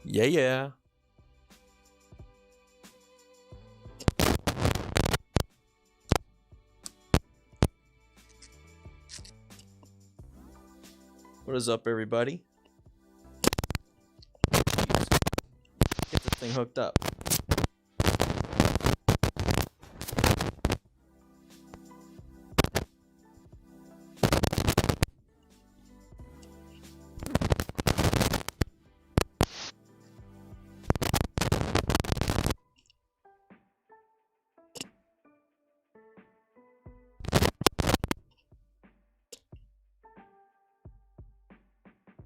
Yeah, yeah. What is up, everybody? Jeez. Get this thing hooked up.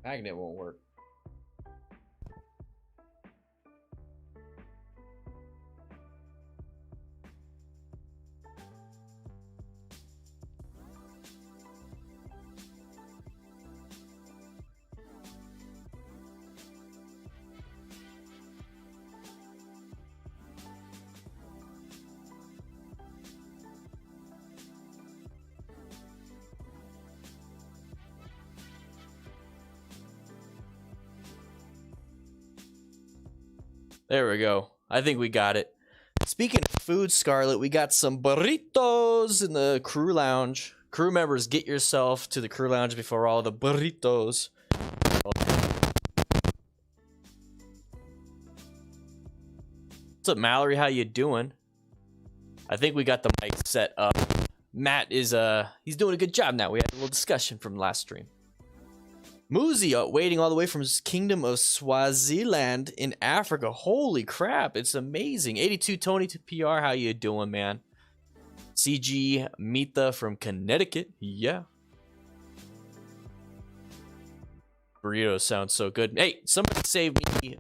Magnet won't work. There we go. I think we got it. Speaking of food, Scarlett, we got some burritos in the crew lounge. Crew members, get yourself to the crew lounge before all the burritos. What's up, Mallory? How you doing? I think we got the mic set up. Matt is he's doing a good job now. We had a little discussion from last stream. Muzi waiting all the way from his kingdom of Swaziland in Africa. Holy crap, it's amazing. 82 Tony to PR, how you doing, man? CG Mita from Connecticut, yeah. Burritos sound so good. Hey, somebody save me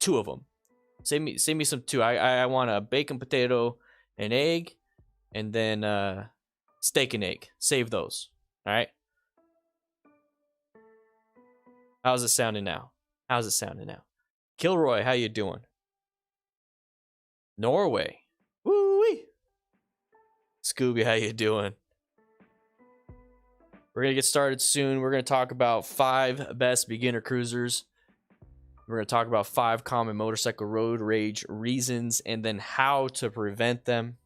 two of them. Save me some two. I want a bacon, potato, and egg, and then steak and egg. Save those. All right. How's it sounding now? How's it sounding now? Kilroy, how you doing? Norway. Woo-wee. Scooby, how you doing? We're going to get started soon. We're going to talk about 5 best beginner cruisers. We're going to talk about 5 common motorcycle road rage reasons and then how to prevent them.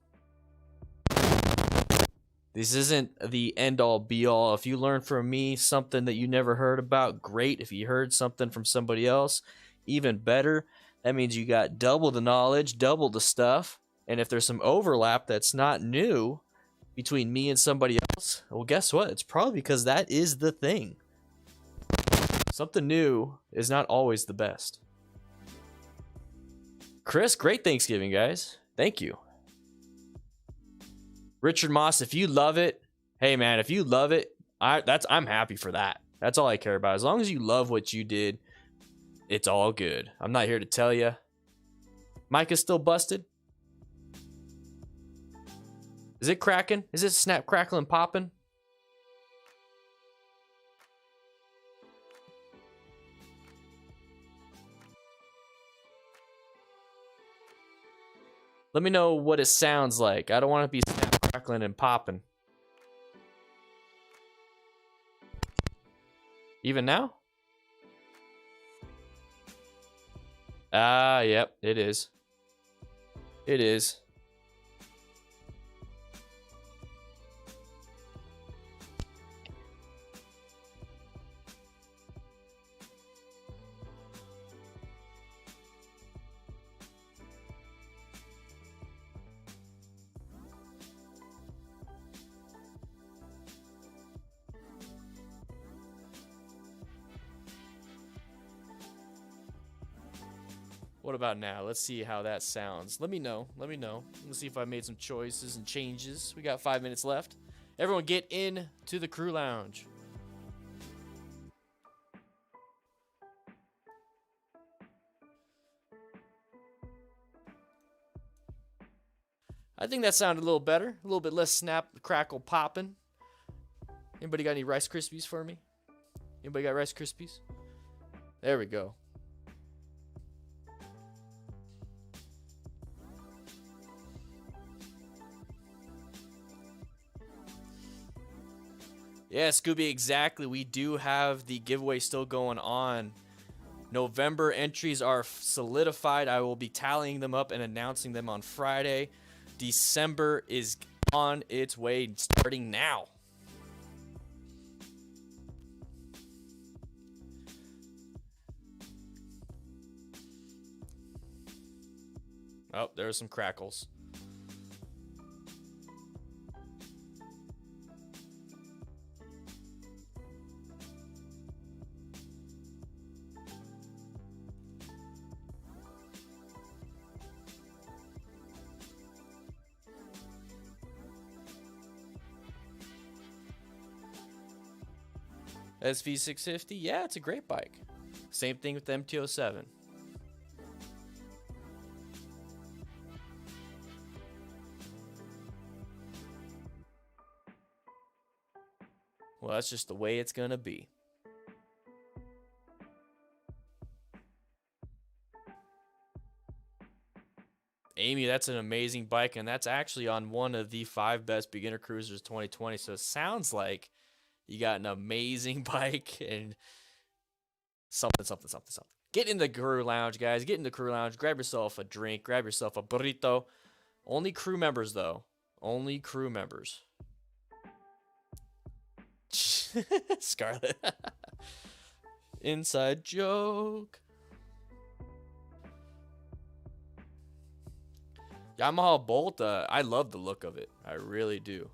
This isn't the end-all be-all. If you learn from me something that you never heard about, great. If you heard something from somebody else, even better. That means you got double the knowledge, double the stuff. And if there's some overlap that's not new between me and somebody else, well, guess what? It's probably because that is the thing. Something new is not always the best. Chris, great Thanksgiving, guys. Thank you. Richard Moss, if you love it, hey man, if you love it, I'm happy for that. That's all I care about. As long as you love what you did, it's all good. I'm not here to tell you. Mike is still busted. Is it cracking? Is it snap, crackling, popping? Let me know what it sounds like. I don't want to be snap, crackling, and popping. Even now? Ah, yep, it is. It is. What about now? Let's see how that sounds. Let me know. Let me know. Let's see if I made some choices and changes. We got 5 minutes left. Everyone get in to the crew lounge. I think that sounded a little better. A little bit less snap, crackle, popping. Anybody got any Rice Krispies for me? Anybody got Rice Krispies? There we go. Yeah, Scooby, exactly. We do have the giveaway still going on. November entries are solidified. I will be tallying them up and announcing them on Friday. December is on its way, starting now. Oh, there's some crackles. SV650, yeah, it's a great bike. Same thing with the MT-07. Well, that's just the way it's gonna be. Amy, that's an amazing bike, and that's actually on one of the 5 best beginner cruisers 2020. So it sounds like you got an amazing bike and something. Get in the crew lounge, guys. Get in the crew lounge. Grab yourself a drink. Grab yourself a burrito. Only crew members, though. Only crew members. Scarlett. Inside joke. Yamaha Bolt, I love the look of it. I really do.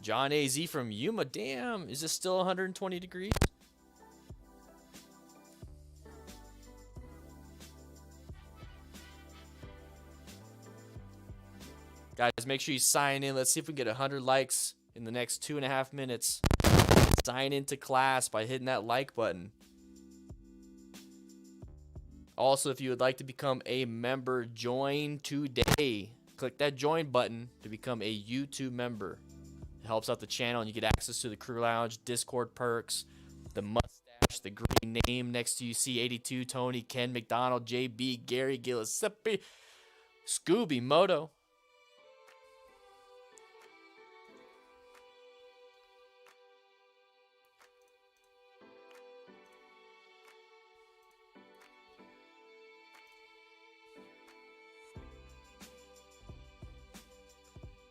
John AZ from Yuma. Damn, is it still 120 degrees? Guys, make sure you sign in. Let's see if we can get 100 likes in the next 2.5 minutes. Sign into class by hitting that like button. Also, if you would like to become a member, join today. Click that join button to become a YouTube member. It helps out the channel, and you get access to the crew lounge, Discord perks, the mustache, the green name next to you, C82, Tony, Ken, McDonald, JB, Gary, Gillespie, Scooby, Moto.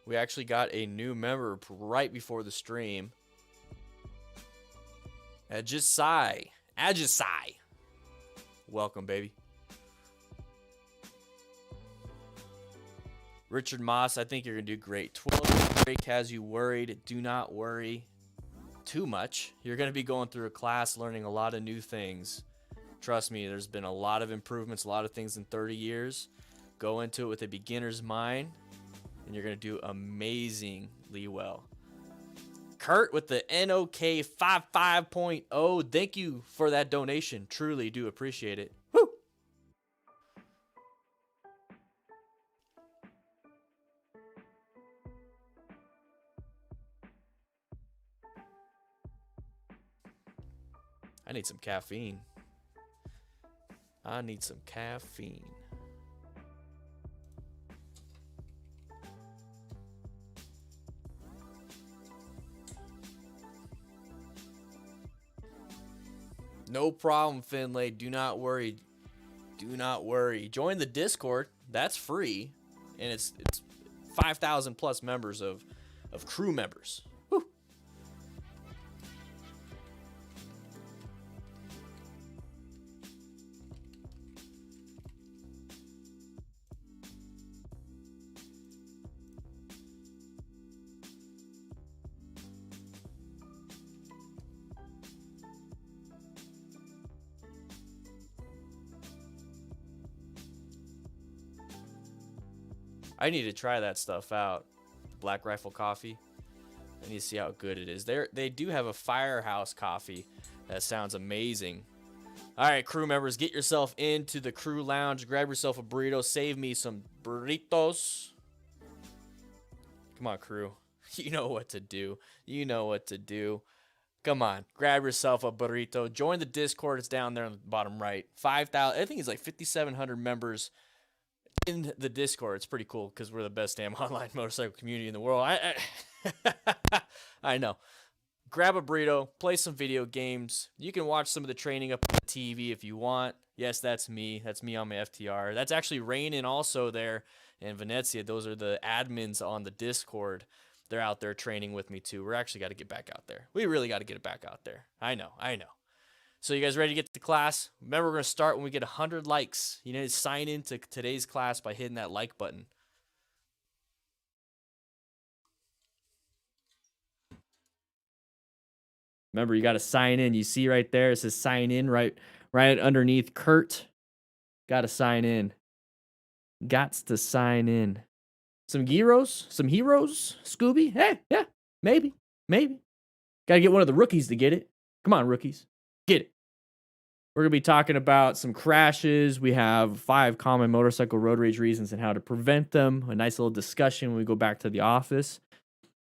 We actually got a new member right before the stream. Ajisai. Welcome, baby. Richard Moss, I think you're going to do great. 12 break has you worried. Do not worry too much. You're going to be going through a class, learning a lot of new things. Trust me, there's been a lot of improvements, a lot of things in 30 years. Go into it with a beginner's mind, and you're going to do amazingly well. Kurt with the NOK 55.0. Thank you for that donation. Truly do appreciate it. Woo! I need some caffeine. No problem, Finlay. Do not worry. Join the Discord. That's free. And it's 5,000 plus members of crew members. Woo. I need to try that stuff out. Black Rifle Coffee. I need to see how good it is. They do have a Firehouse coffee that sounds amazing. All right, crew members, get yourself into the crew lounge. Grab yourself a burrito. Save me some burritos. Come on, crew. You know what to do. Come on, grab yourself a burrito. Join the Discord. It's down there on the bottom right. 5,000. I think it's like 5,700 members in the Discord. It's pretty cool because we're the best damn online motorcycle community in the world. I know. Grab a burrito, play some video games. You can watch some of the training up on the TV if you want. Yes, that's me. That's me on my FTR. That's actually Rainin also there in Venezia. Those are the admins on the Discord. They're out there training with me too. We're actually got to get back out there. We really got to get it back out there. I know. So you guys ready to get to class? Remember, we're going to start when we get 100 likes. You need to sign into today's class by hitting that like button. Remember, you got to sign in. You see right there, it says sign in right underneath Kurt. Got to sign in. Gots to sign in. Some heroes? Scooby? Hey, yeah, maybe. Got to get one of the rookies to get it. Come on, rookies. Get it. We're going to be talking about some crashes. We have 5 common motorcycle road rage reasons and how to prevent them. A nice little discussion when we go back to the office.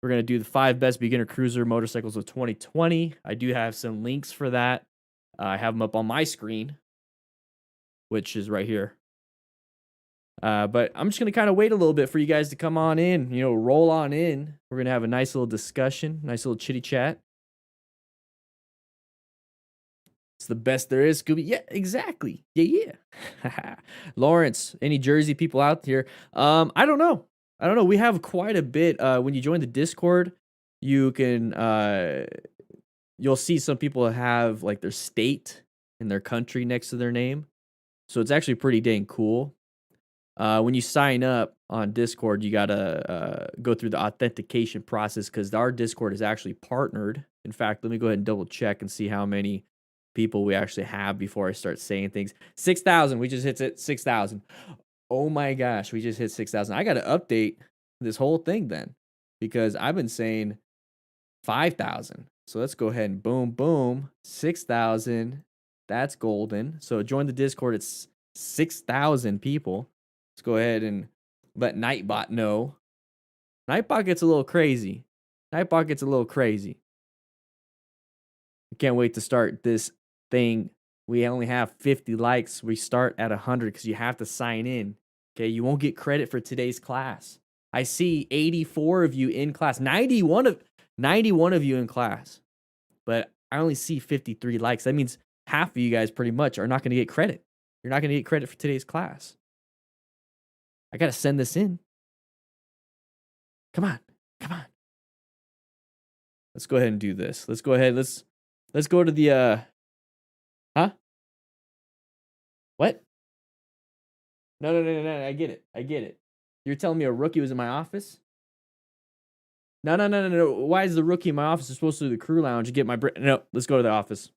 We're going to do the 5 best beginner cruiser motorcycles of 2020. I do have some links for that. I have them up on my screen, which is right here. But I'm just going to kind of wait a little bit for you guys to come on in, roll on in. We're going to have a nice little discussion, nice little chitty chat. It's the best there is, Scooby. Yeah, exactly. Yeah. Lawrence, any Jersey people out here? I don't know. We have quite a bit. When you join the Discord, you can you'll see some people have like their state and their country next to their name. So it's actually pretty dang cool. When you sign up on Discord, you gotta go through the authentication process because our Discord is actually partnered. In fact, let me go ahead and double check and see how many people we actually have before I start saying things. 6,000. We just hit it. 6,000. Oh my gosh, we just hit 6,000. I got to update this whole thing then because I've been saying 5,000. So let's go ahead and boom, 6,000. That's golden. So join the Discord. It's 6,000 people. Let's go ahead and let Nightbot know. Nightbot gets a little crazy. I can't wait to start this thing. We only have 50 likes. We start at 100 because you have to sign in. Okay, you won't get credit for today's class. I see 84 of you in class, 91 of you in class, but I only see 53 likes. That means half of you guys pretty much are not going to get credit. You're not going to get credit for today's class. I got to send this in. Come on. Let's go ahead and do this. Let's go ahead. Let's go to the huh? What? No. I get it. You're telling me a rookie was in my office? No. Why is the rookie in my office? Is supposed to do the crew lounge and get my no, let's go to the office.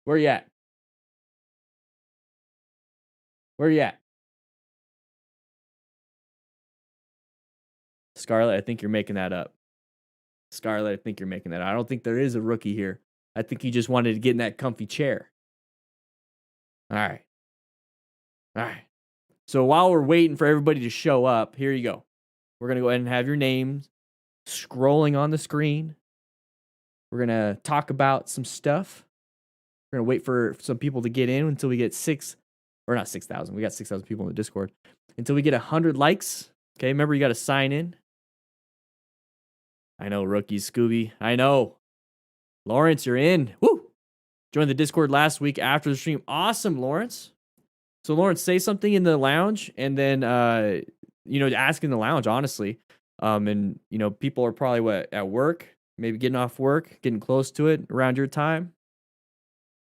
Where you at? Scarlett, I think you're making that up. I don't think there is a rookie here. I think you just wanted to get in that comfy chair. All right. So while we're waiting for everybody to show up, here you go. We're going to go ahead and have your names scrolling on the screen. We're going to talk about some stuff. We're going to wait for some people to get in until we get 6,000. We got 6,000 people in the Discord. Until we get 100 likes. Okay, remember you got to sign in. I know, rookie Scooby. I know. Lawrence, you're in. Woo! Joined the Discord last week after the stream. Awesome, Lawrence. So, Lawrence, say something in the lounge and then, ask in the lounge, honestly. And, people are probably at work, maybe getting off work, getting close to it around your time.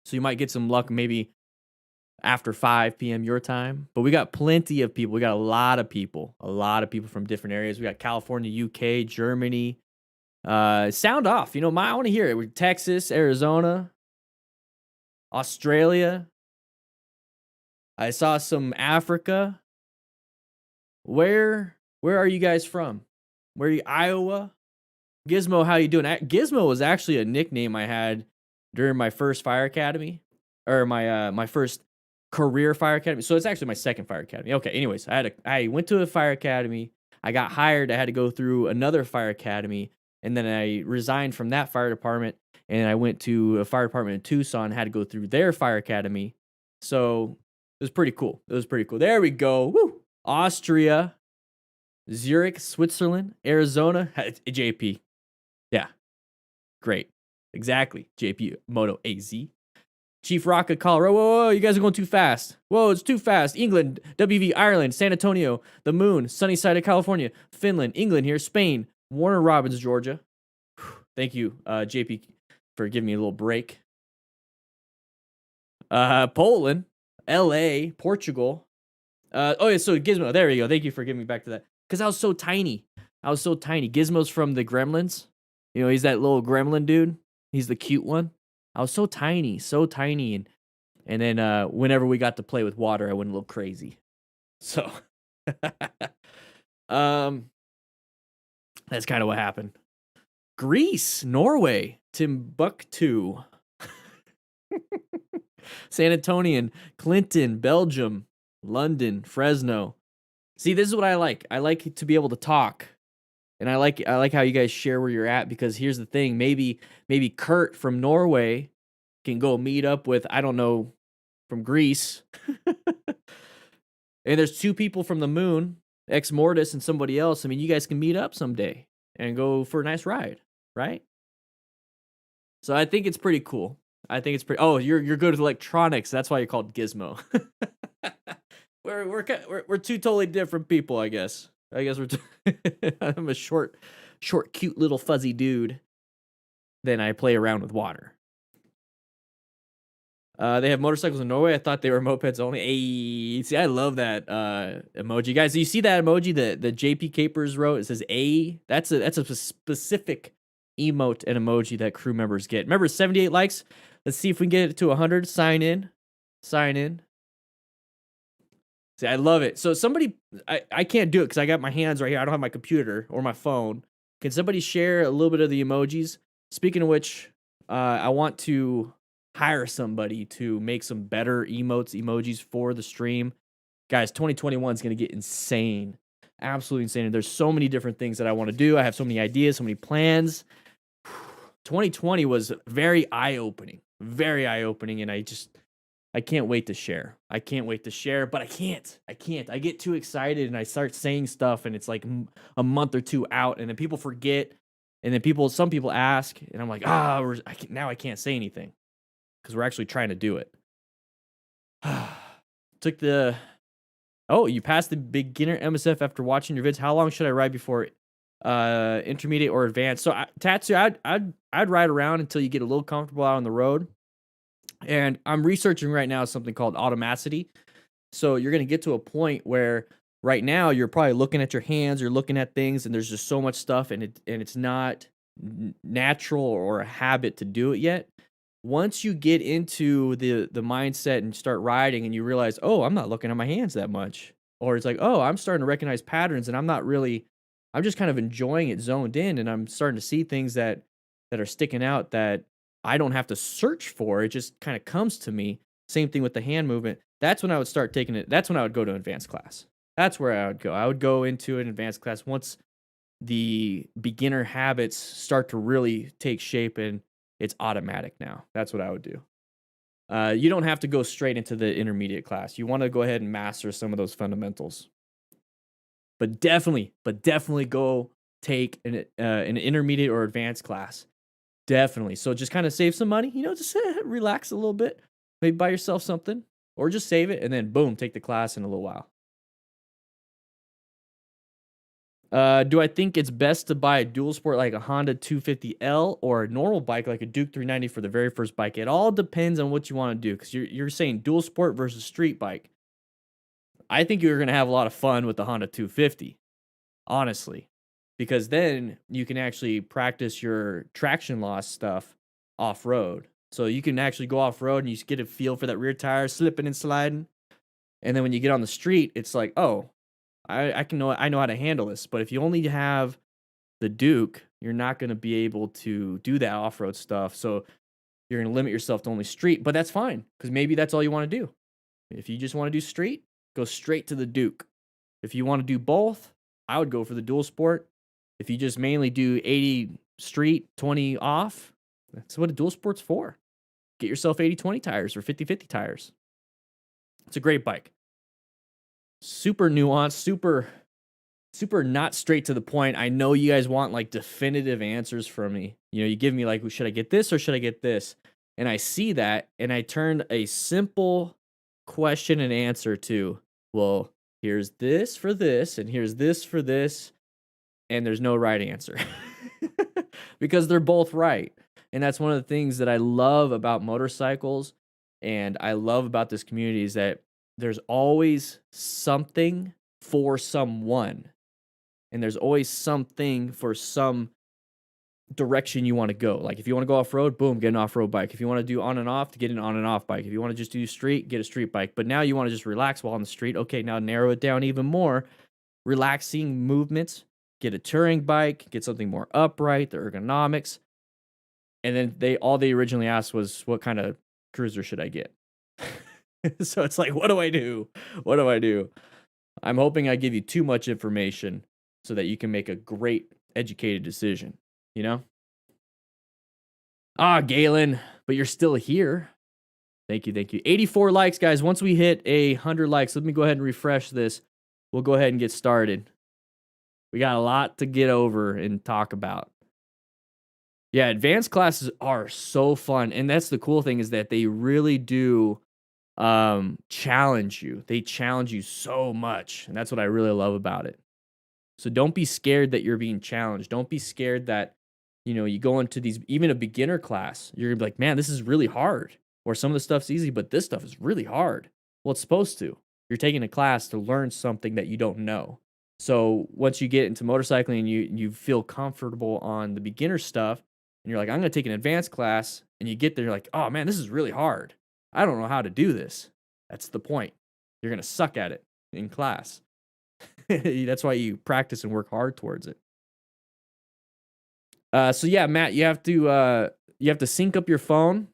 So you might get some luck maybe after 5 p.m. your time. But we got plenty of people. We got a lot of people from different areas. We got California, UK, Germany. Sound off. I want to hear it. We're Texas, Arizona, Australia. I saw some Africa. Where are you guys from? Where are you? Iowa? Gizmo, how you doing? Gizmo was actually a nickname I had during my first fire academy, or my first career fire academy. So it's actually my second fire academy. Okay, anyways, I went to a fire academy. I got hired. I had to go through another fire academy, and then I resigned from that fire department, and I went to a fire department in Tucson. Had to go through their fire academy. So it was pretty cool. There we go. Woo! Austria, Zurich, Switzerland, Arizona, JP. Yeah, great. Exactly. JP Moto AZ. Chief Rocket, Colorado. Whoa, you guys are going too fast. Whoa, it's too fast. England, WV, Ireland, San Antonio, the moon, sunny side of California, Finland, England here, Spain, Warner Robins, Georgia. Thank you, JP, for giving me a little break. Poland, LA, Portugal. Oh, yeah, so Gizmo. There you go. Thank you for giving me back to that. Because I was so tiny. Gizmo's from the Gremlins. You know, he's that little gremlin dude. He's the cute one. I was so tiny. And then whenever we got to play with water, I went a little crazy. So, that's kind of what happened. Greece, Norway, Timbuktu, San Antonian, Clinton, Belgium, London, Fresno. See, this is what I like. I like to be able to talk. And I like how you guys share where you're at, because here's the thing. Maybe Kurt from Norway can go meet up with, I don't know, from Greece. And there's two people from the moon, Ex Mortis and somebody else. I mean, you guys can meet up someday and go for a nice ride, right? So I think it's pretty cool. Oh, you're good with electronics. That's why you're called Gizmo. We're two totally different people, I guess. I'm a short, cute little fuzzy dude. Then I play around with water. They have motorcycles in Norway. I thought they were mopeds only. Hey, see, I love that emoji, guys. Do you see that emoji that the JP Capers wrote? It says A. That's a specific emote and emoji that crew members get. Remember, 78 likes. Let's see if we can get it to 100. Sign in. See, I love it. So somebody, I can't do it because I got my hands right here. I don't have my computer or my phone. Can somebody share a little bit of the emojis? Speaking of which, I want to hire somebody to make some better emojis for the stream. Guys, 2021 is going to get insane. Absolutely insane. And there's so many different things that I want to do. I have so many ideas, so many plans. 2020 was very eye-opening. And I can't wait to share. But I can't. I get too excited and I start saying stuff and it's like a month or two out and then people forget. And then some people ask and I'm like, now I can't say anything because we're actually trying to do it. You passed the beginner MSF after watching your vids. How long should I ride before intermediate or advanced? So Tatsu, I'd ride around until you get a little comfortable out on the road. And I'm researching right now something called automaticity. So you're going to get to a point where right now you're probably looking at your hands, you're looking at things, and there's just so much stuff, and it's not natural or a habit to do it yet. Once you get into the mindset and start riding and you realize, oh, I'm not looking at my hands that much. Or it's like, oh, I'm starting to recognize patterns and I'm just kind of enjoying it zoned in, and I'm starting to see things that are sticking out that I don't have to search for. It just kind of comes to me. Same thing with the hand movement. That's when I would start taking it. That's when I would go to advanced class. That's where I would go. I would go into an advanced class once the beginner habits start to really take shape and it's automatic now. That's what I would do. You don't have to go straight into the intermediate class. You want to go ahead and master some of those fundamentals. But definitely go take an intermediate or advanced class. Definitely. So just kind of save some money, just relax a little bit, maybe buy yourself something or just save it and then boom, take the class in a little while. Do I think it's best to buy a dual sport like a Honda 250L or a normal bike like a Duke 390 for the very first bike? It all depends on what you want to do, because you're saying dual sport versus street bike. I think you're going to have a lot of fun with the Honda 250, honestly. Because then you can actually practice your traction loss stuff off-road. So you can actually go off-road and you get a feel for that rear tire slipping and sliding. And then when you get on the street, it's like, oh, I know how to handle this. But if you only have the Duke, you're not going to be able to do that off-road stuff. So you're going to limit yourself to only street. But that's fine, because maybe that's all you want to do. If you just want to do street, go straight to the Duke. If you want to do both, I would go for the dual sport. If you just mainly do 80 street, 20 off, that's what a dual sport's for. Get yourself 80-20 tires or 50-50 tires. It's a great bike. super nuanced, super not straight to the point. I know you guys want like definitive answers from me. You give me like, should I get this or should I get this? And I see that, and I turned a simple question and answer to, well, here's this for this, and here's this for this, and there's no right answer because they're both right. And that's one of the things that I love about motorcycles, and I love about this community is that there's always something for someone. And there's always something for some direction you want to go. Like if you want to go off-road, boom, get an off-road bike. If you want to do on and off, get an on and off bike. If you want to just do street, get a street bike. But now you want to just relax while on the street. Okay, now narrow it down even more. Relaxing movements, get a touring bike, get something more upright, the ergonomics. And then all they originally asked was, what kind of cruiser should I get? So it's like, what do I do? What do I do? I'm hoping I give you too much information so that you can make a great educated decision, Galen, but you're still here. Thank you. 84 likes, guys. Once we hit 100 likes, let me go ahead and refresh this. We'll go ahead and get started. We got a lot to get over and talk about. Yeah, advanced classes are so fun. And that's the cool thing is that they really do challenge you. They challenge you so much. And that's what I really love about it. So don't be scared that you're being challenged. Don't be scared that, you go into these, even a beginner class, you're gonna be like, man, this is really hard. Or some of the stuff's easy, but this stuff is really hard. Well, it's supposed to. You're taking a class to learn something that you don't know. So once you get into motorcycling and you feel comfortable on the beginner stuff, and you're like, I'm gonna take an advanced class, and you get there, you're like, oh man, this is really hard. I don't know how to do this. That's the point. You're gonna suck at it in class. That's why you practice and work hard towards it. So yeah, Matt, you have to sync up your phone.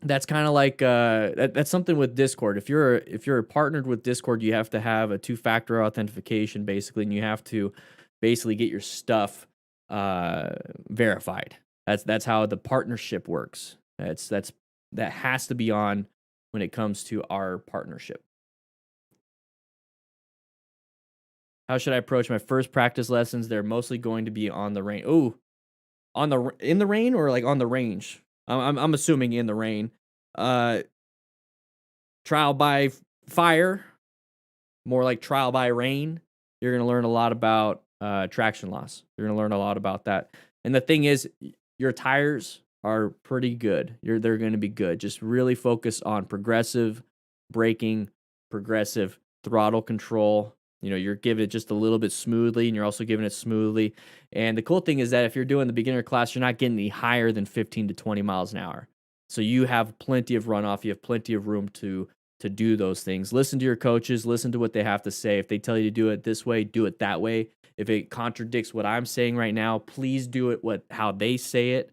That's kind of like that's something with Discord. If you're partnered with Discord, you have to have a 2-factor authentication basically, and you have to basically get your stuff verified. That's how the partnership works. That has to be on when it comes to our partnership. How should I approach my first practice lessons? They're mostly going to be on the range. Oh, in the rain or like on the range? I'm assuming in the rain. Trial by fire, more like trial by rain. You're gonna learn a lot about traction loss. You're gonna learn a lot about that. And the thing is, your tires are pretty good. They're gonna be good. Just really focus on progressive braking, progressive throttle control. You're giving it just a little bit smoothly, and you're also giving it smoothly. And the cool thing is that if you're doing the beginner class, you're not getting any higher than 15 to 20 miles an hour. So you have plenty of runoff. You have plenty of room to do those things. Listen to your coaches. Listen to what they have to say. If they tell you to do it this way, do it that way. If it contradicts what I'm saying right now, please do it how they say it.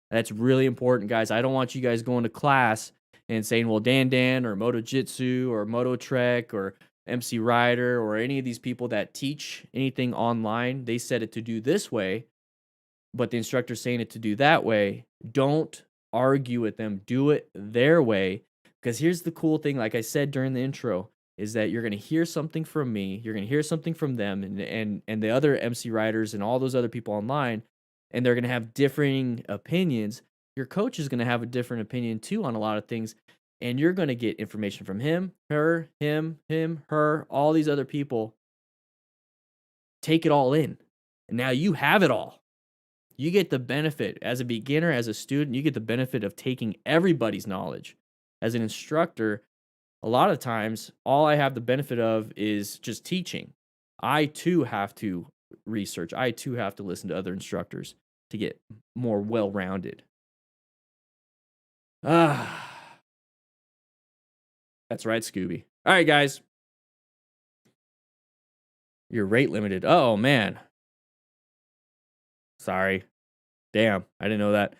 That's really important, guys. I don't want you guys going to class and saying, well, Dan or Moto Jitsu or Moto Trek or MC Rider or any of these people that teach anything online, they said it to do this way, but the instructor's saying it to do that way. Don't argue with them. Do it their way. Because here's the cool thing, like I said during the intro, is that you're going to hear something from me, you're going to hear something from them and the other MC Riders and all those other people online, and they're going to have differing opinions. Your coach is going to have a different opinion too on a lot of things. And you're going to get information from him, her, him, her, all these other people. Take it all in. And now you have it all. You get the benefit as a beginner, as a student, you get the benefit of taking everybody's knowledge. As an instructor, a lot of times, all I have the benefit of is just teaching. I too have to research. I too have to listen to other instructors to get more well-rounded. That's right, Scooby. All right, guys. You're rate limited. Oh, man. Sorry. Damn, I didn't know that.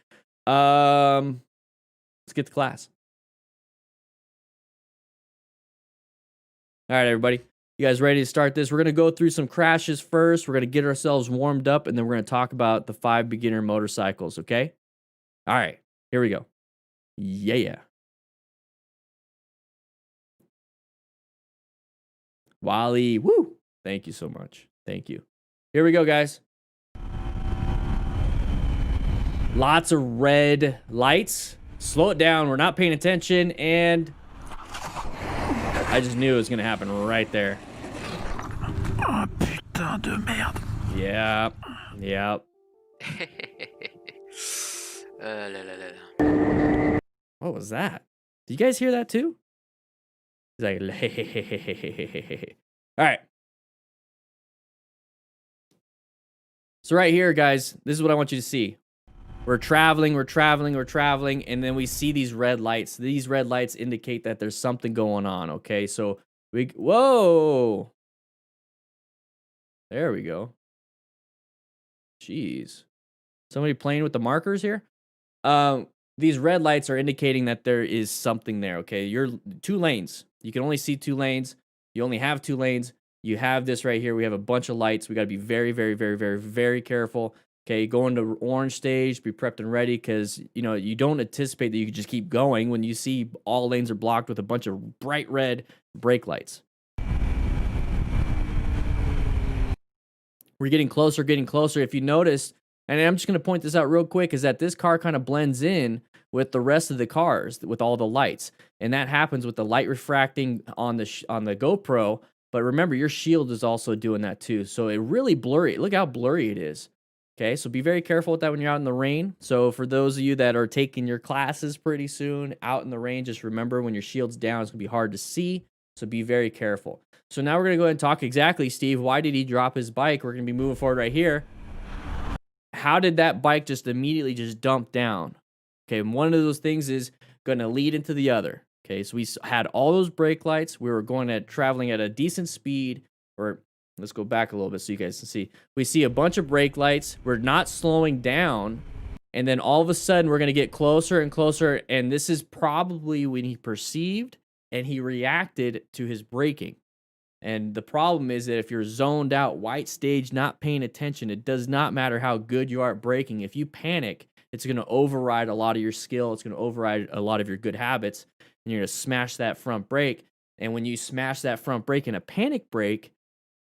Let's get to class. All right, everybody. You guys ready to start this? We're going to go through some crashes first. We're going to get ourselves warmed up, and then we're going to talk about the 5 beginner motorcycles, okay? All right, here we go. Yeah. Wally, woo! Thank you so much. Thank you. Here we go, guys. Lots of red lights. Slow it down. We're not paying attention, and I just knew it was gonna happen right there. Oh, putain de merde. Yep. Yep. La, la, la, la. What was that? Did you guys hear that too? He's like, all right. So right here, guys, this is what I want you to see. We're traveling, and then we see these red lights. These red lights indicate that there's something going on, okay? So whoa. There we go. Jeez. Somebody playing with the markers here? These red lights are indicating that there is something there, okay? You're 2 lanes. You can only see 2 lanes. You only have 2 lanes. You have this right here. We have a bunch of lights. We got to be very, very, very, very, very careful. Okay, go into orange stage, be prepped and ready, because, you know, you don't anticipate that you can just keep going when you see all lanes are blocked with a bunch of bright red brake lights. We're getting closer, getting closer. If you notice, and I'm just going to point this out real quick, is that this car kind of blends in with the rest of the cars with all the lights. And that happens with the light refracting on the GoPro. But remember, your shield is also doing that too. So it really blurry. Look how blurry it is. Okay, so be very careful with that when you're out in the rain. So for those of you that are taking your classes pretty soon out in the rain, just remember when your shield's down, it's going to be hard to see. So be very careful. So now we're going to go ahead and talk exactly, Steve, why did he drop his bike? We're going to be moving forward right here. How did that bike just immediately just dump down? Okay, and one of those things is going to lead into the other. Okay, so we had all those brake lights. We were traveling at a decent speed, or let's go back a little bit so you guys can see. We see a bunch of brake lights. We're not slowing down. And then all of a sudden, we're going to get closer and closer. And this is probably when he perceived and he reacted to his braking. And the problem is that if you're zoned out, white stage, not paying attention, it does not matter how good you are at braking. If you panic, it's going to override a lot of your skill. It's going to override a lot of your good habits. And you're going to smash that front brake. And when you smash that front brake in a panic brake,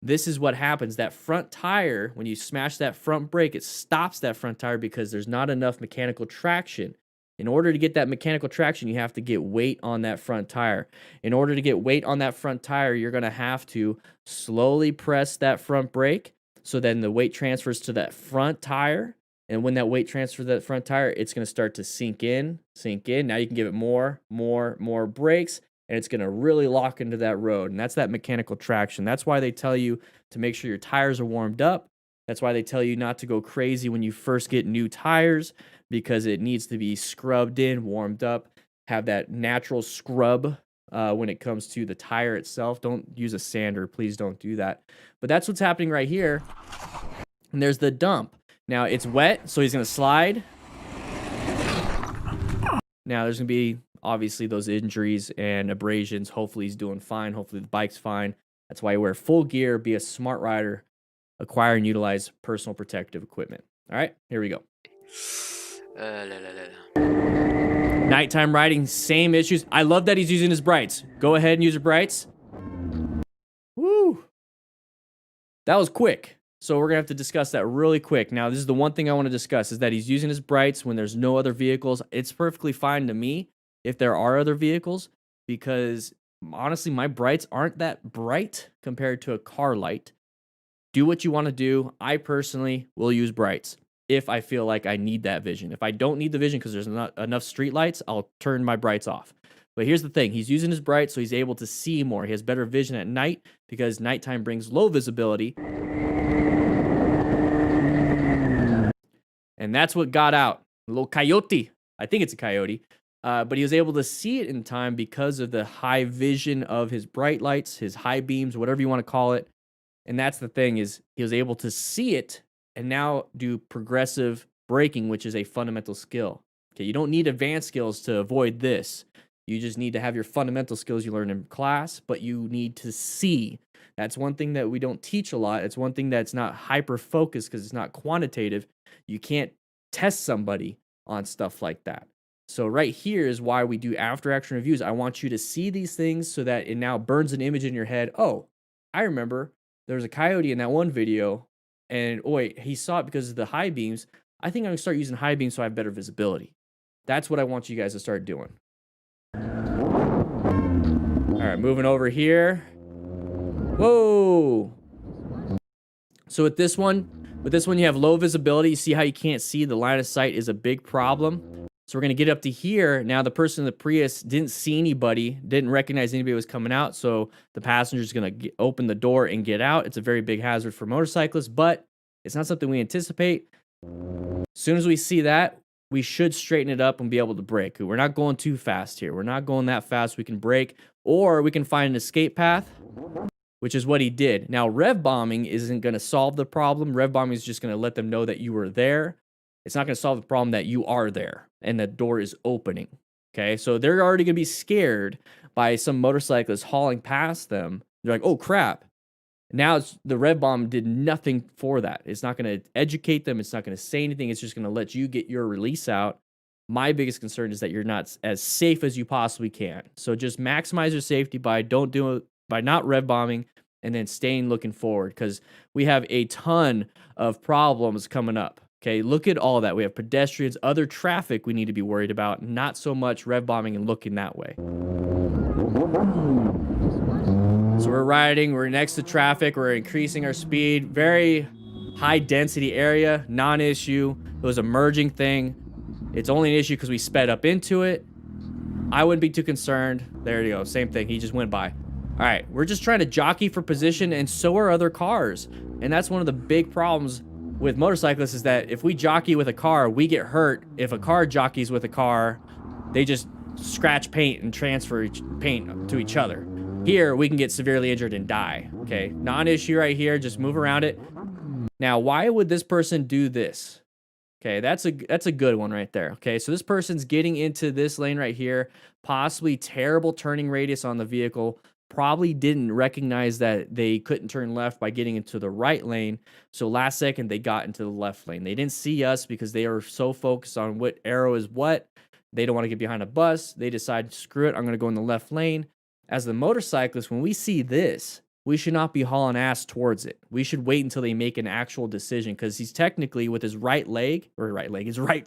this is what happens. That front tire, when you smash that front brake, it stops that front tire because there's not enough mechanical traction. In order to get that mechanical traction, you have to get weight on that front tire. In order to get weight on that front tire, you're going to have to slowly press that front brake so then the weight transfers to that front tire. And when that weight transfers to that front tire, it's going to start to sink in. Now you can give it more brakes. And it's going to really lock into that road. And that's that mechanical traction. That's why they tell you to make sure your tires are warmed up. That's why they tell you not to go crazy when you first get new tires, because it needs to be scrubbed in, warmed up, have that natural scrub when it comes to the tire itself. Don't use a sander. Please don't do that. But that's what's happening right here. And there's the dump. Now, it's wet, so he's going to slide. Now, there's going to be obviously those injuries and abrasions. Hopefully he's doing fine. Hopefully the bike's fine. That's why you wear full gear, be a smart rider, acquire and utilize personal protective equipment. All right, here we go. La, la, la. Nighttime riding, same issues. I love that he's using his brights. Go ahead and use your brights. Woo. That was quick. So we're going to have to discuss that really quick. Now, this is the one thing I want to discuss, is that he's using his brights when there's no other vehicles. It's perfectly fine to me if there are other vehicles, because honestly, my brights aren't that bright compared to a car light. Do what you want to do. I personally will use brights if I feel like I need that vision. If I don't need the vision because there's not enough street lights, I'll turn my brights off. But here's the thing. He's using his brights so he's able to see more. He has better vision at night because nighttime brings low visibility. And that's what got out. A little coyote. I think it's a coyote. But he was able to see it in time because of the high vision of his bright lights, his high beams, whatever you want to call it. And that's the thing, is he was able to see it and now do progressive braking, which is a fundamental skill. Okay, you don't need advanced skills to avoid this. You just need to have your fundamental skills you learn in class, but you need to see. That's one thing that we don't teach a lot. It's one thing that's not hyper-focused because it's not quantitative. You can't test somebody on stuff like that. So right here is why we do after action reviews. I want you to see these things so that it now burns an image in your head. Oh, I remember there was a coyote in that one video, and oh wait, he saw it because of the high beams. I think I'm gonna start using high beams so I have better visibility. That's what I want you guys to start doing. All right, moving over here. Whoa. So with this one, you have low visibility. You see how you can't see? The line of sight is a big problem. So we're gonna get up to here. Now the person in the Prius didn't see anybody, didn't recognize anybody was coming out. So the passenger's gonna open the door and get out. It's a very big hazard for motorcyclists, but it's not something we anticipate. As soon as we see that, we should straighten it up and be able to brake. We're not going too fast here. We're not going that fast. We can brake, or we can find an escape path, which is what he did. Now, rev bombing isn't going to solve the problem. Rev bombing is just going to let them know that you were there. It's not going to solve the problem that you are there and the door is opening. Okay, so they're already going to be scared by some motorcyclists hauling past them. They're like, oh crap. Now the rev bomb did nothing for that. It's not going to educate them. It's not going to say anything. It's just going to let you get your release out. My biggest concern is that you're not as safe as you possibly can. So just maximize your safety by not rev bombing and then staying looking forward, because we have a ton of problems coming up. Okay, look at all that. We have pedestrians, other traffic we need to be worried about, not so much rev bombing and looking that way. So we're riding, we're next to traffic, we're increasing our speed, very high density area, non-issue. It was a merging thing. It's only an issue because we sped up into it. I wouldn't be too concerned. There you go, same thing, he just went by. All right, we're just trying to jockey for position, and so are other cars. And that's one of the big problems with motorcyclists, is that if we jockey with a car, we get hurt. If a car jockeys with a car, they just scratch paint and transfer paint to each other. Here, we can get severely injured and die, okay? Non-issue right here, just move around it. Now, why would this person do this? Okay, that's a good one right there, okay? So this person's getting into this lane right here, possibly terrible turning radius on the vehicle, probably didn't recognize that they couldn't turn left by getting into the right lane, so last second they got into the left lane. They didn't see us because they are so focused on what arrow is what. They don't want to get behind a bus. They decide, screw it, I'm going to go in the left lane. As the motorcyclist, when we see this, we should not be hauling ass towards it. We should wait until they make an actual decision, because he's technically, with his his right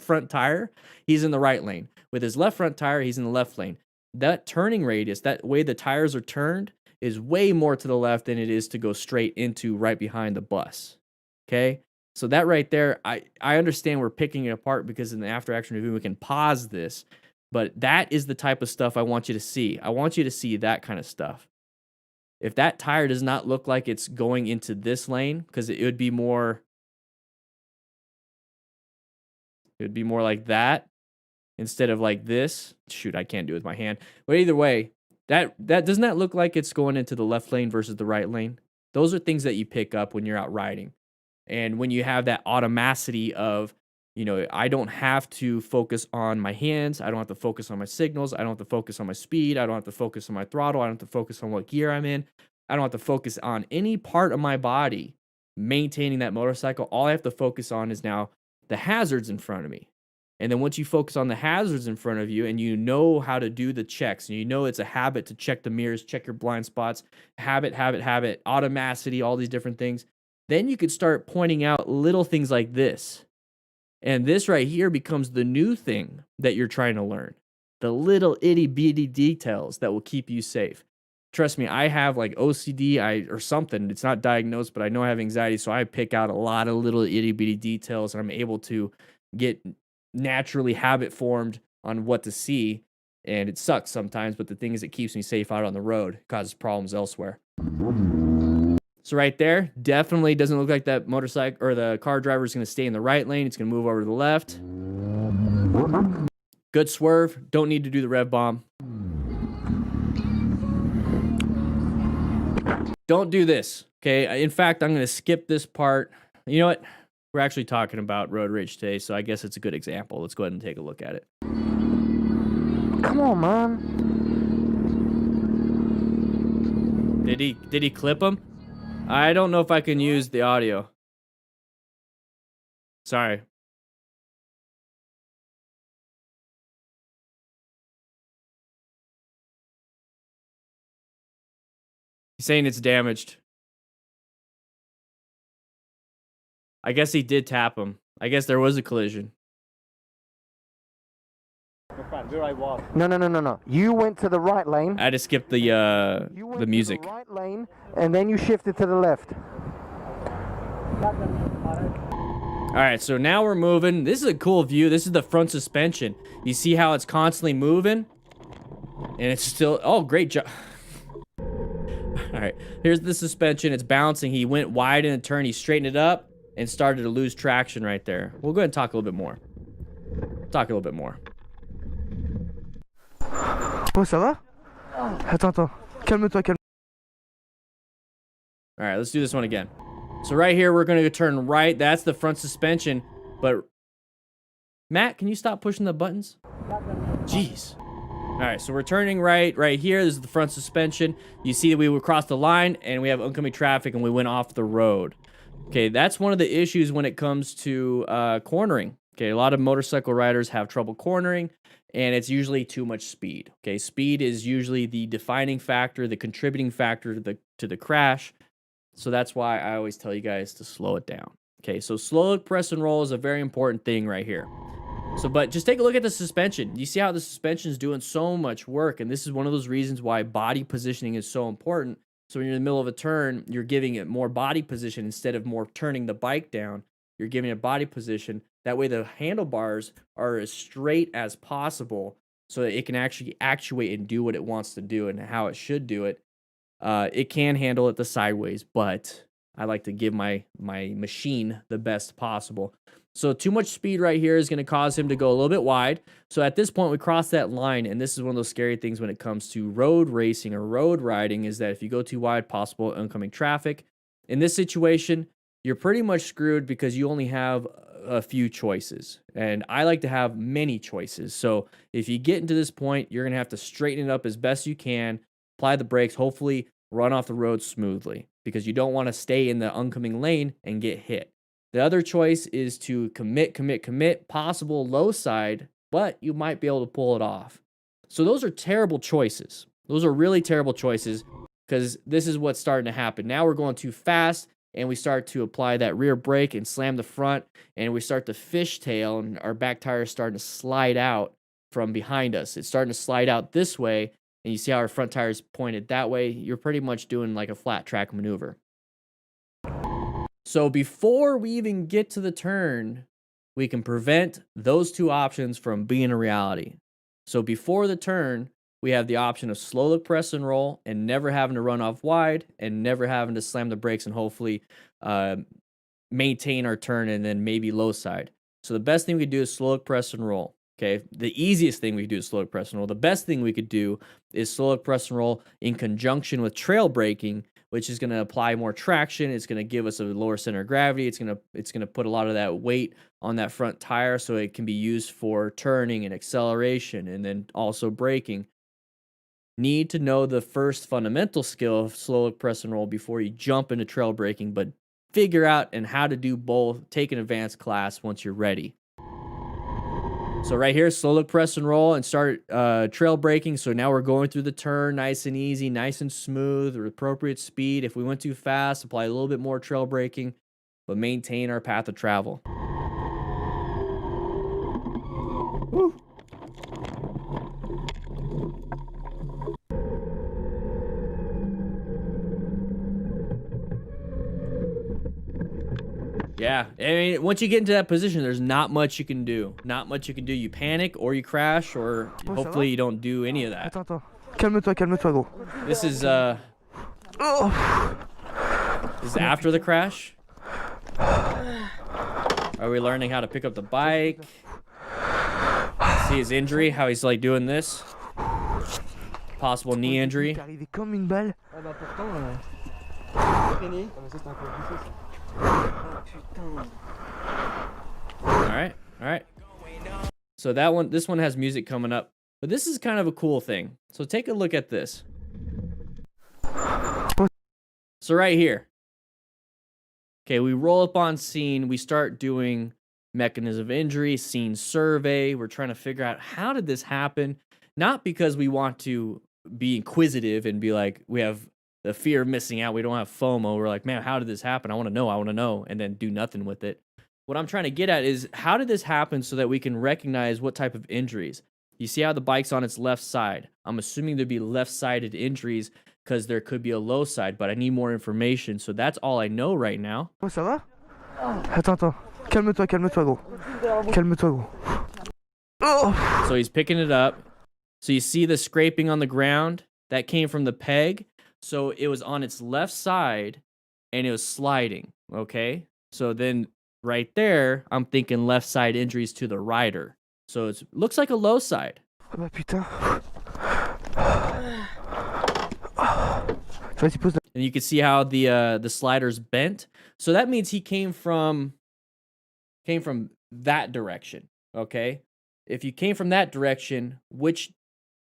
front tire, he's in the right lane. With his left front tire, he's in the left lane. That turning radius, that way the tires are turned, is way more to the left than it is to go straight into right behind the bus. Okay? So that right there, I understand we're picking it apart because in the after action review, we can pause this. But that is the type of stuff I want you to see. I want you to see that kind of stuff. If that tire does not look like it's going into this lane, because it would be more like that instead of like this. Shoot, I can't do it with my hand. But either way, that doesn't that look like it's going into the left lane versus the right lane? Those are things that you pick up when you're out riding. And when you have that automaticity of, I don't have to focus on my hands. I don't have to focus on my signals. I don't have to focus on my speed. I don't have to focus on my throttle. I don't have to focus on what gear I'm in. I don't have to focus on any part of my body maintaining that motorcycle. All I have to focus on is now the hazards in front of me. And then once you focus on the hazards in front of you and you know how to do the checks, and it's a habit to check the mirrors, check your blind spots, habit, automaticity, all these different things, then you could start pointing out little things like this. And this right here becomes the new thing that you're trying to learn. The little itty bitty details that will keep you safe. Trust me, I have like OCD or something. It's not diagnosed, but I know I have anxiety. So I pick out a lot of little itty bitty details, and I'm able to get naturally habit formed on what to see. And it sucks sometimes, but the thing is, it keeps me safe out on the road. It causes problems elsewhere. So right there, definitely doesn't look like that motorcycle or the car driver is going to stay in the right lane. It's going to move over to the left. Good swerve. Don't need to do the rev bomb. Don't do this. Okay. In fact, I'm going to skip this part. You know what? We're actually talking about road rage today, so I guess it's a good example. Let's go ahead and take a look at it. Come on, man. Did he clip him? I don't know if I can use the audio. Sorry. He's saying it's damaged. I guess he did tap him. I guess there was a collision. No. You went to the right lane. I had to skip the You went music. to the right lane, and then you shifted to the left. All right, so now we're moving. This is a cool view. This is the front suspension. You see how it's constantly moving? And it's still... Oh, great job. All right, here's the suspension. It's bouncing. He went wide in a turn. He straightened it up and started to lose traction right there. We'll go ahead and talk a little bit more. Oh, ça va? Attends. Calme-toi, calme. All right, let's do this one again. So right here, we're going to turn right. That's the front suspension. But Matt, can you stop pushing the buttons? Jeez. All right, so we're turning right here. This is the front suspension. You see that we would cross the line, and we have oncoming traffic, and we went off the road. Okay, that's one of the issues when it comes to cornering. Okay, a lot of motorcycle riders have trouble cornering, and it's usually too much speed. Okay, speed is usually the defining factor, the contributing factor to the crash. So that's why I always tell you guys to slow it down. Okay, so slow look, press, and roll is a very important thing right here. So, but just take a look at the suspension. You see how the suspension is doing so much work, and this is one of those reasons why body positioning is so important. So when you're in the middle of a turn, you're giving it more body position instead of more turning the bike down. You're giving it body position. That way the handlebars are as straight as possible so that it can actually actuate and do what it wants to do and how it should do it. It can handle it the sideways, but I like to give my machine the best possible. So too much speed right here is going to cause him to go a little bit wide. So at this point, we cross that line, and this is one of those scary things when it comes to road racing or road riding, is that if you go too wide, possible oncoming traffic. In this situation, you're pretty much screwed because you only have a few choices. And I like to have many choices. So if you get into this point, you're going to have to straighten it up as best you can, apply the brakes, hopefully run off the road smoothly, because you don't want to stay in the oncoming lane and get hit. The other choice is to commit, possible low side, but you might be able to pull it off. So those are terrible choices. Those are really terrible choices, because this is what's starting to happen. Now we're going too fast, and we start to apply that rear brake and slam the front, and we start to fishtail, and our back tire is starting to slide out from behind us. It's starting to slide out this way, and you see how our front tire is pointed that way. You're pretty much doing like a flat track maneuver. So before we even get to the turn, we can prevent those two options from being a reality. So before the turn, we have the option of slow look, press, and roll, and never having to run off wide, and never having to slam the brakes, and hopefully maintain our turn, and then maybe low side. So the best thing we could do is slow look, press, and roll. Okay, the easiest thing we could do is slow look, press, and roll. The best thing we could do is slow look, press, and roll in conjunction with trail braking, which is going to apply more traction. It's going to give us a lower center of gravity. It's going to put a lot of that weight on that front tire, so it can be used for turning and acceleration, and then also braking. Need to know the first fundamental skill of slow look, press, and roll before you jump into trail braking, but figure out and how to do both. Take an advanced class once you're ready. So right here, slow look, press, and roll, and start trail braking. So now we're going through the turn nice and easy, nice and smooth, or appropriate speed. If we went too fast, apply a little bit more trail braking, but maintain our path of travel. Woo. Yeah, I mean, once you get into that position, there's not much you can do. Not much you can do. You panic, or you crash, or hopefully you don't do any of that. Attends. Calme-toi, gros. This is after the crash. Are we learning how to pick up the bike? See his injury, how he's like doing this. Possible knee injury. All right. So this one has music coming up, but this is kind of a cool thing. So take a look at this. So right here. Okay, we roll up on scene. We start doing mechanism of injury, scene survey. We're trying to figure out, how did this happen? Not because we want to be inquisitive and be like, we have the fear of missing out. We don't have FOMO. We're like, man, how did this happen? I want to know, and then do nothing with it. What I'm trying to get at is, how did this happen so that we can recognize what type of injuries? You see how the bike's on its left side. I'm assuming there'd be left-sided injuries because there could be a low side, but I need more information. So that's all I know right now. Oh, ça va? Attends. Calme-toi, gros. Calme-toi, gros. Oh. So he's picking it up. So you see the scraping on the ground? That came from the peg. So it was on its left side, and it was sliding, okay? So then right there, I'm thinking left side injuries to the rider. So it looks like a low side. Oh bah putain. Vas-y, pose. And you can see how the slider's bent. So that means he came from that direction, okay? If you came from that direction, what's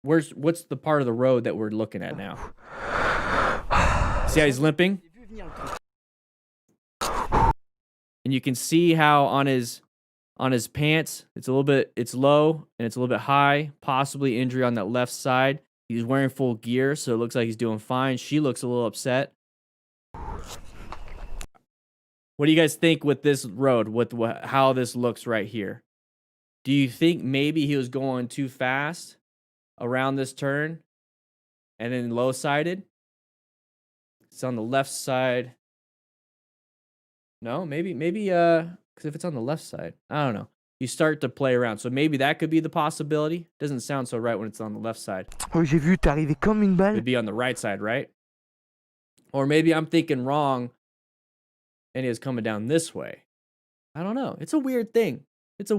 the part of the road that we're looking at now? See how he's limping? And you can see how on his pants, it's low and it's a little bit high, possibly injury on that left side. He's wearing full gear, so it looks like he's doing fine. She looks a little upset. What do you guys think with this road, with how this looks right here? Do you think maybe he was going too fast around this turn and then low-sided? It's on the left side. No, maybe because if it's on the left side, I don't know. You start to play around, so maybe that could be the possibility. Doesn't sound so right when it's on the left side. Oh, j'ai vu, t'es arrivé comme une balle. It'd be on the right side, right? Or maybe I'm thinking wrong, and he was coming down this way. I don't know. It's a weird thing. That's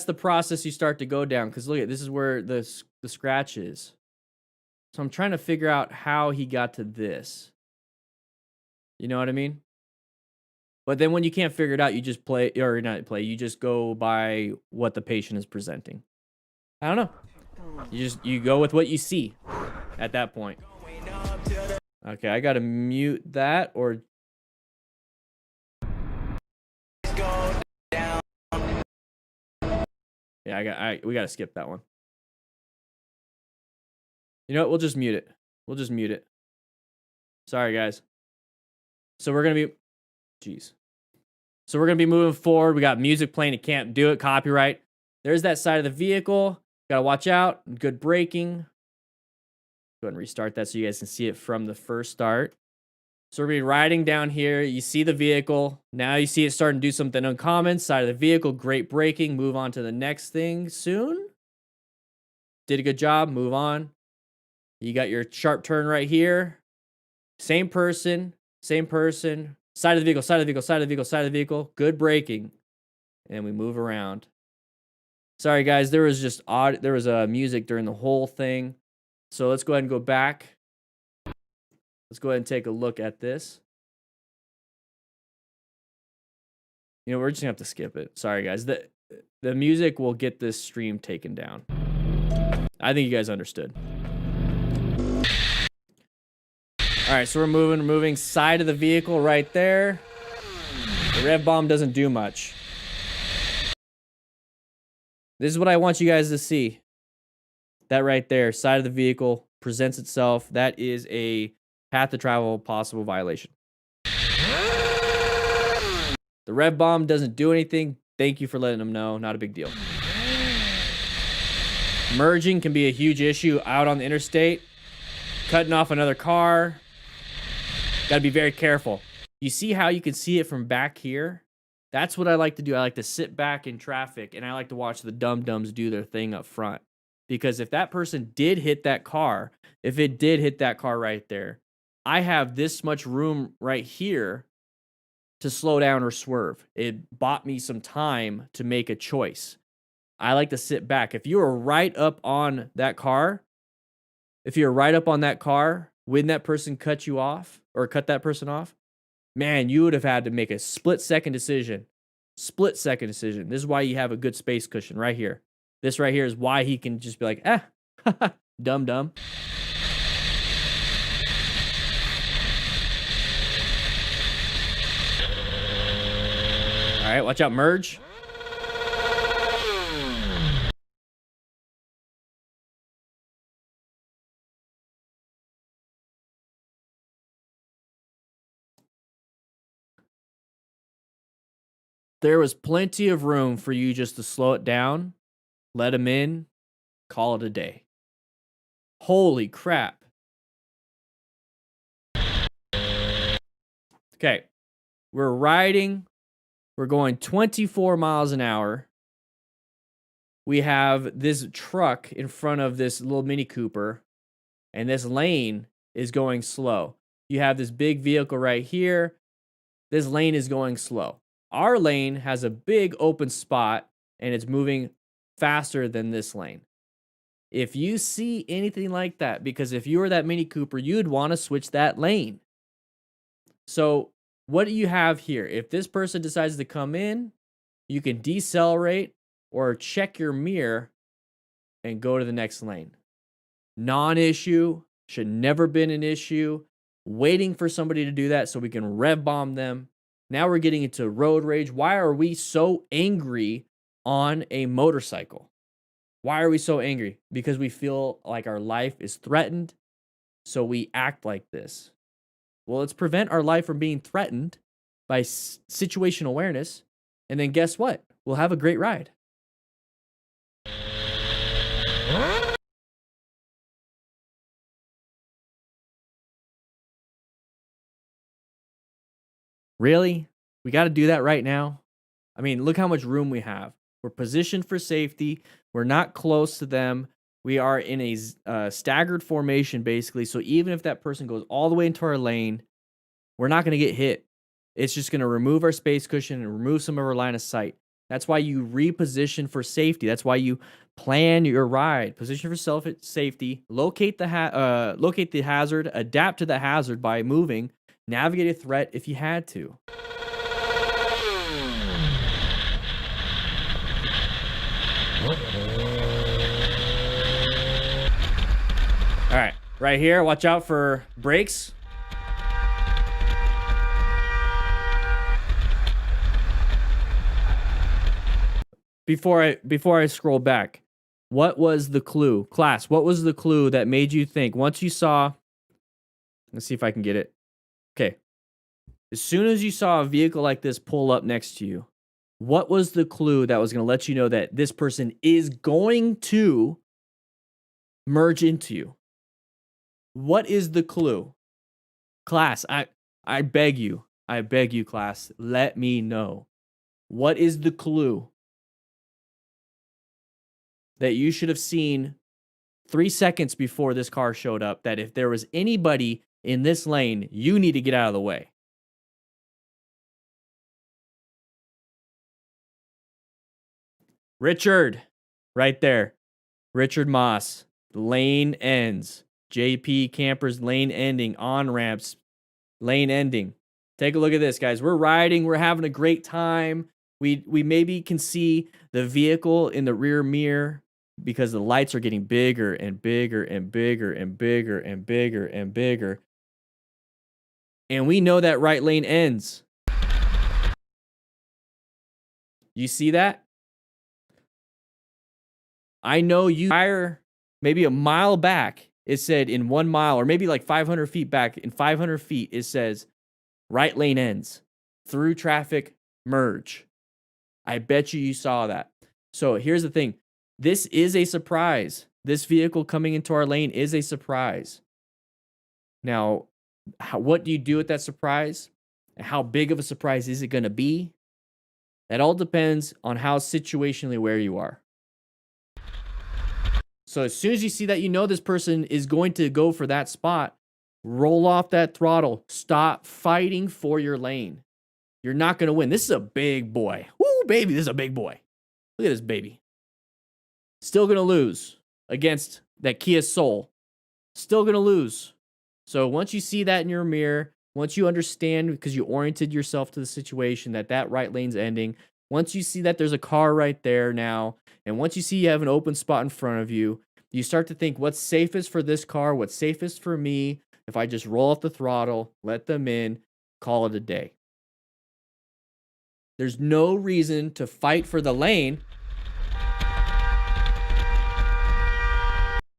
the process you start to go down, because look at this is where the scratch is. So I'm trying to figure out how he got to this. You know what I mean? But then when you can't figure it out, you just you just go by what the patient is presenting. I don't know. You go with what you see at that point. Okay, I gotta mute that, or yeah, we gotta skip that one. You know what? We'll just mute it. Sorry, guys. So we're gonna be moving forward. We got music playing. It can't do it. Copyright. There's that side of the vehicle. Gotta watch out. Good braking. Go ahead and restart that so you guys can see it from the first start. So we're gonna be riding down here. You see the vehicle. Now you see it starting to do something uncommon. Side of the vehicle. Great braking. Move on to the next thing soon. Did a good job. Move on. You got your sharp turn right here. Same person. Side of the vehicle. Good braking. And we move around. Sorry, guys. There was music during the whole thing. So let's go ahead and go back. Let's go ahead and take a look at this. You know, we're just gonna have to skip it. Sorry, guys. The music will get this stream taken down. I think you guys understood. All right, so we're moving side of the vehicle right there. The rev bomb doesn't do much. This is what I want you guys to see. That right there, side of the vehicle presents itself. That is a path to travel possible violation. The rev bomb doesn't do anything. Thank you for letting them know. Not a big deal. Merging can be a huge issue out on the interstate. Cutting off another car. Gotta be very careful. You see how you can see it from back here? That's what I like to do. I like to sit back in traffic, and I like to watch the dum-dums do their thing up front. Because if that person did hit that car, if it did hit that car right there, I have this much room right here to slow down or swerve. It bought me some time to make a choice. I like to sit back. If you were right up on that car, when that person cut you off or cut that person off, man, you would have had to make a split-second decision. Split-second decision. This is why you have a good space cushion right here. This right here is why he can just be like, dumb. All right, watch out, merge. there was plenty of room for you just to slow it down, let him in, call it a day. Holy crap. Okay, we're riding. We're going 24 miles an hour. We have this truck in front of this little Mini Cooper, and this lane is going slow. You have this big vehicle right here. This lane is going slow. Our lane has a big open spot, and it's moving faster than this lane. If you see anything like that, because if you were that Mini Cooper, you'd want to switch that lane. So what do you have here? If this person decides to come in, you can decelerate or check your mirror and go to the next lane. Non-issue, should never been an issue. Waiting for somebody to do that so we can rev bomb them. Now we're getting into road rage. Why are we so angry on a motorcycle? Why are we so angry? Because we feel like our life is threatened, so we act like this. Well, let's prevent our life from being threatened by situational awareness, and then guess what? We'll have a great ride. Really? We got to do that right now? I mean, look how much room we have. We're positioned for safety. We're not close to them. We are in a staggered formation, basically. So even if that person goes all the way into our lane, we're not going to get hit. It's just going to remove our space cushion and remove some of our line of sight. That's why you reposition for safety. That's why you plan your ride. Position for safety. Locate the hazard. Adapt to the hazard by moving. Navigate a threat if you had to. All right, right here, watch out for brakes. Before I scroll back, what was the clue? Class, what was the clue that made you think, once you saw, let's see if I can get it. Okay. As soon as you saw a vehicle like this pull up next to you, what was the clue that was going to let you know that this person is going to merge into you? What is the clue? Class, I beg you, class, let me know. What is the clue that you should have seen 3 seconds before this car showed up, that if there was anybody in this lane, you need to get out of the way? Richard, right there. Richard Moss, lane ends. JP Campers, lane ending. On-ramps, lane ending. Take a look at this, guys. We're riding. We're having a great time. We maybe can see the vehicle in the rear mirror because the lights are getting bigger and bigger and bigger and bigger and bigger and bigger. And we know that right lane ends. You see that? I know you fire maybe a mile back. It said in 1 mile, or maybe like 500 feet back, in 500 feet, it says right lane ends. Through traffic, merge. I bet you saw that. So here's the thing. This is a surprise. This vehicle coming into our lane is a surprise. Now, what do you do with that surprise? And how big of a surprise is it going to be? That all depends on how situationally aware you are. So as soon as you see that you know this person is going to go for that spot, roll off that throttle. Stop fighting for your lane. You're not going to win. This is a big boy. Woo, baby, this is a big boy. Look at this baby. Still going to lose against that Kia Soul. Still going to lose. So once you see that in your mirror, once you understand because you oriented yourself to the situation that right lane's ending, once you see that there's a car right there now, and once you see you have an open spot in front of you, you start to think, what's safest for this car? What's safest for me? If I just roll off the throttle, let them in, call it a day. There's no reason to fight for the lane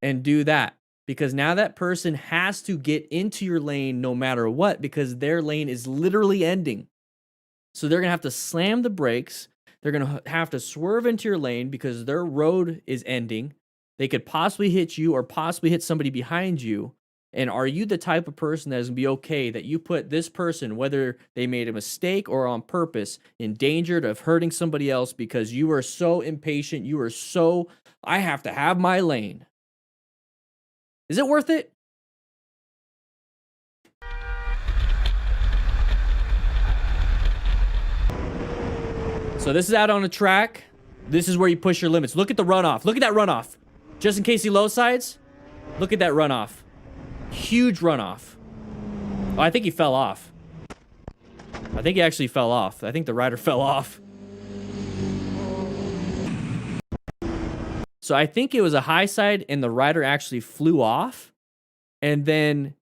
and do that, because now that person has to get into your lane no matter what, because their lane is literally ending. So they're going to have to slam the brakes. They're going to have to swerve into your lane because their road is ending. They could possibly hit you or possibly hit somebody behind you. And are you the type of person that is going to be okay that you put this person, whether they made a mistake or on purpose, in danger of hurting somebody else because you are so impatient, you are so, I have to have my lane. Is it worth it? So this is out on a track. This is where you push your limits. Look at the runoff. Look at that runoff. Just in case he low sides, look at that runoff. Huge runoff. Oh, I think he fell off. I think he actually fell off. I think the rider fell off. So I think it was a high side and the rider actually flew off. And then,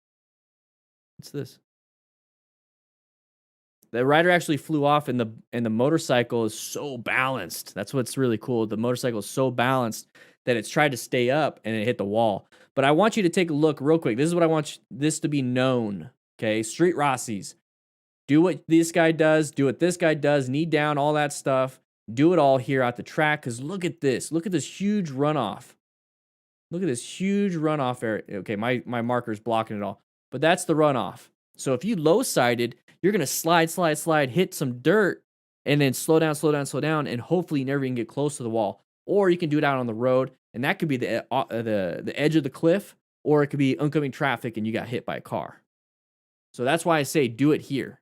what's this? The rider actually flew off and the motorcycle is so balanced. That's what's really cool. The motorcycle is so balanced that it's tried to stay up and it hit the wall. But I want you to take a look real quick. This is what I want this to be known. Okay, Street Rossies. Do what this guy does. Do what this guy does. Knee down, all that stuff. Do it all here at the track. Because look at this. Look at this huge runoff. Look at this huge runoff area. Okay, my marker's blocking it all. But that's the runoff. So if you low-sided, you're going to slide, hit some dirt, and then slow down, and hopefully you never even get close to the wall. Or you can do it out on the road, and that could be the edge of the cliff, or it could be oncoming traffic and you got hit by a car. So that's why I say do it here.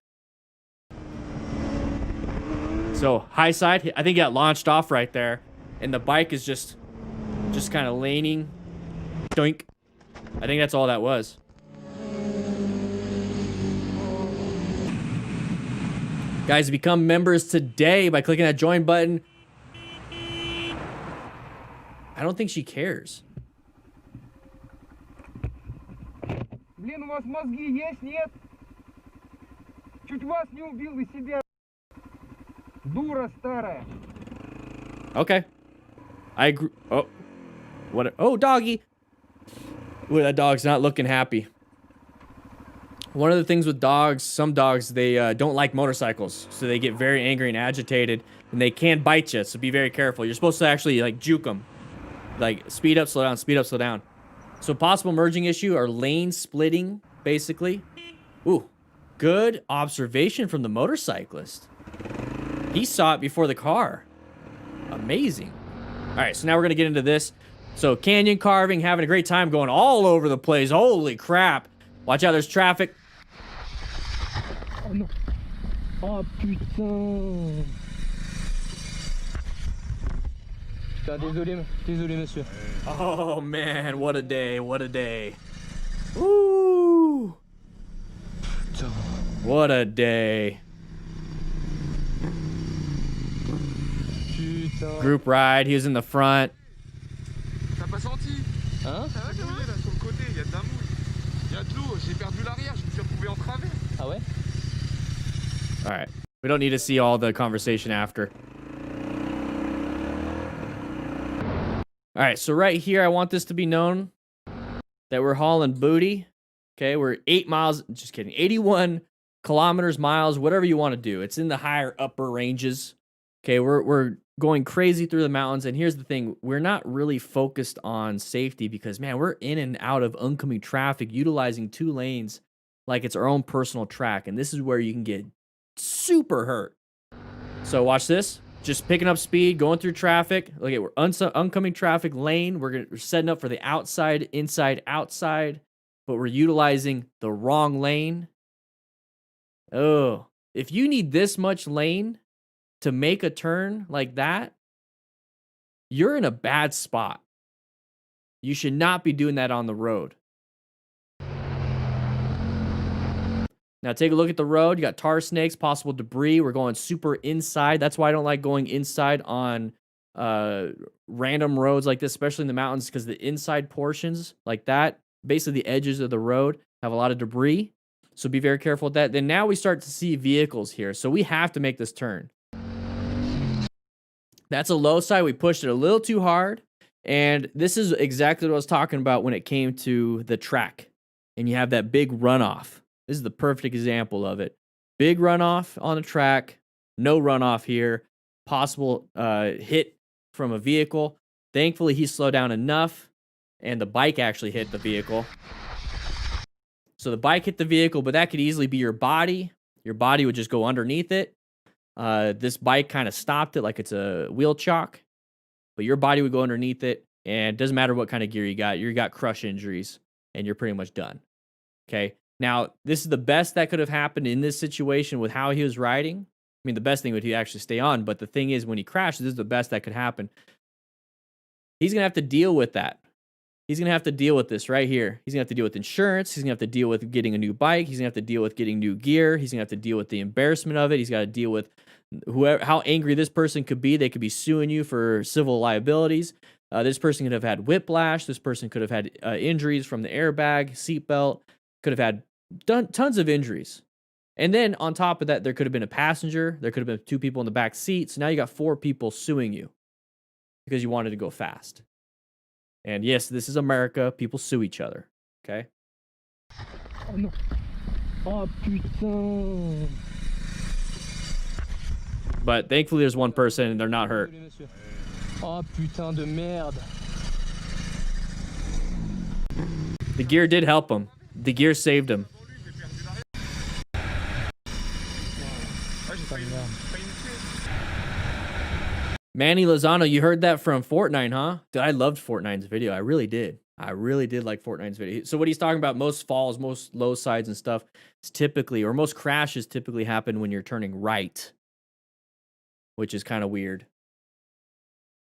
So high side, I think he got launched off right there, and the bike is just kind of laning. Doink. I think that's all that was. Guys, become members today by clicking that join button. I don't think she cares. Блин, у вас мозги есть, нет? Чуть вас не убил и себя. Дура старая. Okay. I agree. Oh. What? Oh, doggy. Ooh, that dog's not looking happy. One of the things with dogs, some dogs, they don't like motorcycles. So they get very angry and agitated. And they can bite you, so be very careful. You're supposed to actually, like, juke them. Like, speed up, slow down, speed up, slow down. So possible merging issue or lane splitting, basically. Ooh, good observation from the motorcyclist. He saw it before the car. Amazing. All right, so now we're going to get into this. So canyon carving, having a great time, going all over the place. Holy crap. Watch out, there's traffic. Oh non. Oh putain. Putain, désolé monsieur. Oh man, what a day, what a day. Woo! Putain. What a day. Putain. Group ride, he was in the front. T'as pas senti? Hein? Ça va quand même là sur le côté, il y a de la mouille. Il y a de l'eau, j'ai perdu l'arrière, je me suis retrouvé en travers. Ah ouais? All right, we don't need to see all the conversation after. All right, so right here, I want this to be known that we're hauling booty. Okay, we're 8 miles, just kidding, 81 kilometers, miles, whatever you want to do. It's in the higher upper ranges. Okay, we're going crazy through the mountains. And here's the thing, we're not really focused on safety because, man, we're in and out of oncoming traffic, utilizing 2 lanes like it's our own personal track. And this is where you can get super hurt. So watch this. Just picking up speed, going through traffic. Look at, we're oncoming traffic lane. We're setting up for the outside, inside, outside, but we're utilizing the wrong lane. Oh, if you need this much lane to make a turn like that, you're in a bad spot. You should not be doing that on the road. Now take a look at the road. You got tar snakes, possible debris. We're going super inside. That's why I don't like going inside on random roads like this, especially in the mountains, because the inside portions like that, basically the edges of the road, have a lot of debris. So be very careful with that. Then now we start to see vehicles here. So we have to make this turn. That's a low side. We pushed it a little too hard. And this is exactly what I was talking about when it came to the track. And you have that big runoff. This is the perfect example of it. Big runoff on the track. No runoff here. Possible hit from a vehicle. Thankfully, he slowed down enough, and the bike actually hit the vehicle. So the bike hit the vehicle, but that could easily be your body. Your body would just go underneath it. This bike kind of stopped it like it's a wheel chock, but your body would go underneath it, and it doesn't matter what kind of gear you got crush injuries, and you're pretty much done. Okay. Now, this is the best that could have happened in this situation with how he was riding. I mean, the best thing would he actually stay on, but the thing is, when he crashed, this is the best that could happen. He's going to have to deal with that. He's going to have to deal with this right here. He's going to have to deal with insurance. He's going to have to deal with getting a new bike. He's going to have to deal with getting new gear. He's going to have to deal with the embarrassment of it. He's got to deal with how angry this person could be. They could be suing you for civil liabilities. This person could have had whiplash. This person could have had injuries from the airbag, seatbelt, could have had tons of injuries. And then on top of that, there could have been a passenger. There could have been 2 people in the back seat. So now you got 4 people suing you because you wanted to go fast. And yes, this is America. People sue each other. Okay? Oh non. Oh putain. But thankfully, there's one person and they're not hurt. Désolé, monsieur. Oh putain de merde. The gear did help him. The gear saved him. Manny Lozano, you heard that from Fortnite, huh? Dude, I loved Fortnite's video. I really did. I really did like Fortnite's video. So what he's talking about, most falls, most low sides and stuff, is typically, or most crashes typically happen when you're turning right, which is kind of weird.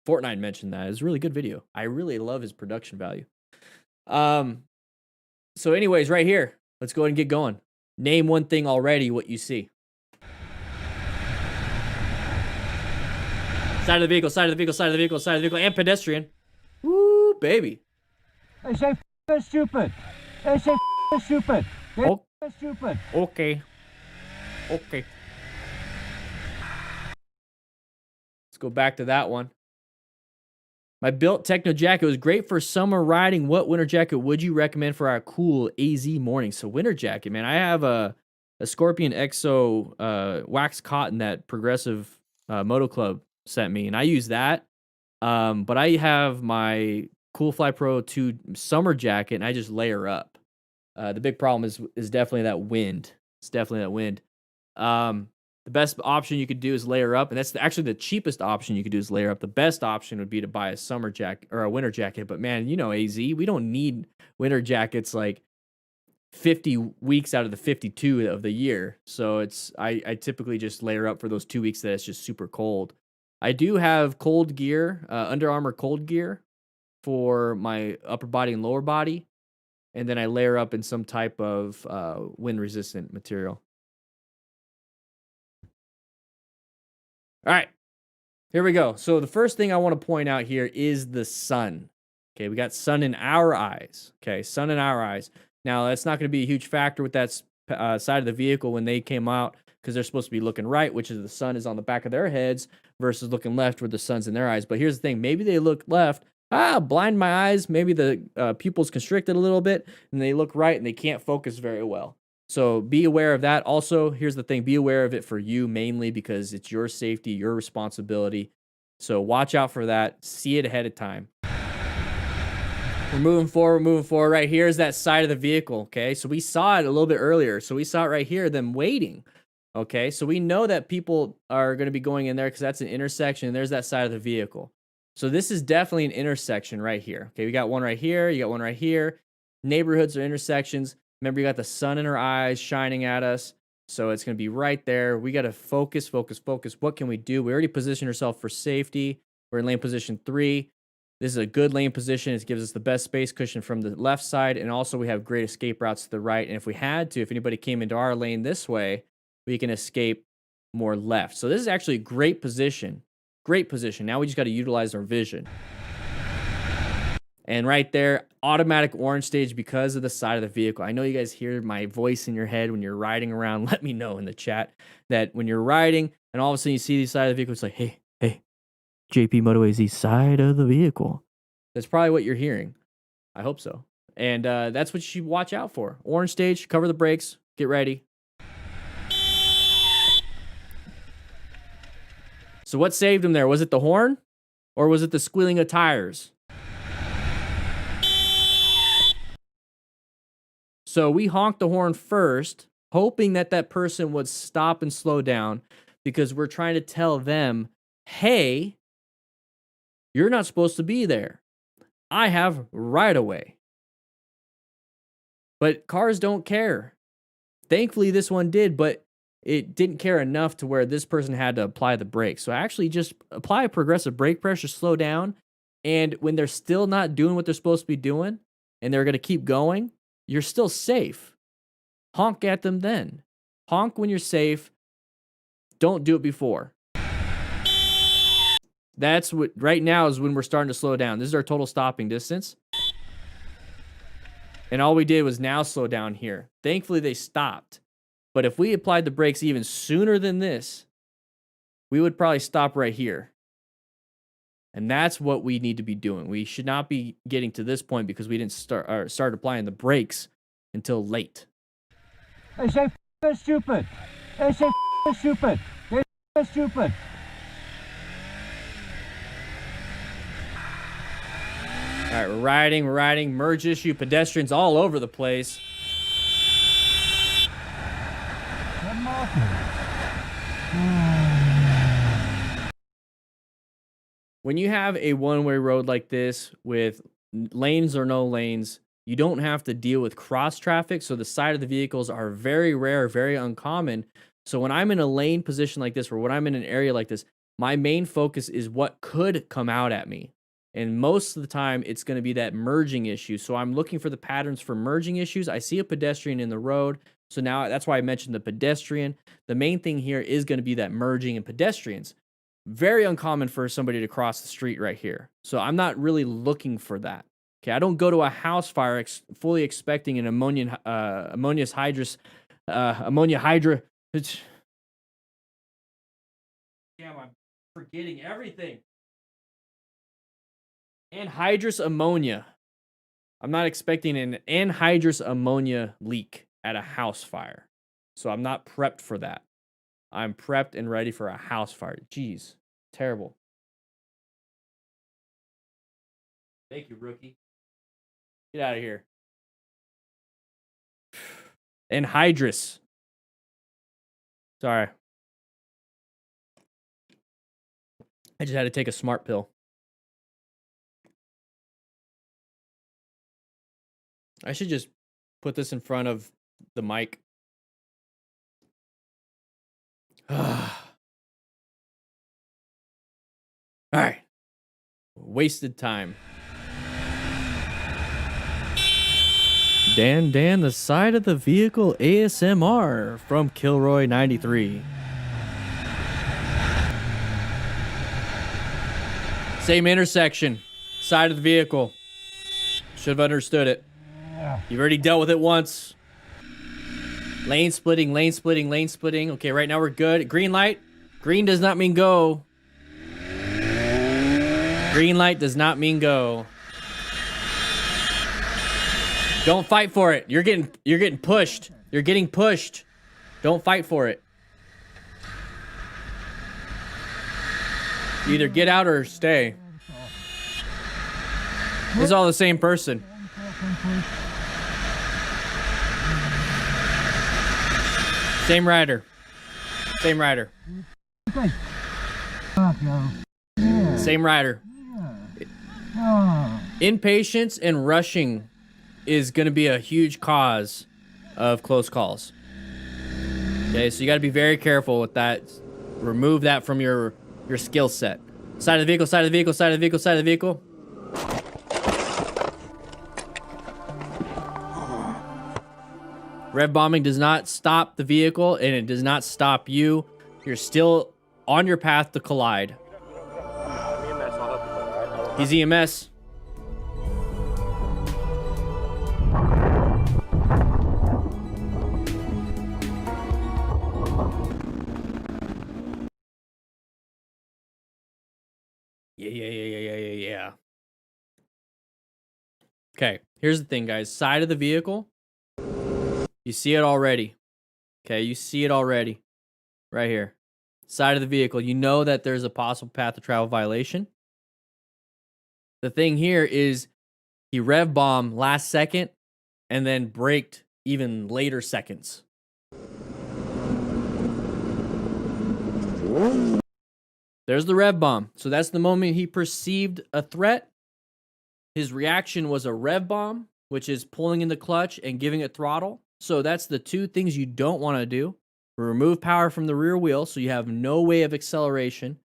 Fortnite mentioned that. It's a really good video. I really love his production value. So anyways, right here, let's go ahead and get going. Name one thing already what you see. Side of the vehicle, side of the vehicle, side of the vehicle, side of the vehicle, and pedestrian. Woo, baby. Hey, say stupid. Hey, say stupid. Oh. Stupid. Okay. Okay. Let's go back to that one. My built Techno jacket was great for summer riding. What winter jacket would you recommend for our cool AZ morning? So winter jacket, man. I have a Scorpion Exo wax cotton that Progressive Moto Club sent me, and I use that. But I have my Cool Fly Pro 2 summer jacket, and I just layer up. The big problem is definitely that wind. It's definitely that wind. The best option you could do is layer up, and that's actually the cheapest option you could do is layer up. The best option would be to buy a summer jacket or a winter jacket. But man, you know, AZ, we don't need winter jackets like 50 weeks out of the 52 of the year. So I typically just layer up for those 2 weeks that it's just super cold. I do have cold gear, Under Armour cold gear for my upper body and lower body. And then I layer up in some type of wind resistant material. All right, here we go. So the first thing I want to point out here is the sun. Okay, we got sun in our eyes. Okay, sun in our eyes. Now, that's not going to be a huge factor with that side of the vehicle when they came out because they're supposed to be looking right, which is the sun is on the back of their heads versus looking left where the sun's in their eyes. But here's the thing. Maybe they look left. Blind my eyes. Maybe the pupil's constricted a little bit, and they look right, and they can't focus very well. So be aware of that. Also, here's the thing. Be aware of it for you mainly because it's your safety, your responsibility. So watch out for that. See it ahead of time. We're moving forward. Right here is that side of the vehicle, okay? So we saw it a little bit earlier. So we saw it right here, them waiting, okay? So we know that people are going to be going in there because that's an intersection, and there's that side of the vehicle. So this is definitely an intersection right here, okay? We got one right here. You got one right here. Neighborhoods are intersections. Remember, you got the sun in our eyes shining at us. So it's going to be right there. We got to focus. What can we do? We already positioned ourselves for safety. We're in lane position 3. This is a good lane position. It gives us the best space cushion from the left side. And also we have great escape routes to the right. And if we had to, if anybody came into our lane this way, we can escape more left. So this is actually a great position. Great position. Now we just got to utilize our vision. And right there, automatic orange stage because of the side of the vehicle. I know you guys hear my voice in your head when you're riding around. Let me know in the chat that when you're riding and all of a sudden you see the side of the vehicle, it's like, hey, JP Moto AZ side of the vehicle. That's probably what you're hearing. I hope so. And that's what you should watch out for. Orange stage, cover the brakes, get ready. So what saved him there? Was it the horn or was it the squealing of tires? So we honked the horn first, hoping that that person would stop and slow down because we're trying to tell them, hey, you're not supposed to be there. I have right of way. But cars don't care. Thankfully, this one did, but it didn't care enough to where this person had to apply the brakes. So actually just apply a progressive brake pressure, slow down, and when they're still not doing what they're supposed to be doing, and they're going to keep going, you're still safe. Honk at them then. Honk when you're safe. Don't do it before. That's what right now is when we're starting to slow down. This is our total stopping distance. And all we did was now slow down here. Thankfully, they stopped. But if we applied the brakes even sooner than this, we would probably stop right here. And that's what we need to be doing. We should not be getting to this point because we didn't start applying the brakes until late. They say stupid. They say stupid. They say stupid. All right, we're riding, merge issue, pedestrians all over the place. When you have a one-way road like this with lanes or no lanes, you don't have to deal with cross traffic. So the side of the vehicles are very rare, very uncommon. So when I'm in a lane position like this, or when I'm in an area like this, my main focus is what could come out at me. And most of the time, it's going to be that merging issue. So I'm looking for the patterns for merging issues. I see a pedestrian in the road. So now that's why I mentioned the pedestrian. The main thing here is going to be that merging and pedestrians. Very uncommon for somebody to cross the street right here. So I'm not really looking for that. Okay, I don't go to a house fire fully expecting an ammonia hydra. Damn, I'm forgetting everything. Anhydrous ammonia. I'm not expecting an anhydrous ammonia leak at a house fire. So I'm not prepped for that. I'm prepped and ready for a house fire. Jeez, terrible. Thank you, rookie. Get out of here. Anhydrous. Sorry. I just had to take a S.M.A.R.T pill. I should just put this in front of the mic. All right. Wasted time. Dan, the side of the vehicle ASMR from Kilroy 93. Same intersection. Side of the vehicle. Should have understood it. You've already dealt with it once. Lane splitting, lane splitting, lane splitting. Okay, right now we're good. Green light. Green does not mean go. Green light does not mean go. Don't fight for it. You're getting pushed. You're getting pushed. Don't fight for it. Either get out or stay. It's all the same person. Same rider. Same rider. Same rider. Impatience and rushing is going to be a huge cause of close calls. Okay, so you got to be very careful with that. Remove that from your skill set. Side of the vehicle, side of the vehicle, side of the vehicle, side of the vehicle. Rev bombing does not stop the vehicle, and it does not stop you. You're still on your path to collide. He's EMS. Yeah. Okay, here's the thing, guys. Side of the vehicle. You see it already. Okay, you see it already. Right here. side of the vehicle, you know that there's a possible path of travel violation. The thing here is he rev bombed last second and then braked even later seconds. There's the rev bomb. So that's the moment he perceived a threat. His reaction was a rev bomb, which is pulling in the clutch and giving it throttle. So that's the two things you don't want to do. Remove power from the rear wheel so you have no way of acceleration,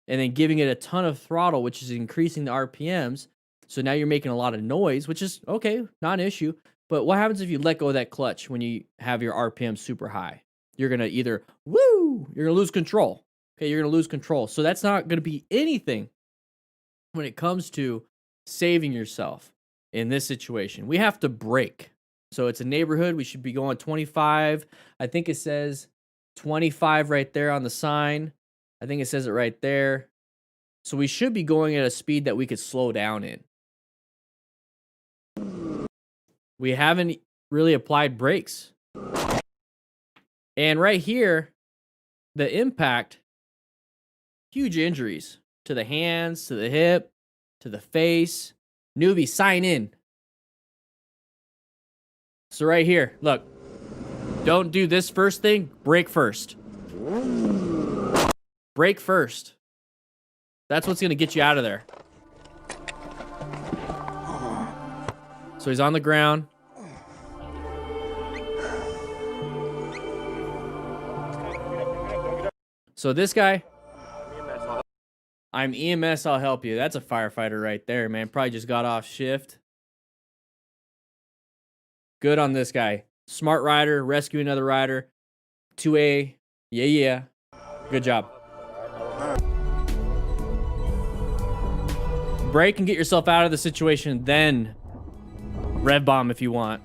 and then giving it a ton of throttle, which is increasing the RPMs. So now you're making a lot of noise, which is okay, not an issue. But what happens if you let go of that clutch when you have your RPM super high? You're going to either, you're going to lose control. Okay, you're going to lose control. So that's not going to be anything when it comes to saving yourself in this situation. We have to brake. So it's a neighborhood. We should be going 25. I think it says 25 right there on the sign. I think it says it right there. So we should be going at a speed that we could slow down in. We haven't really applied brakes. And right here, the impact, huge injuries to the hands, to the hip, to the face. Newbie, sign in. So right here, look. Don't do this first thing. Brake first. Brake first. That's what's going to get you out of there. So he's on the ground. So this guy, I'm EMS, I'll help you. That's a firefighter right there, man. Probably just got off shift. Good on this guy. Smart rider, rescue another rider. 2A, yeah. Good job. Brake and get yourself out of the situation, then rev bomb if you want.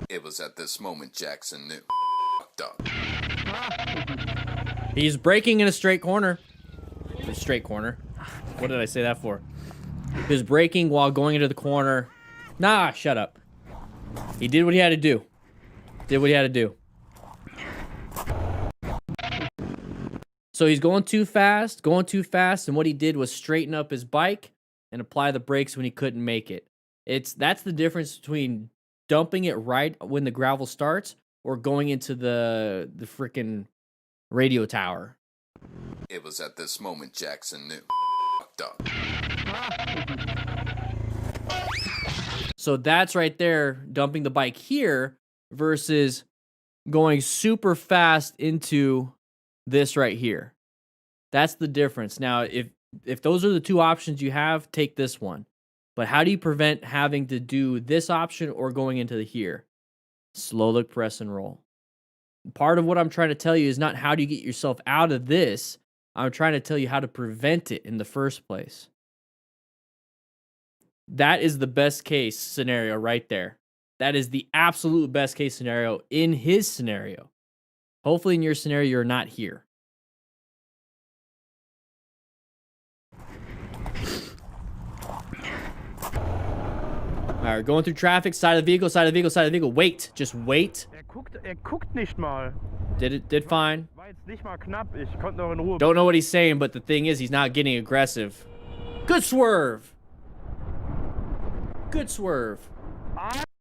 It was at this moment Jackson knew. Fucked up. He's braking in a straight corner. A straight corner. What did I say that for? He was braking while going into the corner. Nah, shut up. He did what he had to do. So he's going too fast, and what he did was straighten up his bike and apply the brakes when he couldn't make it. That's the difference between dumping it right when the gravel starts or going into the freaking radio tower. It was at this moment Jackson knew. Fucked up. So that's right there, dumping the bike here versus going super fast into this right here. That's the difference. Now, if those are the two options you have, take this one. But how do you prevent having to do this option or going into the here? Slow look, press, and roll. Part of what I'm trying to tell you is not how do you get yourself out of this. I'm trying to tell you how to prevent it in the first place. That is the best case scenario right there. That is the absolute best case scenario in his scenario. Hopefully in your scenario, you're not here. All right, going through traffic, side of the vehicle. Wait, just wait. Guckt nicht mal. Did fine. War jetzt nicht mal knapp. Ich konnte noch in Ruhe. Don't know what he's saying, but the thing is, he's not getting aggressive. Good swerve.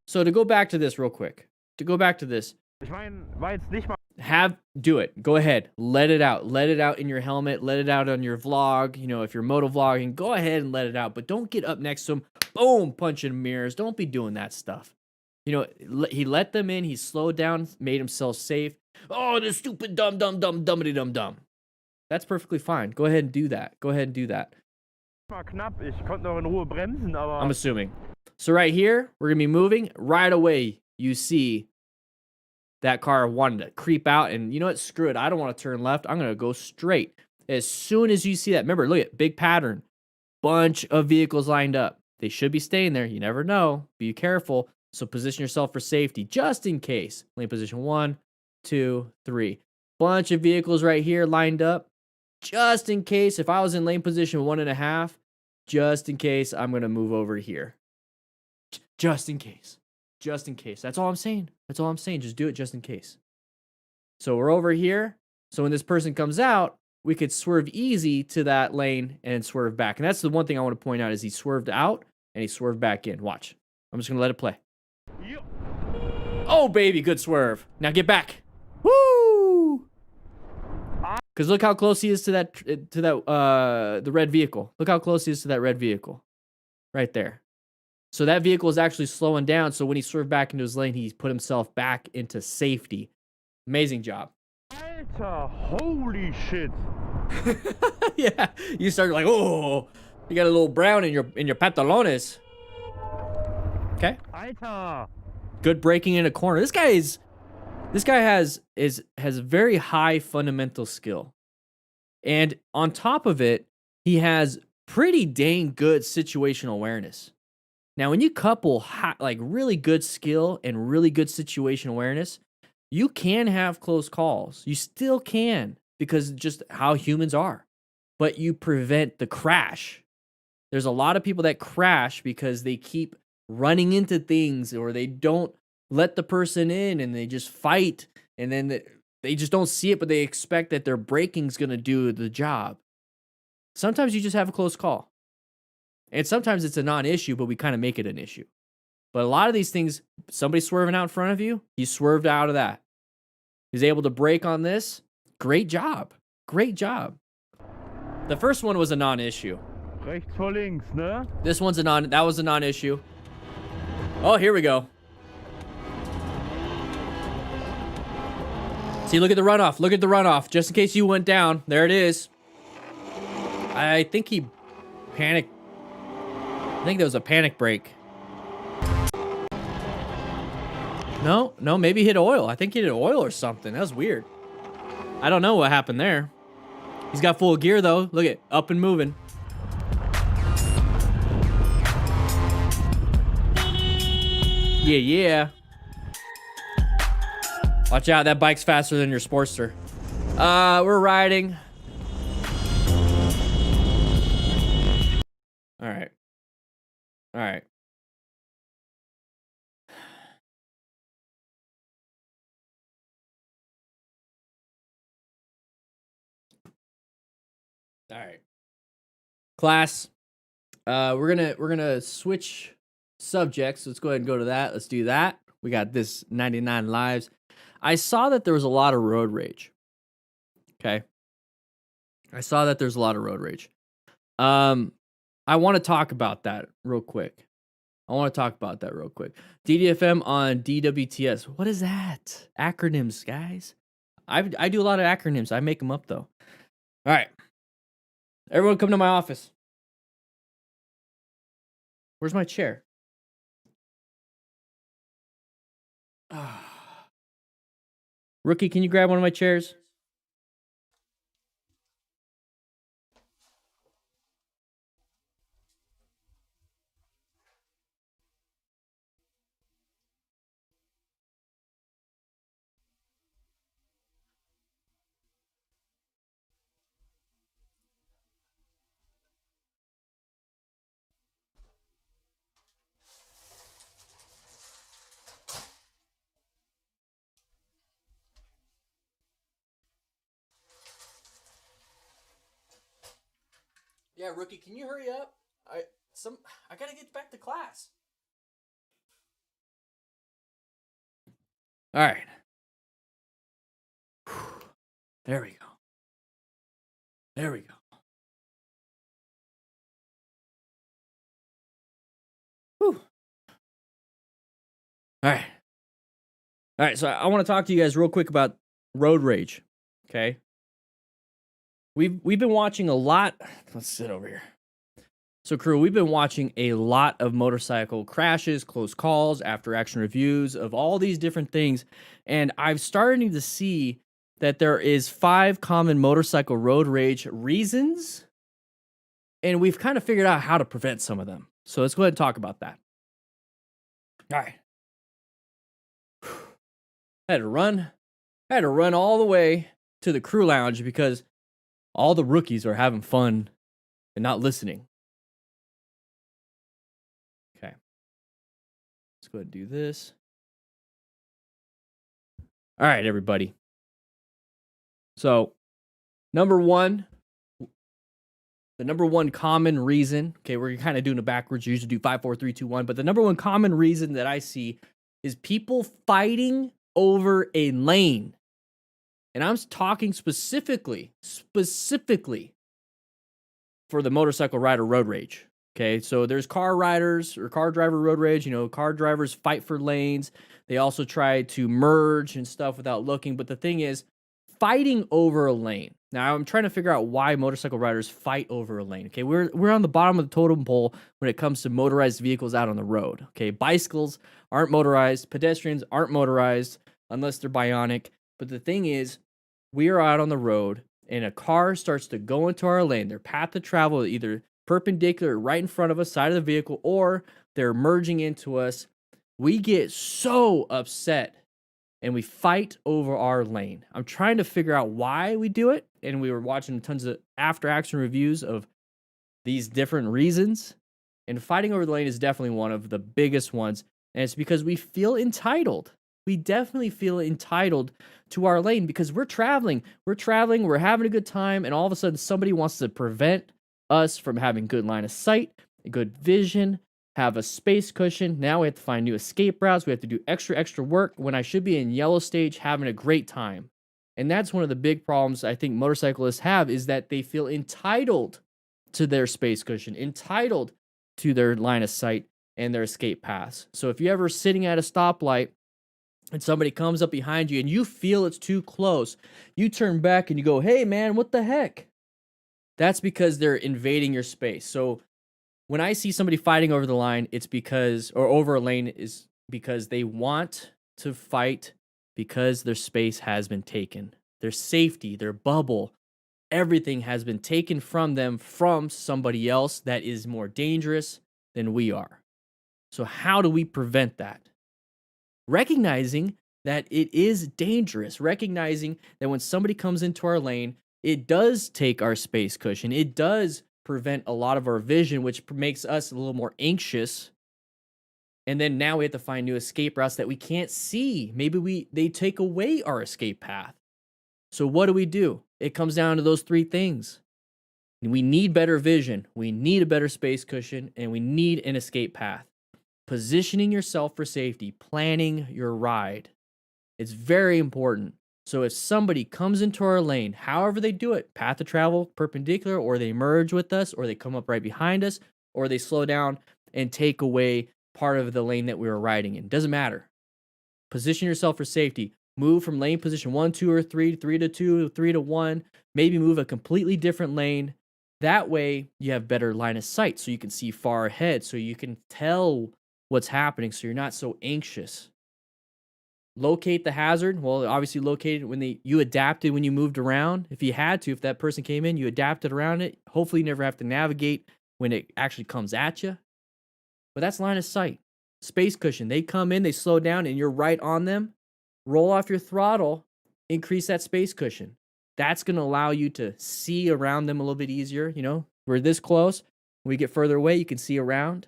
So to go back to this real quick. Ich meine, war jetzt nicht mal. Do it. Go ahead. Let it out. Let it out in your helmet. Let it out on your vlog. You know, if you're moto vlogging, go ahead and let it out. But don't get up next to him. Boom, punching mirrors. Don't be doing that stuff. You know, he let them in. He slowed down, made himself safe. Oh, this stupid dumb. That's perfectly fine. Go ahead and do that. Mal knapp. Ich konnte noch in Ruhe bremsen, aber. I'm assuming. So right here, we're going to be moving. Right away, you see that car wanted to creep out. And you know what? Screw it. I don't want to turn left. I'm going to go straight. As soon as you see that, remember, look at big pattern. Bunch of vehicles lined up. They should be staying there. You never know. Be careful. So position yourself for safety, just in case. Lane position 1, 2, 3. Bunch of vehicles right here lined up. Just in case, if I was in lane position 1.5, just in case, I'm going to move over here. Just in case. That's all I'm saying. That's all I'm saying. Just do it just in case. So we're over here. So when this person comes out, we could swerve easy to that lane and swerve back. And that's the one thing I want to point out is he swerved out and he swerved back in. Watch. I'm just going to let it play. Oh, baby. Good swerve. Now get back. Woo! Because look how close he is to that, the red vehicle. Look how close he is to that red vehicle. Right there. So that vehicle is actually slowing down. So when he swerved back into his lane, he put himself back into safety. Amazing job. Alter, holy shit. Yeah, you start like, oh, you got a little brown in your pantalones. Okay. Alter. Good braking in a corner. This guy has very high fundamental skill. And on top of it, he has pretty dang good situational awareness. Now, when you couple like really good skill and really good situational awareness, you can have close calls. You still can because just how humans are. But you prevent the crash. There's a lot of people that crash because they keep running into things or they don't let the person in and they just fight and then they just don't see it, but they expect that their braking's going to do the job. Sometimes you just have a close call. And sometimes it's a non-issue, but we kind of make it an issue. But a lot of these things, somebody swerving out in front of you, he swerved out of that. He's able to brake on this. Great job. Great job. The first one was a non-issue. Rechts vor links, ne? This one's that was a non-issue. Oh, here we go. See, look at the runoff. Look at the runoff. Just in case you went down. There it is. I think he panicked. I think there was a panic brake. No, maybe he hit oil. I think he hit oil or something. That was weird. I don't know what happened there. He's got full gear though. Look at up and moving. Yeah. Watch out, that bike's faster than your Sportster. We're riding. All right. Class, we're gonna switch subjects. Let's go ahead and go to that. Let's do that. We got this 99 lives. I saw that there was a lot of road rage. Okay. I saw that there's a lot of road rage. I want to talk about that real quick. DDFM on DWTS. What is that? Acronyms, guys. I do a lot of acronyms. I make them up though. All right. Everyone come to my office. Where's my chair? Rookie, can you grab one of my chairs? Yeah, Rookie, can you hurry up? I gotta get back to class. All right. There we go. Whew. All right, so I want to talk to you guys real quick about road rage. Okay. We've been watching a lot. Let's sit over here. So, crew, we've been watching a lot of motorcycle crashes, close calls, after action reviews of all these different things. And I'm starting to see that there is 5 common motorcycle road rage reasons. And we've kind of figured out how to prevent some of them. So let's go ahead and talk about that. All right. I had to run all the way to the crew lounge because all the rookies are having fun and not listening. Okay. Let's go ahead and do this. All right, everybody. So, number one, the number one common reason, okay, we're kind of doing it backwards. You usually do 5, 4, 3, 2, 1. But the number one common reason that I see is people fighting over a lane. And I'm talking specifically for the motorcycle rider road rage. Okay, so there's car riders or car driver road rage. You know, car drivers fight for lanes. They also try to merge and stuff without looking. But the thing is, fighting over a lane. Now, I'm trying to figure out why motorcycle riders fight over a lane. Okay, we're on the bottom of the totem pole when it comes to motorized vehicles out on the road. Okay, bicycles aren't motorized. Pedestrians aren't motorized unless they're bionic. But the thing is, we are out on the road and a car starts to go into our lane. Their path of travel is either perpendicular right in front of us, side of the vehicle, or they're merging into us. We get so upset and we fight over our lane. I'm trying to figure out why we do it, and we were watching tons of after-action reviews of these different reasons, and fighting over the lane is definitely one of the biggest ones, and it's because we feel entitled. We definitely feel entitled to our lane because we're traveling, we're having a good time, and all of a sudden somebody wants to prevent us from having good line of sight, good vision, have a space cushion. Now we have to find new escape routes. We have to do extra work when I should be in yellow stage having a great time. And that's one of the big problems I think motorcyclists have is that they feel entitled to their space cushion, entitled to their line of sight and their escape paths. So if you're ever sitting at a stoplight and somebody comes up behind you and you feel it's too close, you turn back and you go, "Hey man, what the heck?" That's because they're invading your space. So when I see somebody fighting over the line, it's because, or over a lane, is because they want to fight because their space has been taken. Their safety, their bubble, everything has been taken from them from somebody else that is more dangerous than we are. So how do we prevent that? Recognizing that it is dangerous, recognizing that when somebody comes into our lane, it does take our space cushion. It does prevent a lot of our vision, which makes us a little more anxious. And then now we have to find new escape routes that we can't see. Maybe they take away our escape path. So what do? It comes down to those three things. We need better vision, we need a better space cushion, and we need an escape path. Positioning yourself for safety, planning your ride. It's very important. So if somebody comes into our lane, however they do it, path of travel, perpendicular, or they merge with us, or they come up right behind us, or they slow down and take away part of the lane that we were riding in. Doesn't matter. Position yourself for safety. Move from lane position 1, 2, or 3, 3 to 2, 3 to 1. Maybe move a completely different lane. That way you have better line of sight so you can see far ahead, so you can tell what's happening, so you're not so anxious. Locate the hazard. Well, obviously located when you adapted when you moved around. If you had to, if that person came in, you adapted around it. Hopefully you never have to navigate when it actually comes at you. But that's line of sight. Space cushion. They come in, they slow down, and you're right on them. Roll off your throttle, increase that space cushion. That's going to allow you to see around them a little bit easier. You know, we're this close. When we get further away, you can see around.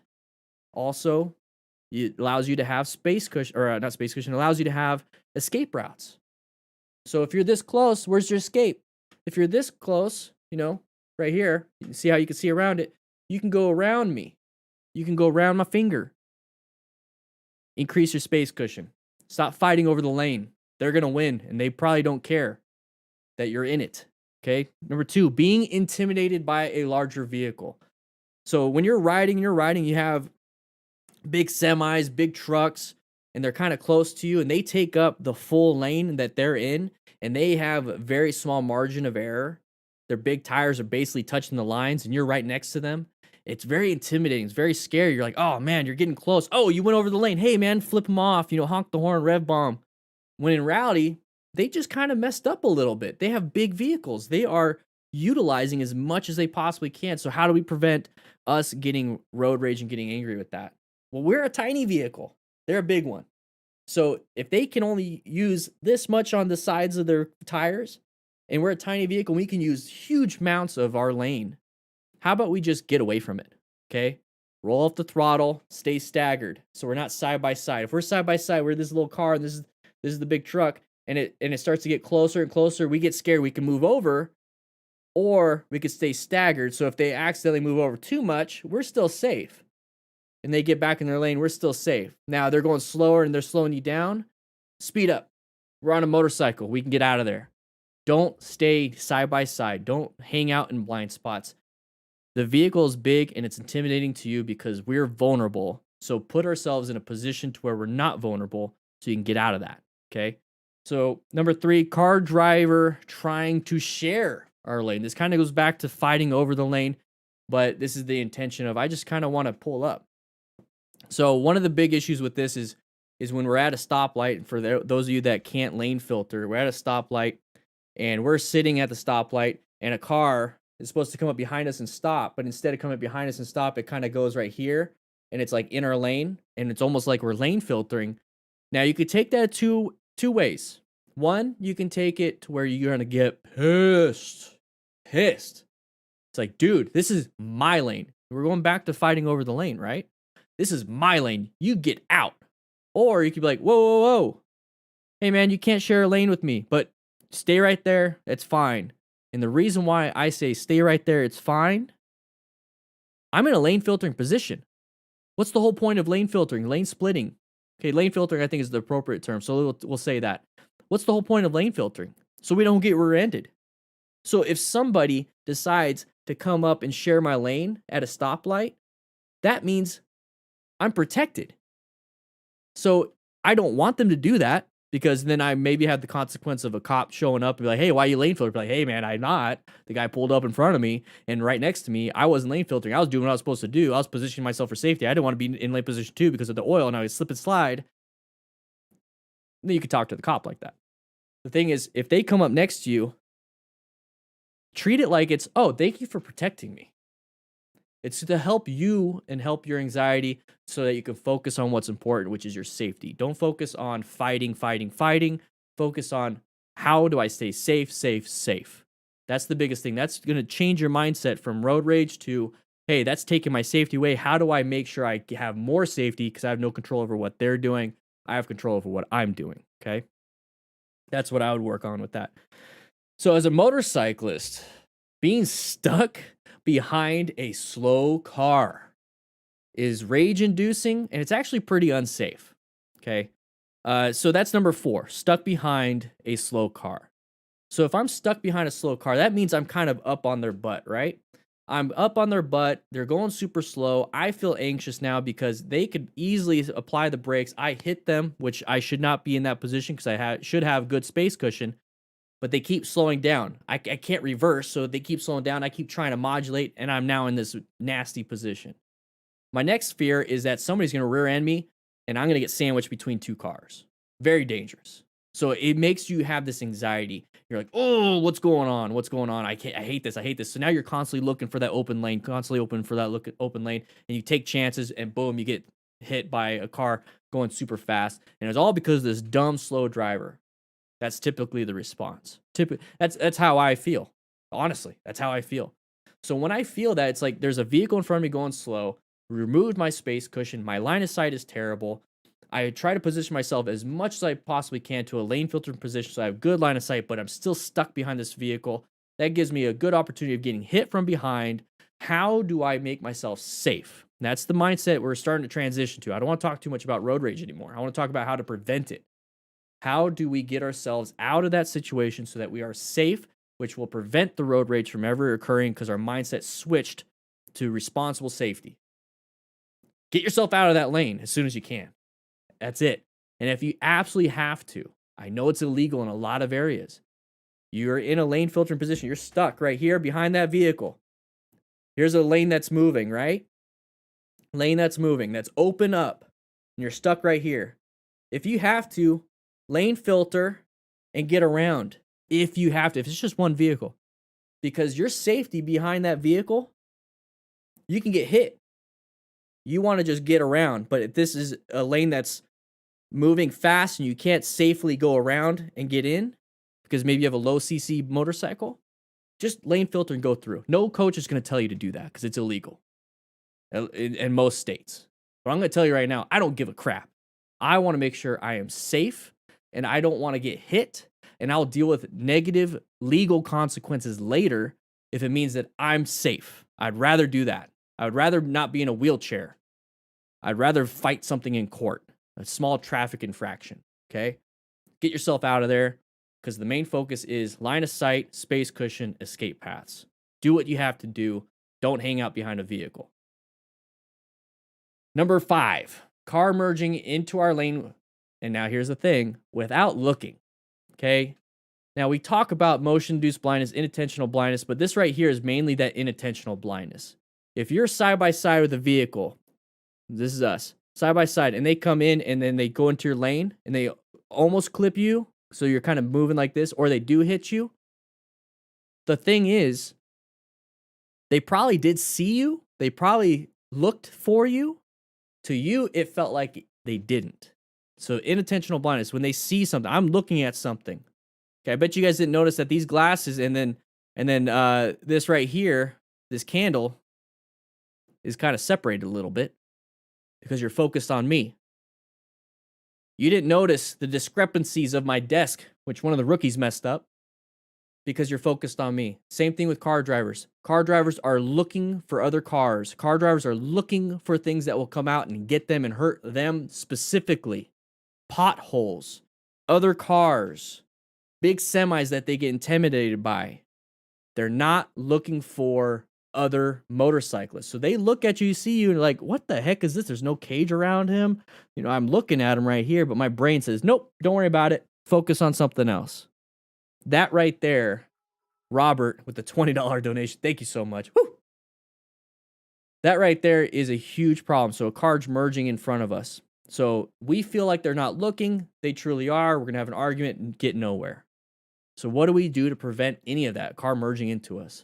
Also, it allows you to have space cushion, or not space cushion, it allows you to have escape routes. So if you're this close, where's your escape? If you're this close, you know, right here, you can see how you can see around it. You can go around me. You can go around my finger. Increase your space cushion. Stop fighting over the lane. They're going to win, and they probably don't care that you're in it. Okay? Number 2, being intimidated by a larger vehicle. So when you're riding, you have big semis, big trucks, and they're kind of close to you, and they take up the full lane that they're in, and they have a very small margin of error. Their big tires are basically touching the lines, and you're right next to them. It's very intimidating. It's very scary. You're like, oh man, you're getting close. Oh, you went over the lane. Hey man, flip them off. You know, honk the horn, rev bomb. When in reality, they just kind of messed up a little bit. They have big vehicles. They are utilizing as much as they possibly can. So how do we prevent us getting road rage and getting angry with that? Well, we're a tiny vehicle. They're a big one. So if they can only use this much on the sides of their tires, and we're a tiny vehicle, we can use huge amounts of our lane. How about we just get away from it? Okay? Roll off the throttle, stay staggered. So we're not side by side. If we're side by side, we're this little car and this is the big truck, and it starts to get closer and closer, we get scared. We can move over, or we could stay staggered. So if they accidentally move over too much, we're still safe. And they get back in their lane, we're still safe. Now they're going slower and they're slowing you down. Speed up. We're on a motorcycle. We can get out of there. Don't stay side by side. Don't hang out in blind spots. The vehicle is big and it's intimidating to you because we're vulnerable. So put ourselves in a position to where we're not vulnerable so you can get out of that. Okay. So number 3, car driver trying to share our lane. This kind of goes back to fighting over the lane, but this is the intention of I just kind of want to pull up. So one of the big issues with this is when we're at a stoplight. For those of you that can't lane filter, we're at a stoplight and we're sitting at the stoplight and a car is supposed to come up behind us and stop, but instead of coming behind us and stop, it kind of goes right here and it's like in our lane and it's almost like we're lane filtering. Now you could take that two ways. One, you can take it to where you're going to get pissed. It's like, dude, this is my lane. We're going back to fighting over the lane, right? This is my lane. You get out. Or you could be like, whoa, whoa, whoa. Hey, man, you can't share a lane with me, but stay right there. It's fine. And the reason why I say stay right there, it's fine. I'm in a lane filtering position. What's the whole point of lane filtering? Lane splitting. Okay, lane filtering I think is the appropriate term, so we'll say that. What's the whole point of lane filtering? So we don't get rear-ended. So if somebody decides to come up and share my lane at a stoplight, that means I'm protected. So I don't want them to do that because then I maybe have the consequence of a cop showing up and be like, hey, why are you lane filtering? Be like, hey, man, I'm not. The guy pulled up in front of me and right next to me. I wasn't lane filtering. I was doing what I was supposed to do. I was positioning myself for safety. I didn't want to be in lane position 2 because of the oil and I would slip and slide. Then you could talk to the cop like that. The thing is, if they come up next to you, treat it like it's, oh, thank you for protecting me. It's to help you and help your anxiety so that you can focus on what's important, which is your safety. Don't focus on fighting. Focus on how do I stay safe. That's the biggest thing. That's going to change your mindset from road rage to, hey, that's taking my safety away. How do I make sure I have more safety because I have no control over what they're doing? I have control over what I'm doing, okay? That's what I would work on with that. So as a motorcyclist, being stuck behind a slow car is rage-inducing, and it's actually pretty unsafe, okay? So that's number 4, stuck behind a slow car. So if I'm stuck behind a slow car, that means I'm kind of up on their butt, right? I'm up on their butt. They're going super slow. I feel anxious now because they could easily apply the brakes. I hit them, which I should not be in that position because I should have good space cushion. But they keep slowing down. I can't reverse, so they keep slowing down. I keep trying to modulate, and I'm now in this nasty position. My next fear is that somebody's going to rear end me, and I'm going to get sandwiched between 2 cars. Very dangerous. So it makes you have this anxiety. You're like, oh, what's going on? I hate this. So now you're constantly looking for that open lane, open lane, and you take chances, and boom, you get hit by a car going super fast. And it's all because of this dumb, slow driver. That's typically the response. That's how I feel. Honestly, that's how I feel. So when I feel that, it's like there's a vehicle in front of me going slow, removed my space cushion, my line of sight is terrible. I try to position myself as much as I possibly can to a lane filtering position so I have good line of sight, but I'm still stuck behind this vehicle. That gives me a good opportunity of getting hit from behind. How do I make myself safe? And that's the mindset we're starting to transition to. I don't want to talk too much about road rage anymore. I want to talk about how to prevent it. How do we get ourselves out of that situation so that we are safe, which will prevent the road rage from ever occurring because our mindset switched to responsible safety? Get yourself out of that lane as soon as you can. That's it. And if you absolutely have to, I know it's illegal in a lot of areas. You're in a lane filtering position. You're stuck right here behind that vehicle. Here's a lane that's moving, right? Lane that's moving, that's open up. And you're stuck right here. If you have to, lane filter and get around. If you have to, if it's just one vehicle. Because your safety behind that vehicle, you can get hit. You want to just get around. But if this is a lane that's moving fast and you can't safely go around and get in because maybe you have a low CC motorcycle, just lane filter and go through. No coach is going to tell you to do that because it's illegal in most states. But I'm going to tell you right now, I don't give a crap. I want to make sure I am safe and I don't want to get hit, and I'll deal with negative legal consequences later if it means that I'm safe. I'd rather do that. I would rather not be in a wheelchair. I'd rather fight something in court, a small traffic infraction, okay? Get yourself out of there, because the main focus is line of sight, space cushion, escape paths. Do what you have to do. Don't hang out behind a vehicle. Number 5, car merging into our lane. And now here's the thing, without looking, okay? Now we talk about motion-induced blindness, inattentional blindness, but this right here is mainly that inattentional blindness. If you're side by side with a vehicle, this is us, side by side, and they come in and then they go into your lane and they almost clip you, so you're kind of moving like this, or they do hit you. The thing is, they probably did see you. They probably looked for you. To you, it felt like they didn't. So inattentional blindness, when they see something, I'm looking at something. Okay, I bet you guys didn't notice that these glasses and then this right here, this candle is kind of separated a little bit because you're focused on me. You didn't notice the discrepancies of my desk, which one of the rookies messed up, because you're focused on me. Same thing with car drivers. Car drivers are looking for other cars. Car drivers are looking for things that will come out and get them and hurt them specifically. Potholes, other cars, big semis that they get intimidated by. They're not looking for other motorcyclists. So they look at you, see you, and like, what the heck is this? There's no cage around him. You know, I'm looking at him right here, but my brain says, nope, don't worry about it. Focus on something else. That right there, Robert with the $20 donation. Thank you so much. Woo! That right there is a huge problem. So a car's merging in front of us. So we feel like they're not looking. They truly are. We're going to have an argument and get nowhere. So what do we do to prevent any of that car merging into us?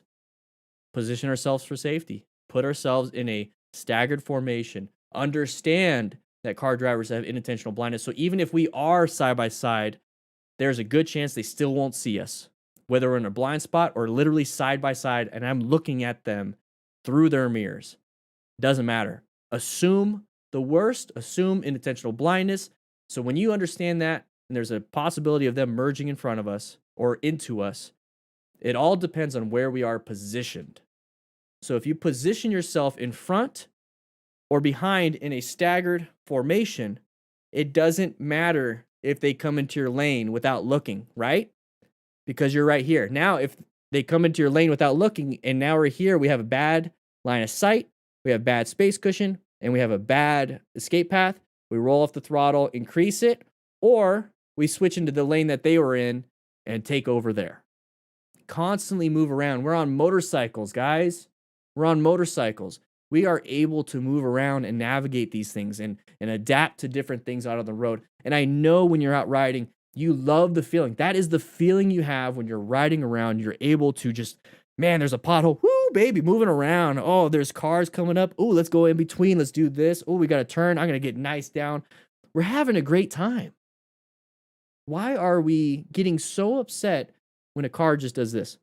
Position ourselves for safety. Put ourselves in a staggered formation. Understand that car drivers have inattentional blindness. So even if we are side by side, there's a good chance they still won't see us, whether we're in a blind spot or literally side by side, and I'm looking at them through their mirrors. Doesn't matter. Assume the worst. Assume inattentional blindness. So when you understand that, and there's a possibility of them merging in front of us or into us, it all depends on where we are positioned. So if you position yourself in front or behind in a staggered formation, it doesn't matter if they come into your lane without looking, right? Because you're right here. Now, if they come into your lane without looking, and now we're here, we have a bad line of sight, we have bad space cushion, and we have a bad escape path, we roll off the throttle, increase it, or we switch into the lane that they were in and take over there. Constantly move around. We're on motorcycles, guys. We're on motorcycles. We are able to move around and navigate these things and adapt to different things out on the road. And I know when you're out riding, you love the feeling. That is the feeling you have when you're riding around. You're able to just, man, there's a pothole. Woo, baby, moving around. Oh, there's cars coming up. Oh, let's go in between. Let's do this. Oh, we got to turn. I'm going to get nice down. We're having a great time. Why are we getting so upset when a car just does this?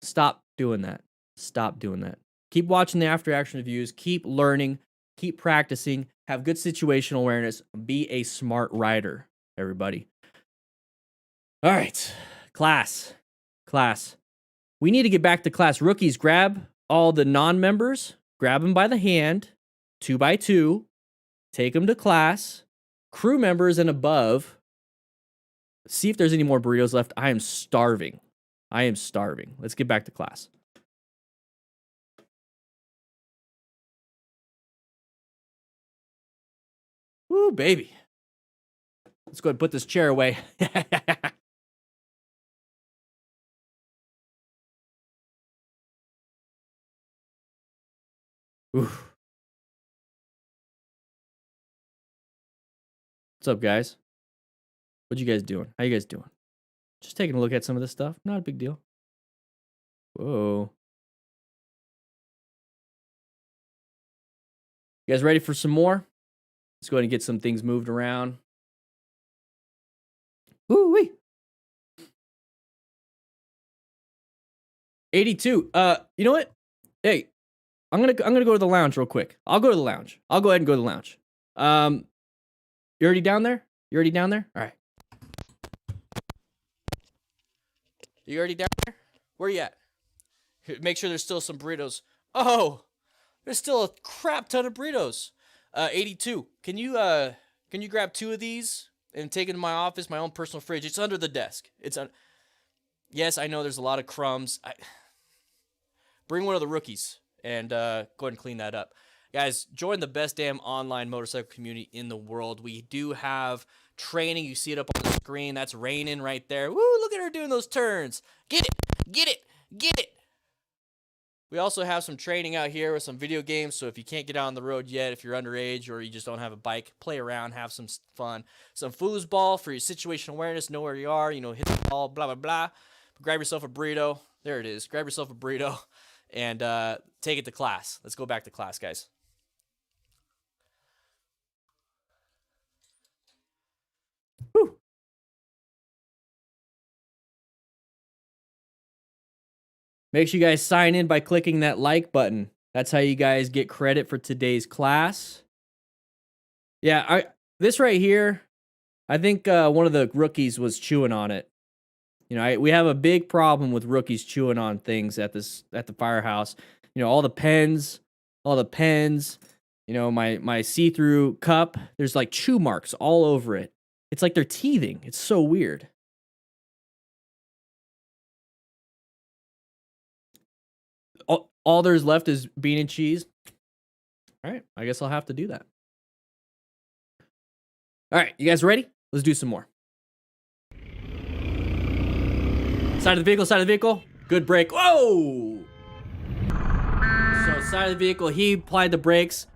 Stop doing that. Stop doing that. Keep watching the after action reviews. Keep learning. Keep practicing. Have good situational awareness. Be a smart rider, everybody. All right. Class. We need to get back to class. Rookies, grab all the non-members. Grab them by the hand. 2 by 2. Take them to class. Crew members and above. See if there's any more burritos left. I am starving. Let's get back to class. Woo, baby. Let's go ahead and put this chair away. Oof. What's up, guys? What you guys doing? How you guys doing? Just taking a look at some of this stuff. Not a big deal. Whoa. You guys ready for some more? Let's go ahead and get some things moved around. Woo-wee. 82. You know what? Hey, I'm gonna go to the lounge real quick. I'll go to the lounge. I'll go ahead and go to the lounge. You already down there? You already down there? All right. You already down there? Where you at? Make sure there's still some burritos. Oh, there's still a crap ton of burritos. 82. Can you grab 2 of these and take it to my office, my own personal fridge? It's under the desk. Yes, I know there's a lot of crumbs. Bring one of the rookies and go ahead and clean that up. Guys, join the best damn online motorcycle community in the world. We do have training. You see it up on the screen. That's Raining right there. Woo, look at her doing those turns. Get it, get it, get it. We also have some training out here with some video games. So if you can't get out on the road yet, if you're underage or you just don't have a bike, play around, have some fun. Some foosball for your situational awareness. Know where you are, hit the ball, blah, blah, blah. Grab yourself a burrito. There it is. Grab yourself a burrito and take it to class. Let's go back to class, guys. Whew. Make sure you guys sign in by clicking that like button. That's how you guys get credit for today's class. Yeah, this right here, I think one of the rookies was chewing on it. We have a big problem with rookies chewing on things at the firehouse. All the pens, my see-through cup, there's like chew marks all over it. It's like they're teething. It's so weird. All there's left is bean and cheese. All right, I guess I'll have to do that. All right, you guys ready? Let's do some more. Side of the vehicle. Good brake. Whoa! So side of the vehicle, he applied the brakes.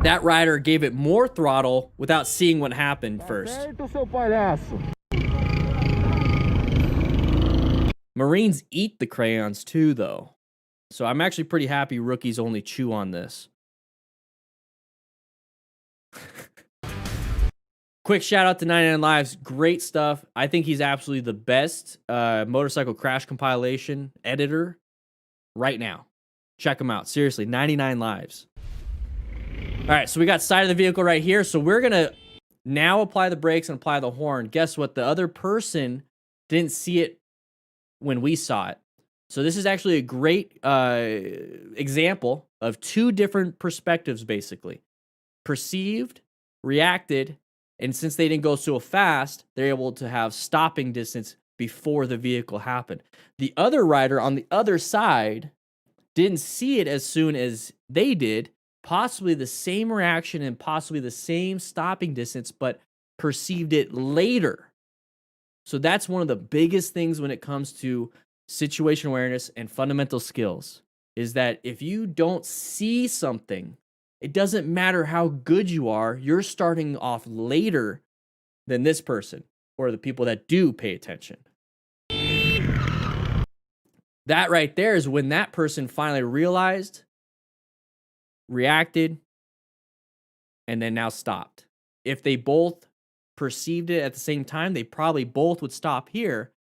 That rider gave it more throttle without seeing what happened first. Marines eat the crayons too, though. So I'm actually pretty happy rookies only chew on this. Quick shout out to 99 Lives. Great stuff. I think he's absolutely the best motorcycle crash compilation editor right now. Check him out. Seriously, 99 Lives. All right, so we got side of the vehicle right here. So we're going to now apply the brakes and apply the horn. Guess what? The other person didn't see it when we saw it. So this is actually a great example of 2 different perspectives, basically. Perceived, reacted, and since they didn't go so fast, they're able to have stopping distance before the vehicle happened. The other rider on the other side didn't see it as soon as they did, possibly the same reaction and possibly the same stopping distance, but perceived it later. So that's one of the biggest things when it comes to situation awareness and fundamental skills, is that if you don't see something, it doesn't matter how good you are, you're starting off later than this person or the people that do pay attention. That right there is when that person finally realized, reacted, and then now stopped. If they both perceived it at the same time, they probably both would stop here.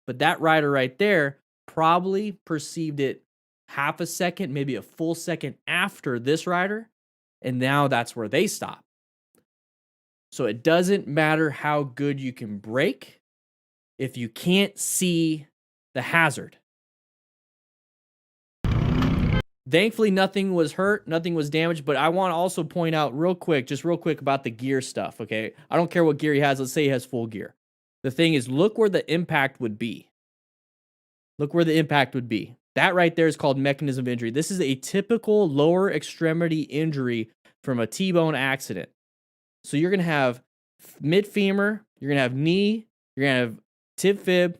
But that rider right there probably perceived it half a second, maybe a full second after this rider. And now that's where they stop. So it doesn't matter how good you can brake if you can't see the hazard. Thankfully, nothing was hurt, nothing was damaged, but I want to also point out real quick about the gear stuff, okay? I don't care what gear he has. Let's say he has full gear. The thing is, look where the impact would be. Look where the impact would be. That right there is called mechanism of injury. This is a typical lower extremity injury from a T-bone accident. So you're going to have mid-femur, you're going to have knee, you're going to have tib-fib,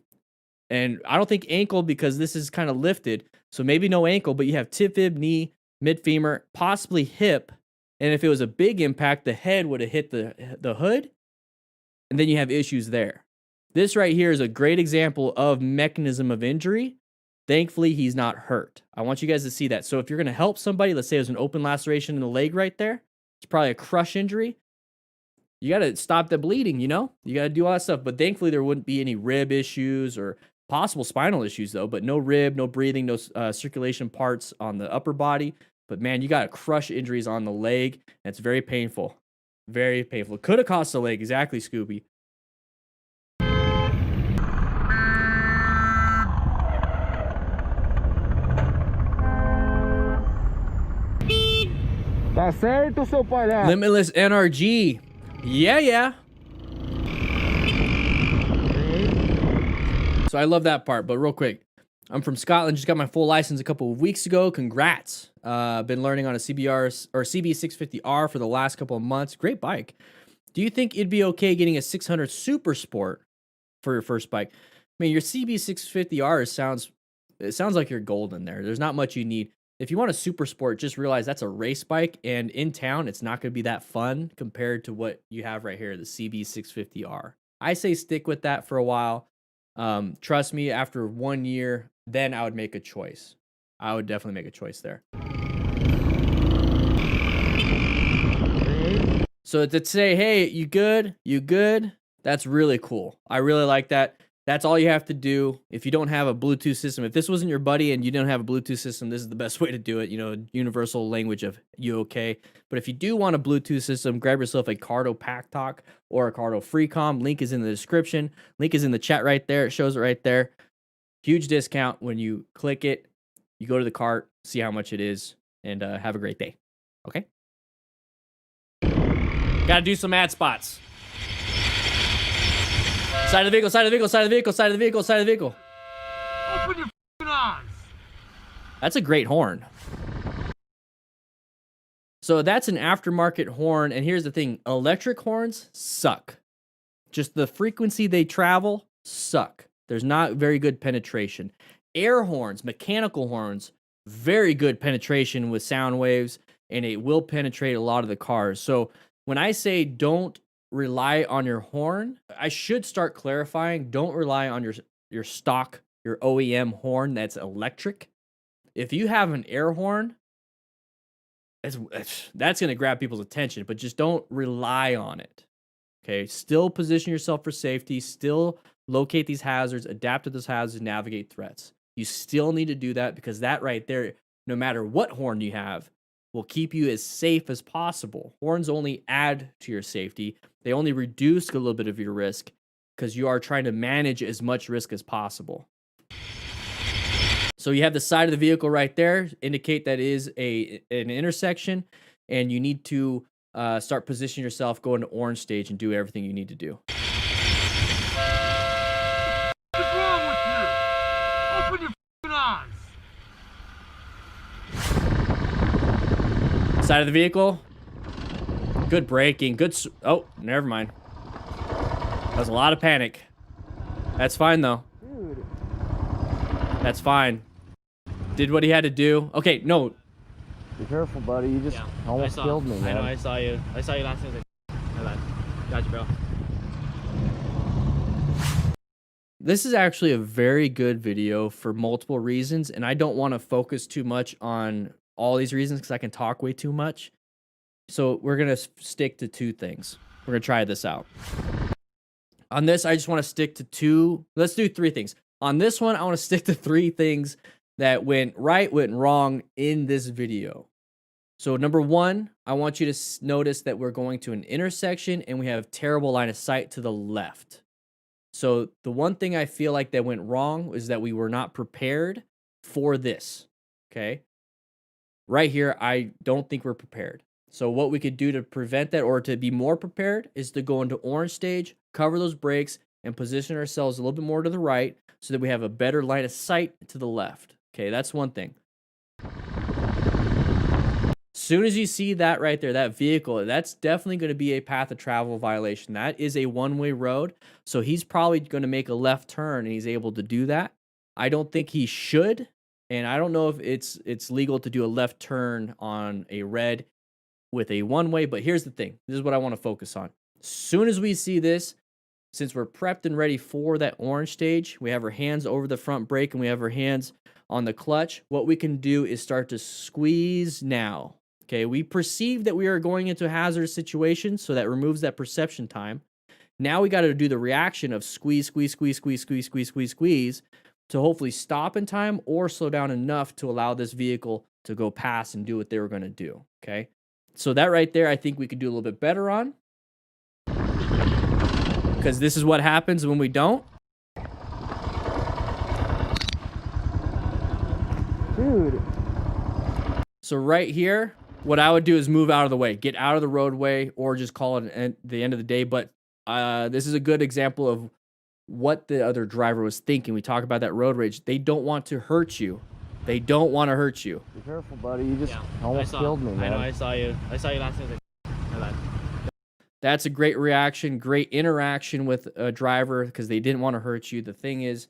and I don't think ankle because this is kind of lifted. So maybe no ankle, but you have tib-fib, knee, mid-femur, possibly hip. And if it was a big impact, the head would have hit the hood, and then you have issues there. This right here is a great example of mechanism of injury. Thankfully, he's not hurt. I want you guys to see that. So if you're going to help somebody, let's say there's an open laceration in the leg right there, it's probably a crush injury. You got to stop the bleeding, you got to do all that stuff. But thankfully, there wouldn't be any rib issues or possible spinal issues, though. But no rib, no breathing, no circulation parts on the upper body. But man, you got crush injuries on the leg. And it's very painful. Very painful. Could have cost a leg. Exactly, Scooby. Tá certo, seu palhaço? Limitless NRG. Yeah. So I love that part, but real quick. I'm from Scotland, just got my full license a couple of weeks ago. Congrats. Been learning on a CB650R for the last couple of months. Great bike. Do you think it'd be okay getting a 600 Super Sport for your first bike? I mean, your CB650R sounds like you're golden there. There's not much you need. If you want a Super Sport, just realize that's a race bike, and in town, it's not going to be that fun compared to what you have right here, the CB650R. I say stick with that for a while. Trust me, after 1 year, then I would make a choice. I would definitely make a choice there. So to say, hey, you good? You good? That's really cool. I really like that. That's all you have to do. If you don't have a Bluetooth system, if this wasn't your buddy and you don't have a Bluetooth system, this is the best way to do it. You know, universal language of you okay. But if you do want a Bluetooth system, grab yourself a Cardo Pack Talk or a Cardo Freecom. Link is in the description. Link is in the chat right there. It shows it right there. Huge discount when you click it. You go to the cart, see how much it is, and have a great day. Okay? Got to do some ad spots. Side of the vehicle, side of the vehicle, side of the vehicle, side of the vehicle, side of the vehicle. Open your f***ing eyes! That's a great horn. So that's an aftermarket horn, and here's the thing. Electric horns suck. Just the frequency they travel suck. There's not very good penetration. Air horns, mechanical horns, very good penetration with sound waves, and it will penetrate a lot of the cars. So when I say don't rely on your horn, I should start clarifying. Don't rely on your stock, your OEM horn that's electric. If you have an air horn, that's going to grab people's attention, but just don't rely on it. Okay, still position yourself for safety, still locate these hazards, adapt to those hazards, navigate threats. You still need to do that, because that right there, no matter what horn you have, will keep you as safe as possible. Horns only add to your safety. They only reduce a little bit of your risk, because you are trying to manage as much risk as possible. So you have the side of the vehicle right there, indicate that is an intersection, and you need to start positioning yourself, go into orange stage, and do everything you need to do. What's wrong with you? Open your f***ing eyes! Side of the vehicle. Good braking. Good. Oh, never mind. That was a lot of panic. That's fine, though. Dude. That's fine. Did what he had to do. Okay, no. Be careful, buddy. You just almost killed me, man. I know, I saw you. I saw you last night. My bad. Got you, bro. This is actually a very good video for multiple reasons, and I don't want to focus too much on all these reasons because I can talk way too much. So we're going to stick to two things. We're going to try this out. On this, I just want to stick to two. Let's do three things. On this one, I want to stick to three things that went right, went wrong in this video. So number one, I want you to notice that we're going to an intersection and we have terrible line of sight to the left. So the one thing I feel like that went wrong is that we were not prepared for this, okay? Right here, I don't think we're prepared. So what we could do to prevent that, or to be more prepared, is to go into orange stage, cover those brakes, and position ourselves a little bit more to the right so that we have a better line of sight to the left. Okay, that's one thing. As soon as you see that right there, that vehicle, that's definitely going to be a path of travel violation. That is a one-way road, so he's probably going to make a left turn, and he's able to do that. I don't think he should, and I don't know if it's legal to do a left turn on a red with a one-way, but here's the thing. This is what I want to focus on. As soon as we see this, since we're prepped and ready for that orange stage, we have our hands over the front brake and we have our hands on the clutch. What we can do is start to squeeze now. Okay, we perceive that we are going into a hazardous situation, so that removes that perception time. Now we got to do the reaction of squeeze, squeeze, squeeze, squeeze, squeeze, squeeze, squeeze, squeeze, to hopefully stop in time or slow down enough to allow this vehicle to go past and do what they were going to do. Okay, So that right there, I think we could do a little bit better on. Because this is what happens when we don't. Dude. So right here, what I would do is move out of the way. Get out of the roadway or just call it the end of the day. But this is a good example of what the other driver was thinking. We talk about that road rage. They don't want to hurt you. They don't want to hurt you. Be careful, buddy. You just almost killed me, man. I know, I saw you. I saw you last night. That's a great reaction, great interaction with a driver because they didn't want to hurt you. The thing is,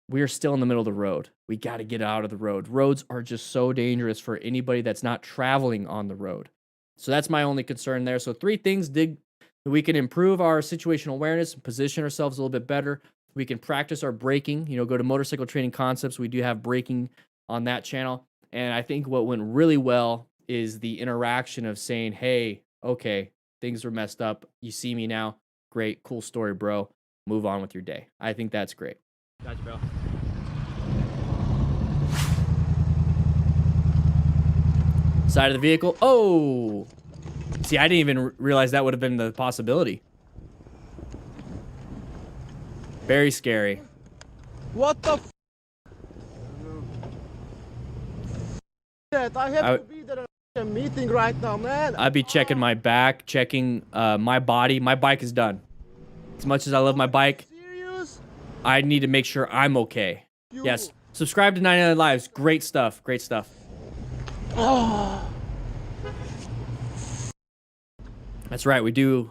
we are still in the middle of the road. We got to get out of the road. Roads are just so dangerous for anybody that's not traveling on the road. So that's my only concern there. So 3 things we can improve our situational awareness and position ourselves a little bit better. We can practice our braking. You know, go to Motorcycle Training Concepts. We do have braking on that channel. And I think what went really well is the interaction of saying, hey, okay, things were messed up. You see me now. Great. Cool story, bro. Move on with your day. I think that's great. Gotcha, bro. Side of the vehicle. Oh! See, I didn't even realize that would have been the possibility. Very scary. What the f? I have to be there at a meeting right now, man. I'd be checking my back, checking my body. My bike is done. As much as I love my bike, Serious? I need to make sure I'm okay. Yes. Subscribe to 99 Lives. Great stuff. Great stuff. Oh. That's right. We do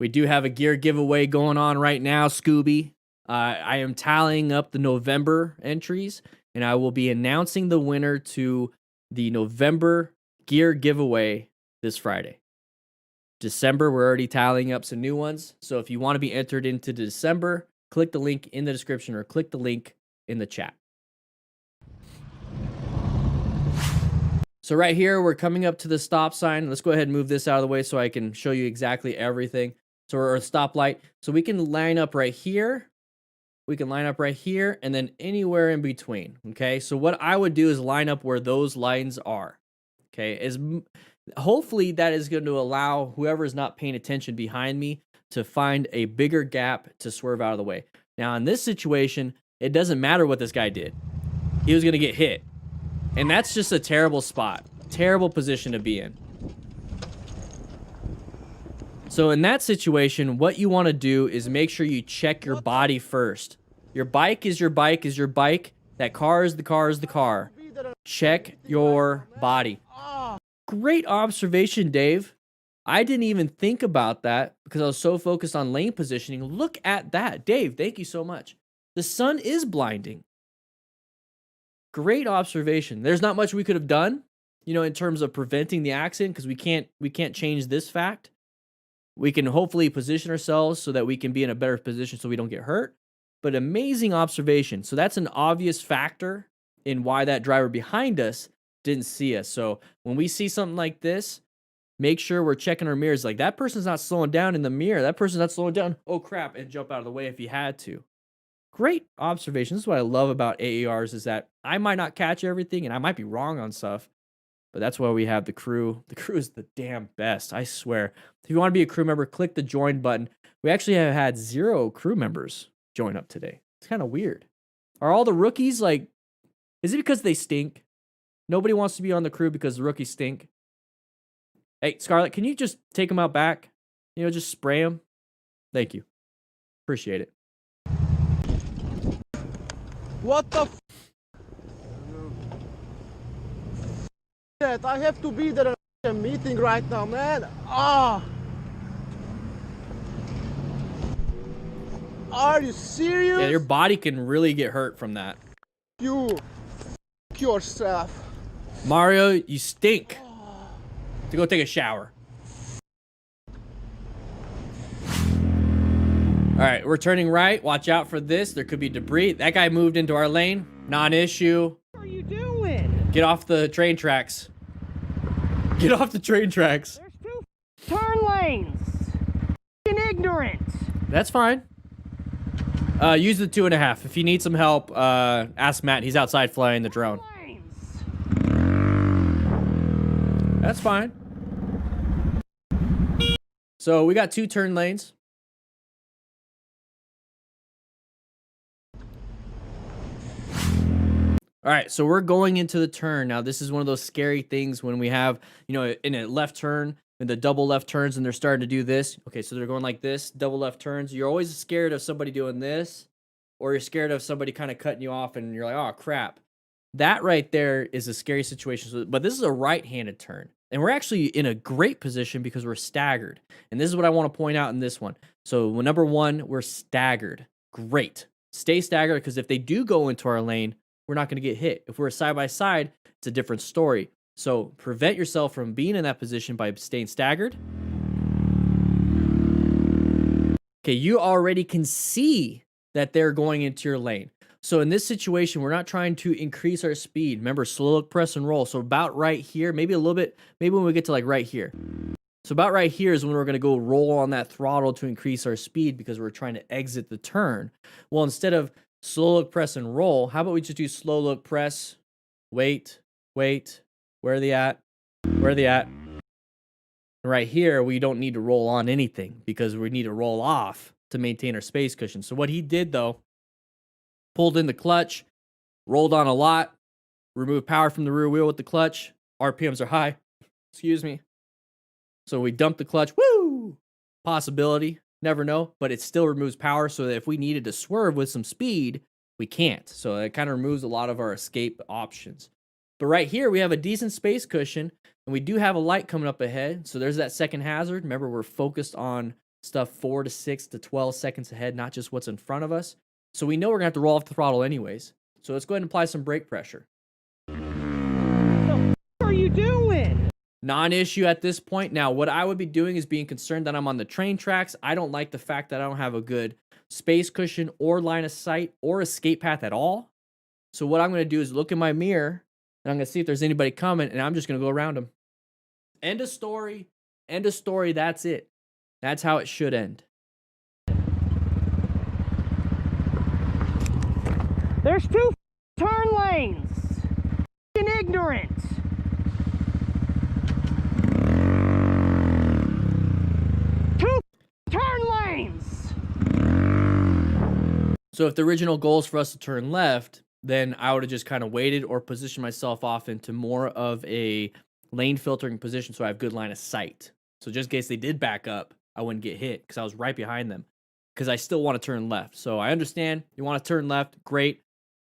have a gear giveaway going on right now, Scooby. I am tallying up the November entries, and I will be announcing the winner to the November gear giveaway this Friday. December, we're already tallying up some new ones. So if you want to be entered into December, click the link in the description or click the link in the chat. So right here, we're coming up to the stop sign. Let's go ahead and move this out of the way so I can show you exactly everything. So we're at a stoplight. So we can line up right here. We can line up right here and then anywhere in between. Okay. So what I would do is line up where those lines are. Okay. Hopefully that is going to allow whoever is not paying attention behind me to find a bigger gap to swerve out of the way. Now in this situation, it doesn't matter what this guy did. He was going to get hit. And that's just a terrible spot. Terrible position to be in. So in that situation, what you want to do is make sure you check your body first. Your bike is your bike is your bike. That car is the car is the car. Check your body. Great observation, Dave. I didn't even think about that because I was so focused on lane positioning. Look at that. Dave, thank you so much. The sun is blinding. Great observation. There's not much we could have done, you know, in terms of preventing the accident because we can't change this fact. We can hopefully position ourselves so that we can be in a better position so we don't get hurt. But amazing observation. So that's an obvious factor in why that driver behind us didn't see us. So when we see something like this, make sure we're checking our mirrors. Like that person's not slowing down in the mirror. That person's not slowing down. Oh crap, and jump out of the way if you had to. Great observation. This is what I love about AARs is that I might not catch everything and I might be wrong on stuff, but that's why we have the crew. The crew is the damn best, I swear. If you want to be a crew member, click the join button. We actually have had 0 crew members join up today. It's kind of weird. Are all the rookies like, is it because they stink? Nobody wants to be on the crew because the rookies stink. Hey, Scarlett, can you just take them out back? You know, just spray them. Thank you. Appreciate it. What the f? I have to be there at a meeting right now, man. Are you serious? Yeah, your body can really get hurt from that. You f yourself. Mario, you stink. To go take a shower. All right, we're turning right. Watch out for this. There could be debris. That guy moved into our lane. Non-issue. What are you doing? Get off the train tracks. Get off the train tracks. There's 2 turn lanes. Ignorant. That's fine. Use the 2.5. If you need some help, ask Matt. He's outside flying the drone. That's fine. So we got 2 turn lanes. All right, so we're going into the turn. Now, this is one of those scary things when we have, you know, in a left turn and the double left turns and they're starting to do this. Okay, so they're going like this, double left turns. You're always scared of somebody doing this, or you're scared of somebody kind of cutting you off and you're like, oh, crap. That right there is a scary situation. So, but this is a right-handed turn. And we're actually in a great position because we're staggered. And this is what I want to point out in this one. So number 1, we're staggered. Great. Stay staggered, because if they do go into our lane, we're not going to get hit. If we're side by side, it's a different story. So prevent yourself from being in that position by staying staggered. Okay, you already can see that they're going into your lane. So in this situation, we're not trying to increase our speed. Remember, slow look, press, and roll. So about right here, maybe a little bit, maybe when we get to like right here. So about right here is when we're going to go roll on that throttle to increase our speed because we're trying to exit the turn. Well, instead of slow look, press, and roll, how about we just do slow look, press, wait, wait, where are they at? Where are they at? Right here, we don't need to roll on anything because we need to roll off to maintain our space cushion. So what he did, though, pulled in the clutch, rolled on a lot, removed power from the rear wheel with the clutch. RPMs are high. Excuse me. So we dumped the clutch. Woo! Possibility. Never know. But it still removes power so that if we needed to swerve with some speed, we can't. So it kind of removes a lot of our escape options. But right here, we have a decent space cushion. And we do have a light coming up ahead. So there's that second hazard. Remember, we're focused on stuff 4 to 6 to 12 seconds ahead, not just what's in front of us. So we know we're going to have to roll off the throttle anyways. So let's go ahead and apply some brake pressure. What are you doing? Non-issue at this point. Now, what I would be doing is being concerned that I'm on the train tracks. I don't like the fact that I don't have a good space cushion or line of sight or escape path at all. So what I'm going to do is look in my mirror and I'm going to see if there's anybody coming, and I'm just going to go around them. End of story. End of story. That's it. That's how it should end. There's 2 turn lanes. Ignorant. So if the original goal is for us to turn left, then I would have just kind of waited or positioned myself off into more of a lane filtering position so I have good line of sight. So just in case they did back up, I wouldn't get hit because I was right behind them, because I still want to turn left. So I understand you want to turn left. Great.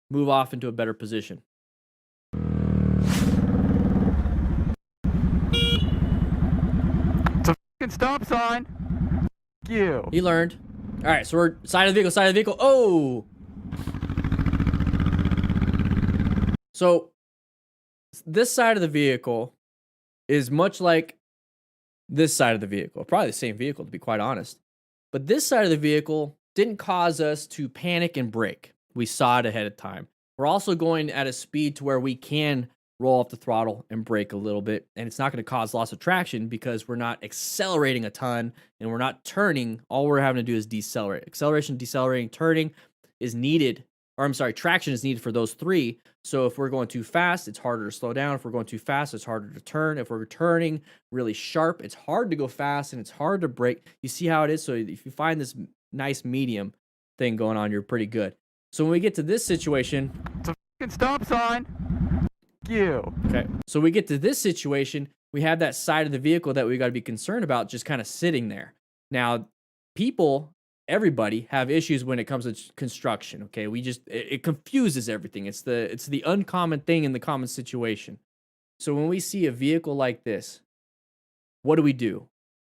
Move off into a better position. It's a fucking stop sign. F you. He learned. All right, so we're side of the vehicle, side of the vehicle. Oh! So this side of the vehicle is much like this side of the vehicle. Probably the same vehicle, to be quite honest. But this side of the vehicle didn't cause us to panic and brake. We saw it ahead of time. We're also going at a speed to where we can roll off the throttle and brake a little bit, and it's not going to cause loss of traction because we're not accelerating a ton and we're not turning. All we're having to do is decelerate. Acceleration, decelerating, turning is needed, or I'm sorry, traction is needed for those 3. So if we're going too fast, it's harder to slow down. If we're going too fast, it's harder to turn. If we're turning really sharp, it's hard to go fast and it's hard to brake. You see how it is? So if you find this nice medium thing going on, you're pretty good. So when we get to this situation, It's a fucking stop sign. F you. okay, so we get to this situation, we have that side of the vehicle that we got to be concerned about just kind of sitting there. Now, people, everybody have issues when it comes to construction. Okay, it confuses everything. It's the uncommon thing in the common situation. So when we see a vehicle like this, what do?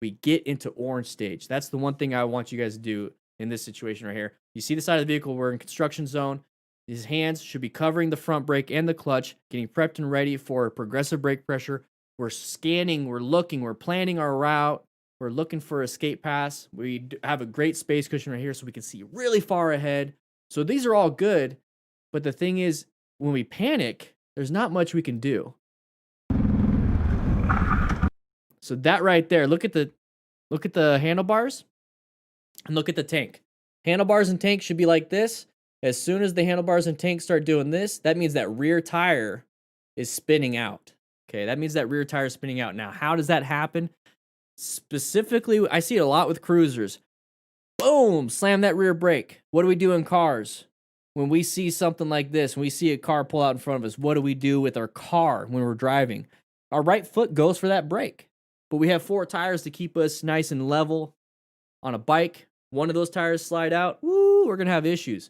We get into orange stage. That's the one thing I want you guys to do in this situation right here. You see the side of the vehicle, we're in construction zone. His hands should be covering the front brake and the clutch, getting prepped and ready for progressive brake pressure. We're scanning, we're looking, we're planning our route. We're looking for escape paths. We have a great space cushion right here so we can see really far ahead. So these are all good. But the thing is, when we panic, there's not much we can do. So that right there, look at the handlebars and look at the tank. Handlebars and tank should be like this. As soon as the handlebars and tank start doing this, that means that rear tire is spinning out. Okay, that means that rear tire is spinning out. Now, how does that happen? Specifically, I see it a lot with cruisers. Boom, slam that rear brake. What do we do in cars? When we see something like this, when we see a car pull out in front of us, what do we do with our car when we're driving? Our right foot goes for that brake, but we have 4 tires to keep us nice and level. On a bike, one of those tires slide out, woo, we're gonna have issues.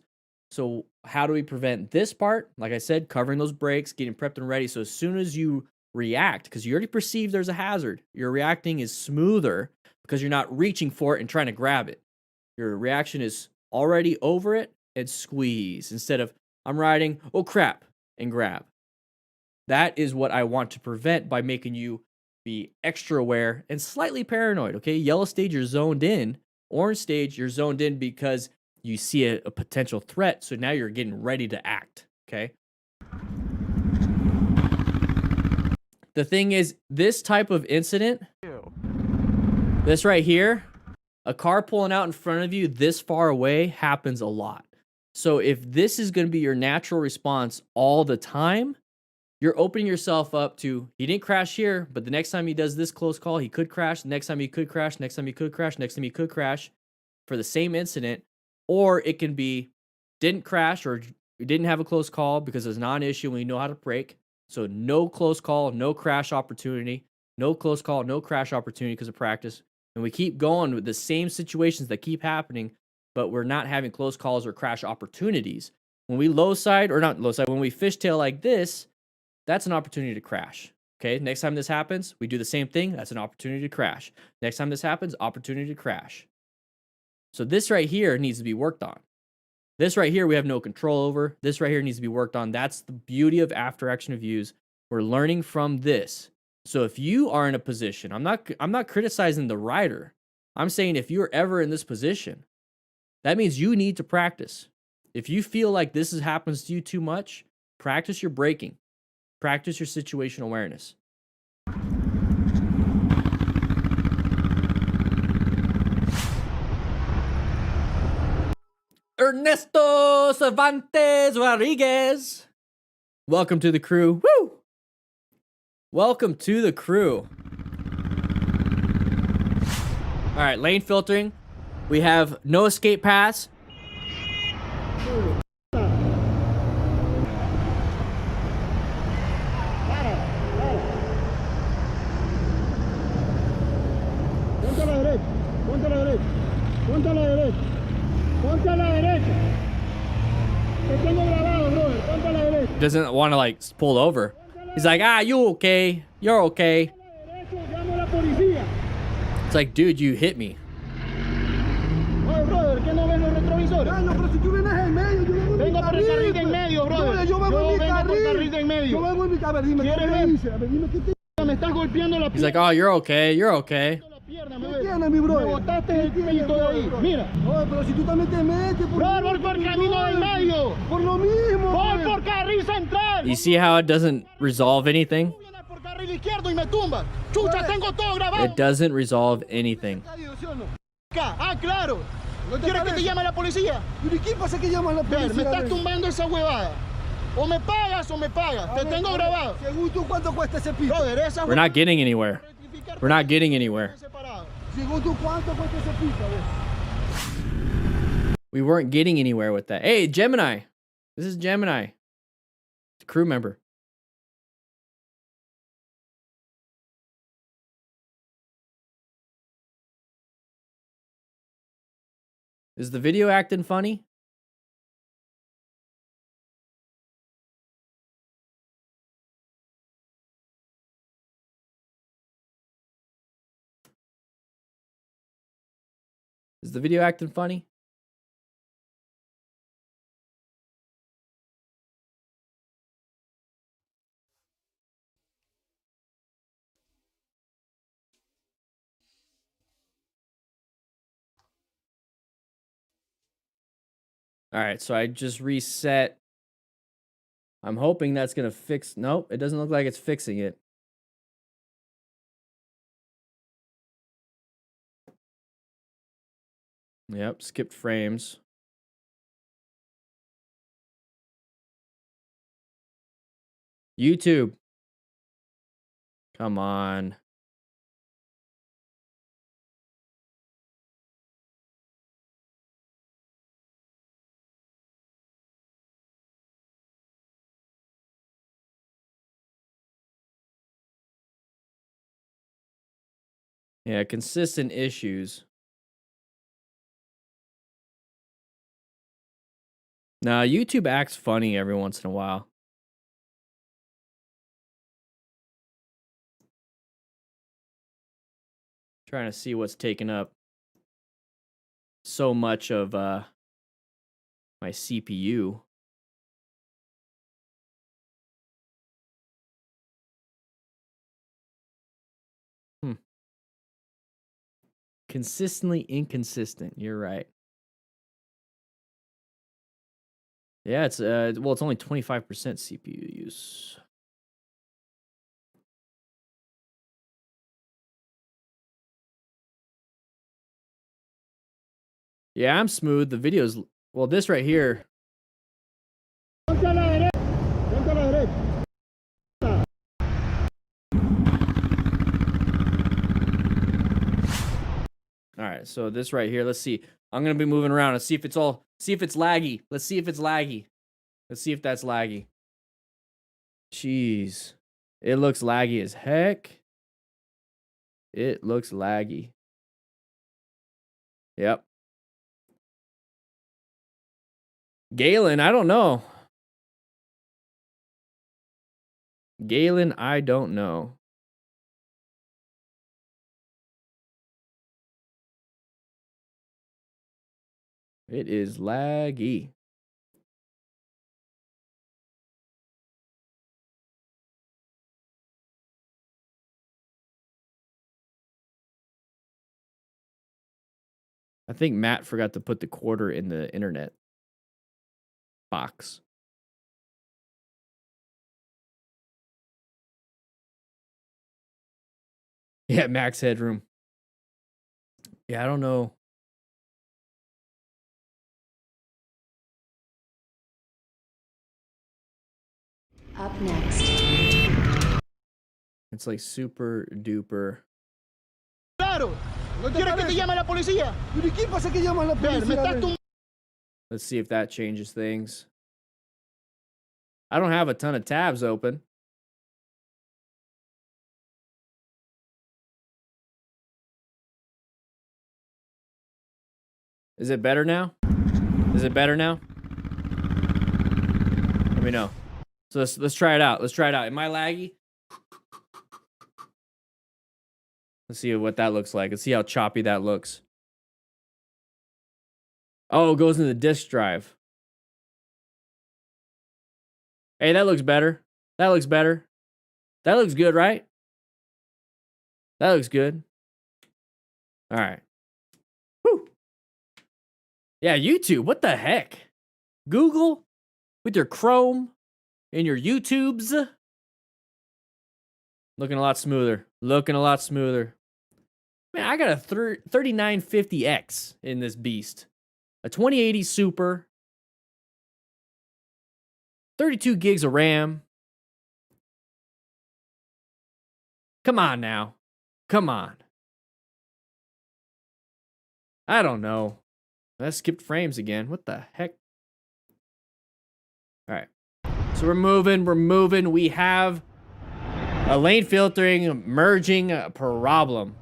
So how do we prevent this part? Like I said, covering those brakes, getting prepped and ready. So as soon as you react, because you already perceive there's a hazard, your reacting is smoother because you're not reaching for it and trying to grab it. Your reaction is already over it and squeeze instead of I'm riding, oh crap, and grab. That is what I want to prevent by making you be extra aware and slightly paranoid, okay? Yellow stage, you're zoned in. Orange stage, you're zoned in because you see a potential threat, so now you're getting ready to act, okay? The thing is, this type of incident, this right here, a car pulling out in front of you this far away happens a lot. So if this is going to be your natural response all the time, you're opening yourself up to, he didn't crash here, but the next time he does this close call, he could crash. The next time he could crash. Next time he could crash. Next time he could crash for the same incident. Or it can be, didn't crash or didn't have a close call because it's non-issue when you know how to brake. So no close call, no crash opportunity. No close call, no crash opportunity because of practice. And we keep going with the same situations that keep happening, but we're not having close calls or crash opportunities. When we low side, or not low side, when we fishtail like this, that's an opportunity to crash. Okay, next time this happens, we do the same thing. That's an opportunity to crash. Next time this happens, opportunity to crash. So this right here needs to be worked on. This right here we have no control over. This right here needs to be worked on. That's the beauty of after action reviews. We're learning from this. So if you are in a position, I'm not criticizing the rider. I'm saying if you're ever in this position, that means you need to practice. If you feel like this happens to you too much, practice your braking. Practice your situational awareness. Ernesto Cervantes Rodriguez. Welcome to the crew. Woo! Welcome to the crew. All right, lane filtering. We have no escape paths. Ponte a la derecha. Ponte a la derecha. Ponte a la derecha. Te tengo grabado, brother. Ponte a la derecha. Doesn't want to like pull over. He's like, you okay? You're okay. It's like, dude, you hit me. Oye, brother, ¿qué no ven los retrovisores? No, pero si tú vienes en medio, yo vengo en mi carril de en medio, brother. Yo vengo en mi carril de en medio. Yo vengo en mi carril. Dime, ¿qué te dice? A ver, dime, ¿qué te... Me estás golpeando la pierna. He's like, oh, you're okay. You're okay. ¿Qué tiene, mi brother? Me botaste el pito de ahí. Mira. Oye, pero si tú también te metes por... Brother, voy por camino del medio. Por lo mismo. Voy por carril central. You see how it doesn't resolve anything? Por carril izquierdo y me tumba. Chucha, tengo todo grabado. It doesn't resolve anything. Ah, claro. ¿Quieres que te llame la policía? ¿Y qué pasa que llamas a la policía? Me estás tumbando esa huevada. O me pagas o me pagas. Te tengo grabado. Según tú, ¿cuánto cuesta ese pito? We're not getting anywhere. We're not getting anywhere. Según tú, ¿cuánto cuesta ese pito? We weren't getting anywhere with that. Hey, Gemini. This is Gemini. The crew member. Is the video acting funny? Is the video acting funny? All right, so I just reset. I'm hoping that's going to fix. Nope, it doesn't look like it's fixing it. Yep, skipped frames. YouTube. Come on. Yeah, consistent issues. Now, YouTube acts funny every once in a while. Trying to see what's taking up so much of my CPU. Consistently inconsistent. You're right. Yeah, it's well, it's only 25% CPU use. Yeah, I'm smooth. The video's well, this right here. Ponte a la derecha. Ponte a la derecha. All right, so this right here, let's see. I'm gonna be moving around and see if it's laggy. Let's see if it's laggy. Let's see if that's laggy. Jeez. It looks laggy as heck. It looks laggy. Yep. Galen, I don't know. Galen, I don't know. It is laggy. I think Matt forgot to put the quarter in the internet box. Yeah, max headroom. Yeah, I don't know. Up next. It's like super duper. Claro. ¿No quieres que te llame la policía? ¿Y qué pasa que llaman la policía? Me estás tumbando. Let's see if that changes things. I don't have a ton of tabs open. Is it better now? Is it better now? Let me know. So let's try it out. Let's try it out. Am I laggy? Let's see what that looks like. Let's see how choppy that looks. Oh, it goes into the disk drive. Hey, that looks better. That looks better. That looks good, right? That looks good. All right. Whew. Yeah, YouTube. What the heck? Google with your Chrome and your YouTubes. Looking a lot smoother. Looking a lot smoother. Man, I got a 3950X in this beast. A 2080 Super. 32 gigs of RAM. Come on now. Come on. I don't know. I skipped frames again. What the heck? All right. So we're moving. We have a lane filtering merging problem.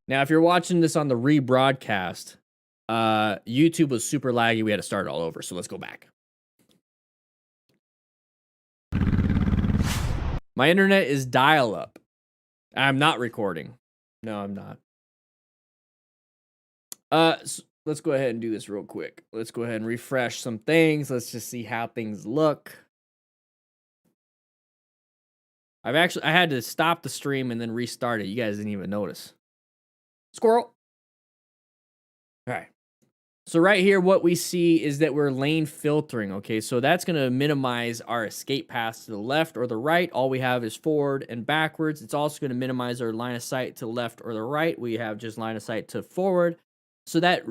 Now, if you're watching this on the rebroadcast, YouTube was super laggy. We had to start all over. So let's go back. My internet is dial-up. I'm not recording. No, I'm not. So let's go ahead and do this real quick. Let's go ahead and refresh some things. Let's just see how things look. I had to stop the stream and then restart it. You guys didn't even notice. Squirrel. All right. So right here, what we see is that we're lane filtering. Okay, so that's going to minimize our escape paths to the left or the right. All we have is forward and backwards. It's also going to minimize our line of sight to the left or the right. We have just line of sight to forward. So that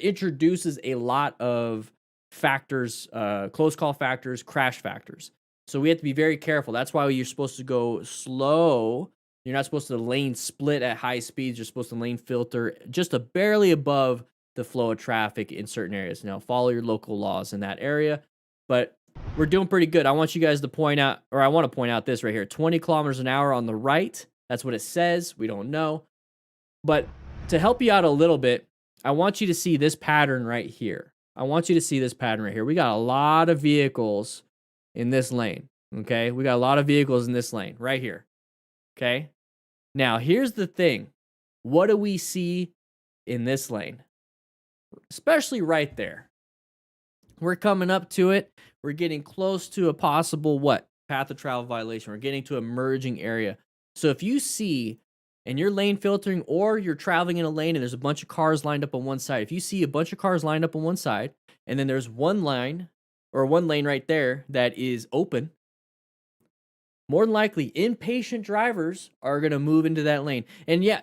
introduces a lot of factors, close call factors, crash factors. So we have to be very careful. That's why you're supposed to go slow. You're not supposed to lane split at high speeds. You're supposed to lane filter just barely above the flow of traffic in certain areas. Now, follow your local laws in that area. But we're doing pretty good. I want you guys to point out, or I want to point out this right here, 20 kilometers an hour on the right. That's what it says. We don't know. But to help you out a little bit, I want you to see this pattern right here. I want you to see this pattern right here. We got a lot of vehicles in this lane, okay? We got a lot of vehicles in this lane right here, okay? Now, here's the thing. What do we see in this lane? Especially right there. We're coming up to it. We're getting close to a possible what? Path of travel violation. We're getting to a merging area. So if you see, and you're lane filtering or you're traveling in a lane and there's a bunch of cars lined up on one side, if you see a bunch of cars lined up on one side and then there's one line or one lane right there that is open, more than likely impatient drivers are going to move into that lane. And yeah,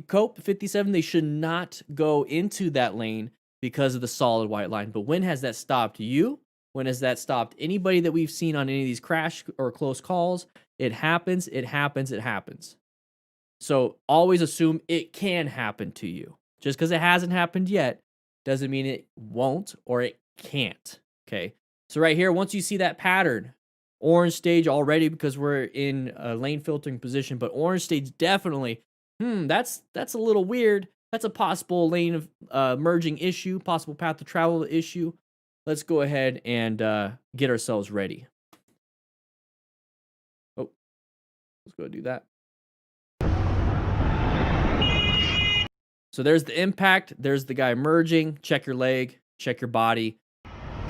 Cope 57, they should not go into that lane because of the solid white line. But when has that stopped you? When has that stopped anybody that we've seen on any of these crash or close calls? It happens, it happens, it happens. So always assume it can happen to you. Just because it hasn't happened yet doesn't mean it won't or it can't. Okay. So right here, once you see that pattern, orange stage already because we're in a lane filtering position, but orange stage definitely, that's a little weird. That's a possible lane of merging issue, possible path to travel issue. Let's go ahead and get ourselves ready. Oh, let's go do that. So there's the impact. There's the guy merging. Check your leg. Check your body.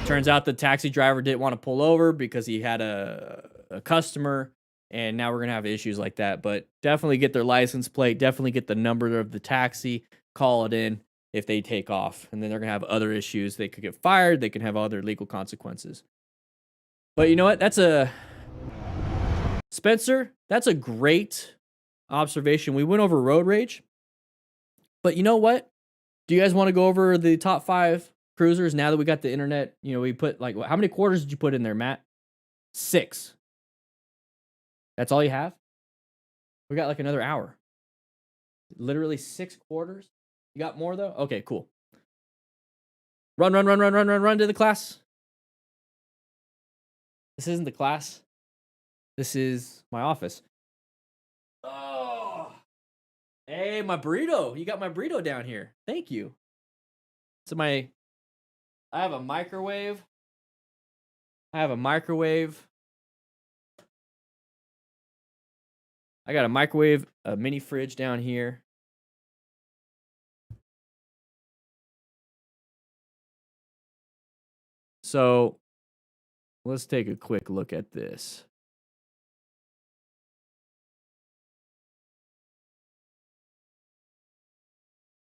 Turns out the taxi driver didn't want to pull over because he had a customer. And now we're going to have issues like that. But definitely get their license plate. Definitely get the number of the taxi. Call it in if they take off. And then they're going to have other issues. They could get fired. They can have other legal consequences. But you know what? Spencer, that's a great observation. We went over road rage. But you know what? Do you guys want to go over the top 5 cruisers now that we got the internet? You know, we put like, how many quarters did you put in there, Matt? 6. That's all you have? We got like another hour. Literally 6 quarters? You got more though? Okay, cool. Run to the class. This isn't the class. This is my office. Oh. Hey, my burrito. You got my burrito down here. Thank you. So I have a microwave. I got a microwave, a mini fridge down here. So let's take a quick look at this.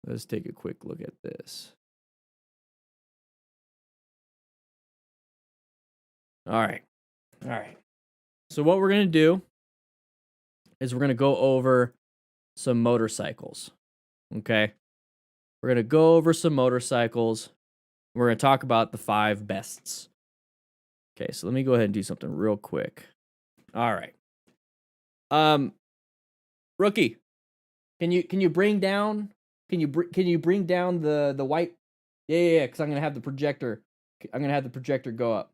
Let's take a quick look at this. All right. So what we're going to do is we're going to go over some motorcycles. Okay? We're going to go over some motorcycles. We're going to talk about the 5 bests. Okay, so let me go ahead and do something real quick. All right. Rookie, can you bring down the white? Yeah, because I'm going to have the projector. I'm going to have the projector go up.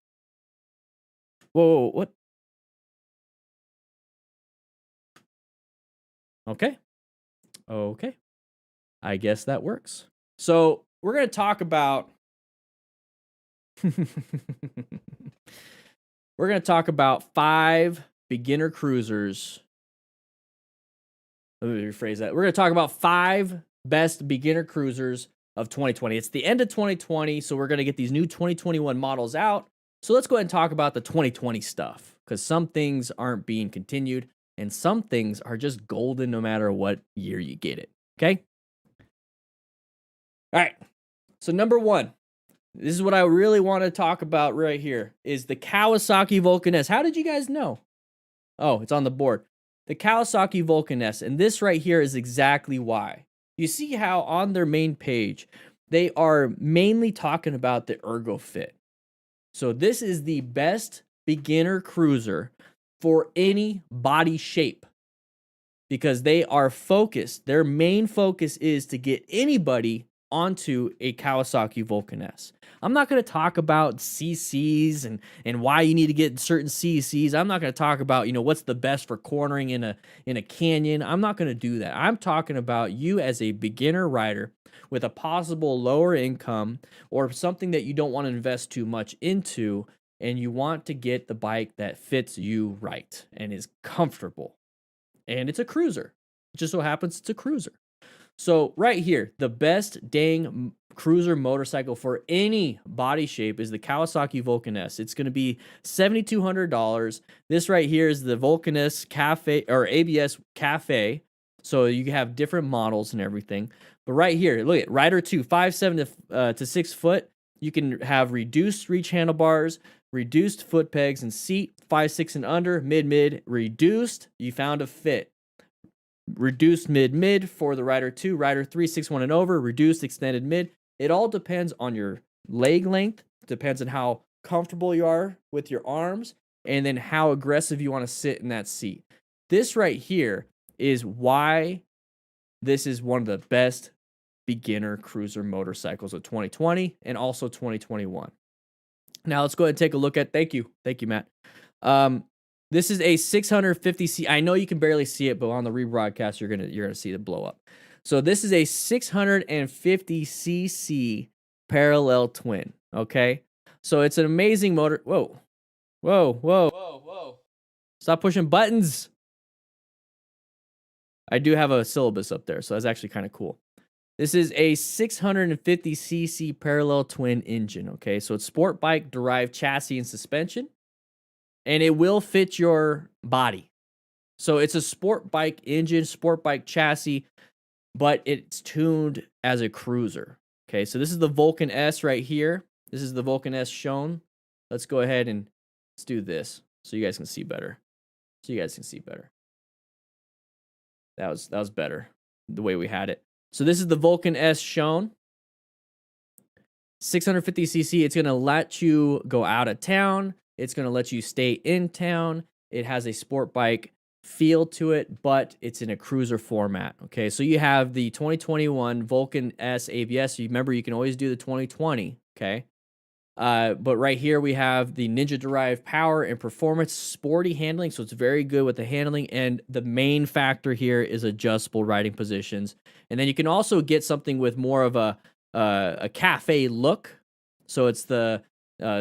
Whoa, what? Okay. I guess that works. So we're going to talk about we're going to talk about 5 beginner cruisers. Let me rephrase that. We're going to talk about 5 best beginner cruisers of 2020. It's the end of 2020, so we're going to get these new 2021 models out. So let's go ahead and talk about the 2020 stuff, because some things aren't being continued and some things are just golden no matter what year you get it. Okay? All right. So number 1, this is what I really want to talk about right here, is the Kawasaki Vulcan S. How did you guys know? Oh, it's on the board. The Kawasaki Vulcan S. And this right here is exactly why. You see how on their main page, they are mainly talking about the ergo fit. So this is the best beginner cruiser for any body shape because they are focused. Their main focus is to get anybody onto a Kawasaki Vulcan S. I'm not going to talk about CCs and why you need to get certain CCs. I'm not going to talk about, what's the best for cornering in a canyon. I'm not going to do that. I'm talking about you as a beginner rider with a possible lower income or something that you don't want to invest too much into, and you want to get the bike that fits you right and is comfortable. And it's a cruiser. It just so happens it's a cruiser. So right here, the best dang cruiser motorcycle for any body shape is the Kawasaki Vulcan S. It's going to be $7,200. This right here is the Vulcan S Cafe or ABS Cafe. So you have different models and everything. But right here, look at Rider 2, 5'7" to 6 foot. You can have reduced reach handlebars, reduced foot pegs and seat, 5'6" and under, mid, reduced. You found a fit. Reduced mid for the Rider 2, Rider 3, 6'1" and over, reduced extended mid. It all depends on your leg length, depends on how comfortable you are with your arms, and then how aggressive you want to sit in that seat. This right here is why this is one of the best beginner cruiser motorcycles of 2020 and also 2021. Now let's go ahead and take a look at, thank you, Matt. This is a 650cc. I know you can barely see it, but on the rebroadcast, you're gonna see it blow up. So this is a 650cc parallel twin. Okay, so it's an amazing motor. Whoa. Stop pushing buttons. I do have a syllabus up there, so that's actually kind of cool. This is a 650cc parallel twin engine. Okay, so it's sport bike derived chassis and suspension. And it will fit your body. So it's a sport bike engine, sport bike chassis, but it's tuned as a cruiser. Okay, so this is the Vulcan S right here. This is the Vulcan S shown. Let's go ahead and let's do this so you guys can see better. That was better the way we had it. So this is the Vulcan S shown. 650cc. It's going to let you go out of town. It's going to let you stay in town. It has a sport bike feel to it, but it's in a cruiser format. Okay, so you have the 2021 Vulcan S ABS. You remember, you can always do the 2020. Okay, but right here we have the Ninja-derived power and performance, sporty handling. So it's very good with the handling, and the main factor here is adjustable riding positions. And then you can also get something with more of a cafe look. So it's the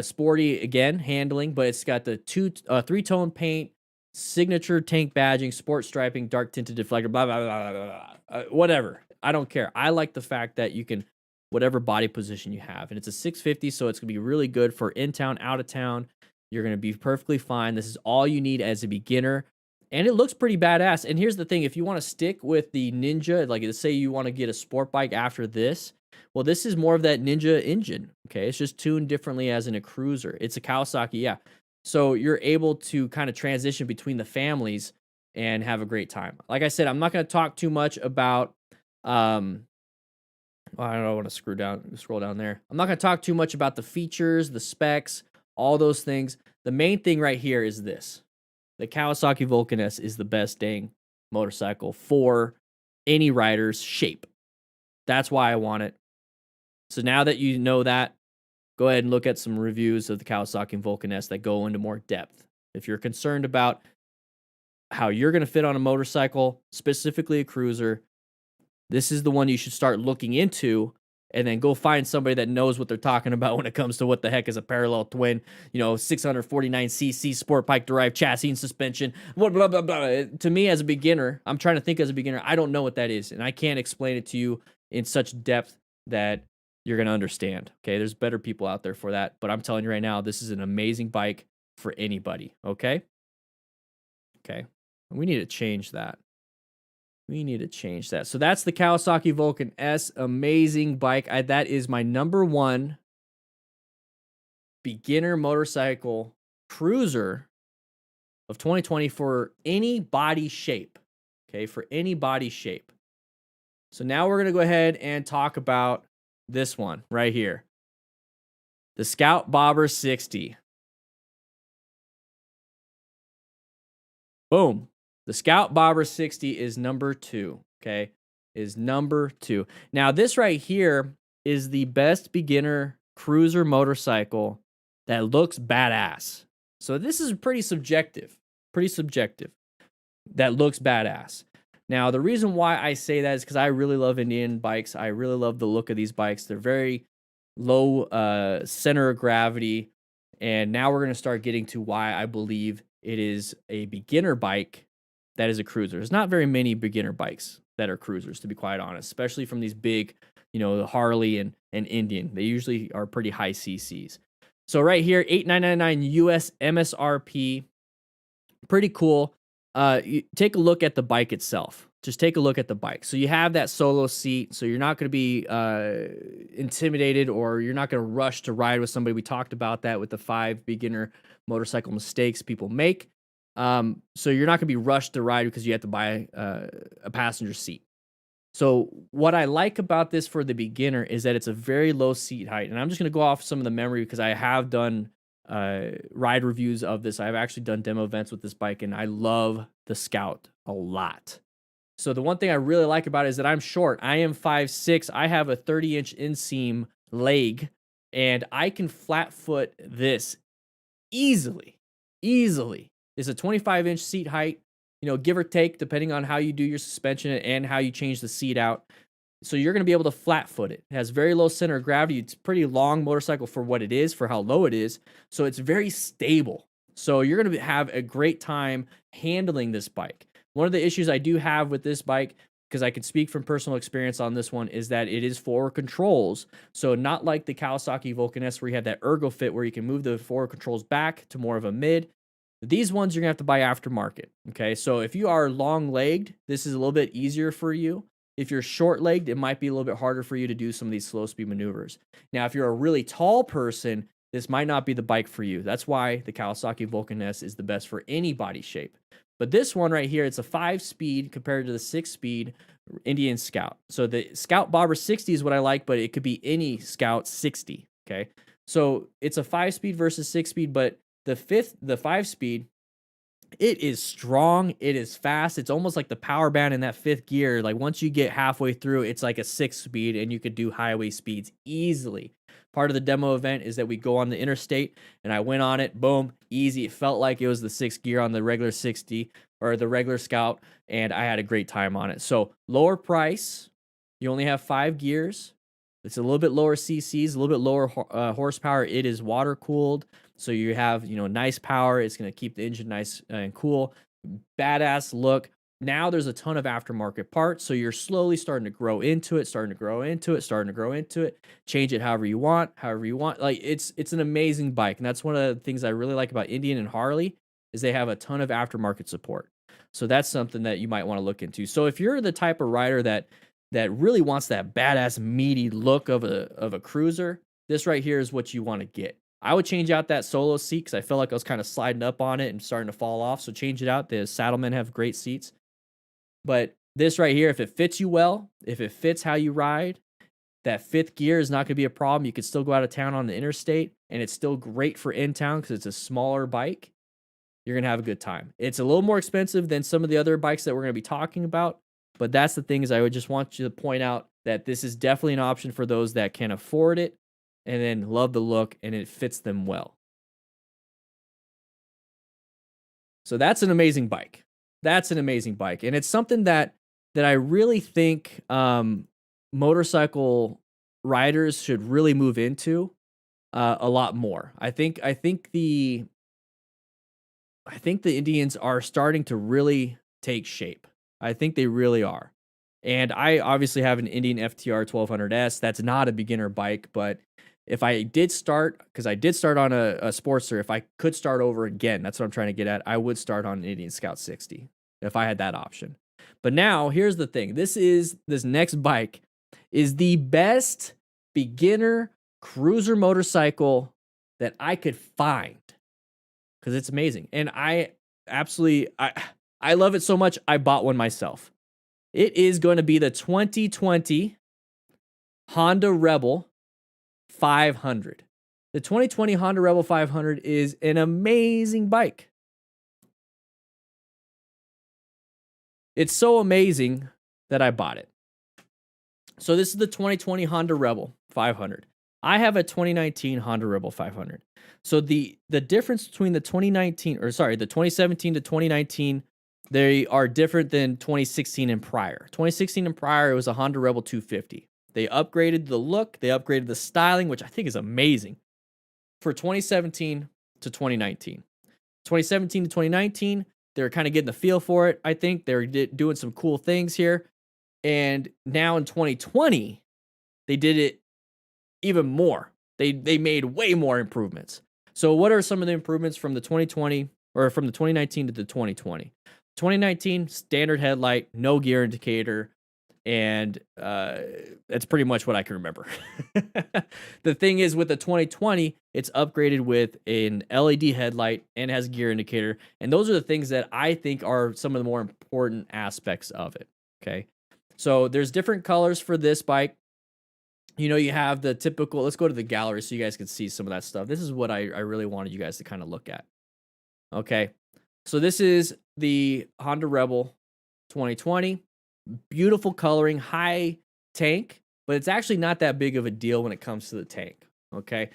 sporty again handling, but it's got the 3-tone paint, signature tank badging, sport striping, dark tinted deflector, blah blah blah blah blah. Whatever, I don't care. I like the fact that you can whatever body position you have, and it's a 650, so it's gonna be really good for in town, out of town. You're gonna be perfectly fine. This is all you need as a beginner, and it looks pretty badass. And here's the thing: if you want to stick with the Ninja, like let's say you want to get a sport bike after this. Well, this is more of that Ninja engine, okay? It's just tuned differently as in a cruiser. It's a Kawasaki, yeah. So you're able to kind of transition between the families and have a great time. Like I said, I'm not going to talk too much about, I don't want to scroll down there. I'm not going to talk too much about the features, the specs, all those things. The main thing right here is this. The Kawasaki Vulcan S is the best dang motorcycle for any rider's shape. That's why I want it. So now that you know that, go ahead and look at some reviews of the Kawasaki Vulcan S that go into more depth. If you're concerned about how you're going to fit on a motorcycle, specifically a cruiser, this is the one you should start looking into, and then go find somebody that knows what they're talking about when it comes to what the heck is a parallel twin, 649cc sport bike derived chassis and suspension, blah, blah, blah, blah. To me, as a beginner, I'm trying to think as a beginner, I don't know what that is, and I can't explain it to you in such depth that you're going to understand. Okay, there's better people out there for that, but I'm telling you right now, this is an amazing bike for anybody. Okay, we need to change that. So that's the Kawasaki Vulcan S. Amazing bike. That is my #1 beginner motorcycle cruiser of 2020 for any body shape. Okay, for any body shape. So now we're going to go ahead and talk about this one right here. The Scout Bobber 60. Boom. The Scout Bobber 60 is number 2. Okay. Is number 2. Now, this right here is the best beginner cruiser motorcycle that looks badass. So this is pretty subjective. Pretty subjective. That looks badass. Now, the reason why I say that is because I really love Indian bikes. I really love the look of these bikes. They're very low center of gravity. And now we're going to start getting to why I believe it is a beginner bike that is a cruiser. There's not very many beginner bikes that are cruisers, to be quite honest, especially from these big, the Harley and Indian. They usually are pretty high CCs. So right here, $8,999 US MSRP. Pretty cool. You take a look at the bike itself. Just take a look at the bike. So you have that solo seat, so you're not going to be intimidated, or you're not going to rush to ride with somebody. We talked about that with the 5 beginner motorcycle mistakes people make. So you're not going to be rushed to ride because you have to buy a passenger seat. So what I like about this for the beginner is that it's a very low seat height. And I'm just going to go off some of the memory because I have done ride reviews of this. I've actually done demo events with this bike, and I love the Scout a lot. So the one thing I really like about it is that I'm short. I am 5'6". I have a 30-inch inseam leg, and I can flat foot this easily. It's a 25-inch seat height, give or take, depending on how you do your suspension and how you change the seat out. So you're going to be able to flat foot it. It has very low center of gravity. It's a pretty long motorcycle for what it is, for how low it is. So it's very stable. So you're going to have a great time handling this bike. One of the issues I do have with this bike, because I can speak from personal experience on this one, is that it is forward controls. So not like the Kawasaki Vulcan S where you have that ergo fit where you can move the forward controls back to more of a mid. These ones you're going to have to buy aftermarket. Okay, so if you are long-legged, this is a little bit easier for you. If you're short-legged, it might be a little bit harder for you to do some of these slow-speed maneuvers. Now, if you're a really tall person, this might not be the bike for you. That's why the Kawasaki Vulcan S is the best for any body shape. But this one right here, it's a 5-speed compared to the 6-speed Indian Scout. So the Scout Bobber 60 is what I like, but it could be any Scout 60, okay? So it's a 5-speed versus 6-speed, but the 5-speed, it is strong, it is fast. It's almost like the power band in that 5th gear. Like once you get halfway through, it's like a 6-speed, and you could do highway speeds easily. Part of the demo event is that we go on the interstate, and I went on it, boom, easy. It felt like it was the 6th gear on the regular 60 or the regular Scout, and I had a great time on it. So lower price, you only have 5 gears. It's a little bit lower CCs, a little bit lower horsepower. It is water cooled, so you have nice power. It's going to keep the engine nice and cool. Badass look. Now there's a ton of aftermarket parts, so you're slowly starting to grow into it, change it however you want. Like it's an amazing bike, and that's one of the things I really like about Indian and Harley is they have a ton of aftermarket support. So that's something that you might want to look into. So if you're the type of rider that really wants that badass meaty look of a cruiser, this right here is what you want to get. I would change out that solo seat because I felt like I was kind of sliding up on it and starting to fall off. So change it out. The Saddlemen have great seats. But this right here, if it fits you well, if it fits how you ride, that 5th gear is not going to be a problem. You could still go out of town on the interstate, and it's still great for in town because it's a smaller bike. You're going to have a good time. It's a little more expensive than some of the other bikes that we're going to be talking about. But that's the thing, is I would just want you to point out that this is definitely an option for those that can afford it and then love the look and it fits them well. So that's an amazing bike. And it's something that I really think motorcycle riders should really move into a lot more. I think the Indians are starting to really take shape. I think they really are. And I obviously have an Indian FTR 1200S. That's not a beginner bike, but if I did start, because I did start on a Sportster, if I could start over again, that's what I'm trying to get at, I would start on an Indian Scout 60 if I had that option. But now, here's the thing. This next bike is the best beginner cruiser motorcycle that I could find because it's amazing. And I love it so much, I bought one myself. It is going to be the 2020 Honda Rebel 500. The 2020 Honda Rebel 500 is an amazing bike. It's so amazing that I bought it. So this is the 2020 Honda Rebel 500. I have a 2019 Honda Rebel 500. So the difference between the 2017 to 2019, they are different than 2016 and prior. 2016 and prior, it was a Honda Rebel 250. They upgraded the look, they upgraded the styling, which I think is amazing. For 2017 to 2019. 2017 to 2019, they're kind of getting the feel for it. I think they're doing some cool things here. And now in 2020, they did it even more. They made way more improvements. So what are some of the improvements from the 2020 or from the 2019 to the 2020? 2019, standard headlight, no gear indicator, and that's pretty much what I can remember. The thing is, with the 2020, it's upgraded with an LED headlight and has gear indicator, and those are the things that I think are some of the more important aspects of it. Okay, so there's different colors for this bike. You know, you have the typical, let's go to the gallery so you guys can see some of that stuff. This is what I really wanted you guys to kind of look at. Okay, so this is the Honda Rebel 2020. Beautiful coloring, high tank, but it's actually not that big of a deal when it comes to the tank. Okay.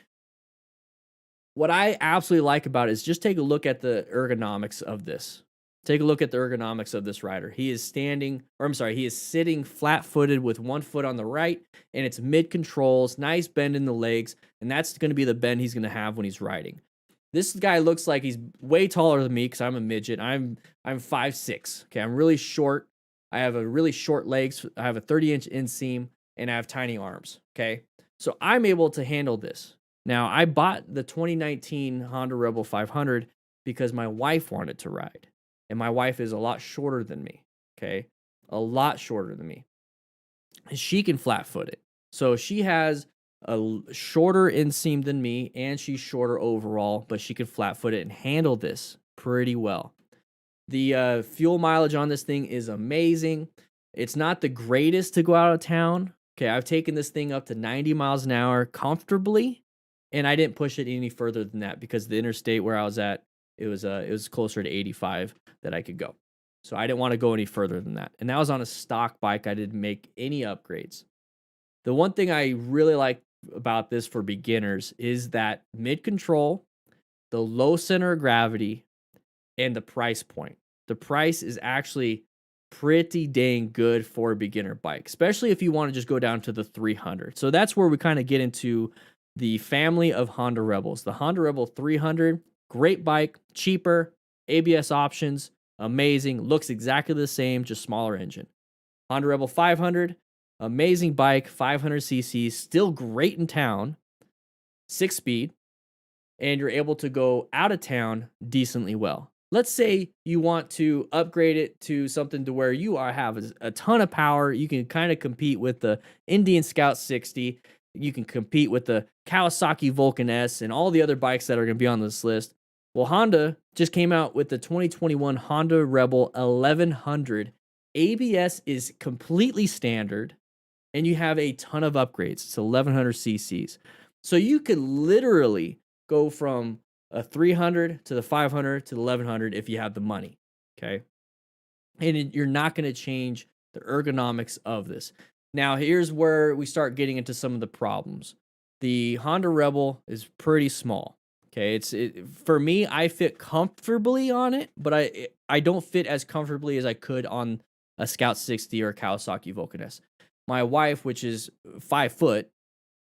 What I absolutely like about it is just take a look at the ergonomics of this. Take a look at the ergonomics of this rider. He is he is sitting flat-footed with one foot on the right, and it's mid-controls, nice bend in the legs, and that's going to be the bend he's going to have when he's riding. This guy looks like he's way taller than me because I'm a midget. I'm 5'6". Okay, I'm really short. I have a really short legs. I have a 30-inch inseam, and I have tiny arms. Okay, so I'm able to handle this. Now, I bought the 2019 Honda Rebel 500 because my wife wanted to ride. And my wife is a lot shorter than me, okay? A lot shorter than me. And she can flat-foot it. So she has a shorter inseam than me, and she's shorter overall, but she can flat-foot it and handle this pretty well. The fuel mileage on this thing is amazing. It's not the greatest to go out of town. Okay, I've taken this thing up to 90 miles an hour comfortably, and I didn't push it any further than that because the interstate where I was at, it was closer to 85 that I could go. So I didn't want to go any further than that. And that was on a stock bike. I didn't make any upgrades. The one thing I really like about this for beginners is that mid-control, the low center of gravity, and the price point. The price is actually pretty dang good for a beginner bike, especially if you want to just go down to the 300. So that's where we kind of get into the family of Honda Rebels. The Honda Rebel 300, great bike, cheaper, ABS options, amazing, looks exactly the same, just smaller engine. Honda Rebel 500, amazing bike, 500 cc's, still great in town, 6-speed, and you're able to go out of town decently well. Let's say you want to upgrade it to something to where you have a ton of power. You can kind of compete with the Indian Scout 60. You can compete with the Kawasaki Vulcan S and all the other bikes that are going to be on this list. Well, Honda just came out with the 2021 Honda Rebel 1100. ABS is completely standard, and you have a ton of upgrades to 1100 cc's. So you could literally go from a 300 to the 500 to the 1100 if you have the money, okay? And you're not going to change the ergonomics of this. Now, here's where we start getting into some of the problems. The Honda Rebel is pretty small. Okay, for me, I fit comfortably on it, but I don't fit as comfortably as I could on a Scout 60 or a Kawasaki Vulcan S. My wife, which is 5 foot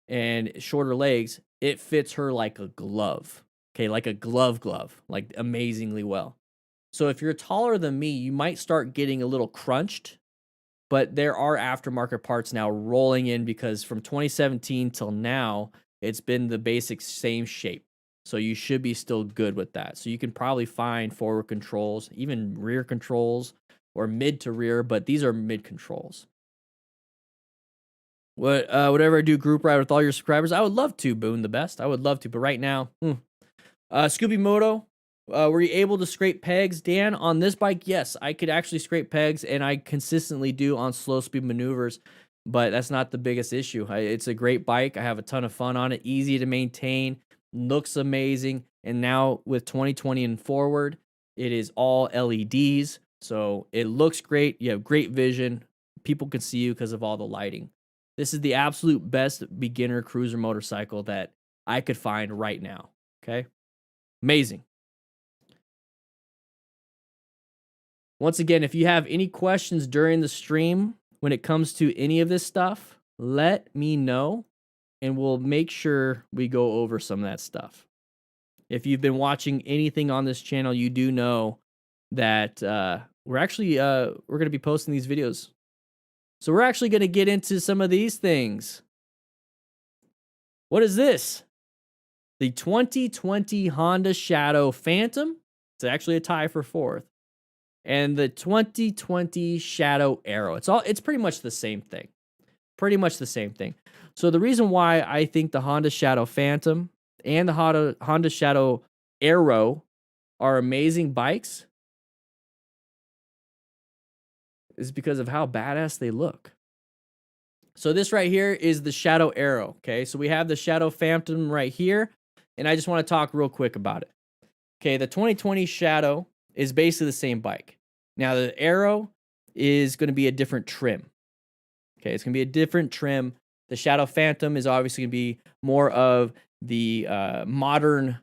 and shorter legs, it fits her like a glove. Okay, like a glove, like amazingly well. So if you're taller than me, you might start getting a little crunched, but there are aftermarket parts now rolling in because from 2017 till now, it's been the basic same shape. So you should be still good with that. So you can probably find forward controls, even rear controls, or mid to rear, but these are mid controls. Whatever I do group ride with all your subscribers, I would love to, Boone the best. I would love to, but right now, Scooby Moto, were you able to scrape pegs? Dan, on this bike, yes, I could actually scrape pegs, and I consistently do on slow speed maneuvers, but that's not the biggest issue. It's a great bike. I have a ton of fun on it, easy to maintain, looks amazing, and now with 2020 and forward, it is all LEDs, So it looks great. You have great vision. People can see you because of all the lighting. This is the absolute best beginner cruiser motorcycle that I could find right now. Okay. Amazing. Once again, if you have any questions during the stream when it comes to any of this stuff, let me know and we'll make sure we go over some of that stuff. If you've been watching anything on this channel, you do know that we're actually we're going to be posting these videos. So we're actually going to get into some of these things. What is this? The 2020 Honda Shadow Phantom. It's actually a tie for 4th. And the 2020 Shadow Arrow. It's pretty much the same thing. Pretty much the same thing. So the reason why I think the Honda Shadow Phantom and the Honda Shadow Arrow are amazing bikes is because of how badass they look. So this right here is the Shadow Arrow, okay? So we have the Shadow Phantom right here, and I just want to talk real quick about it. Okay, the 2020 Shadow is basically the same bike. Now the Arrow is going to be a different trim. Okay, it's going to be a different trim. The Shadow Phantom is obviously going to be more of the modern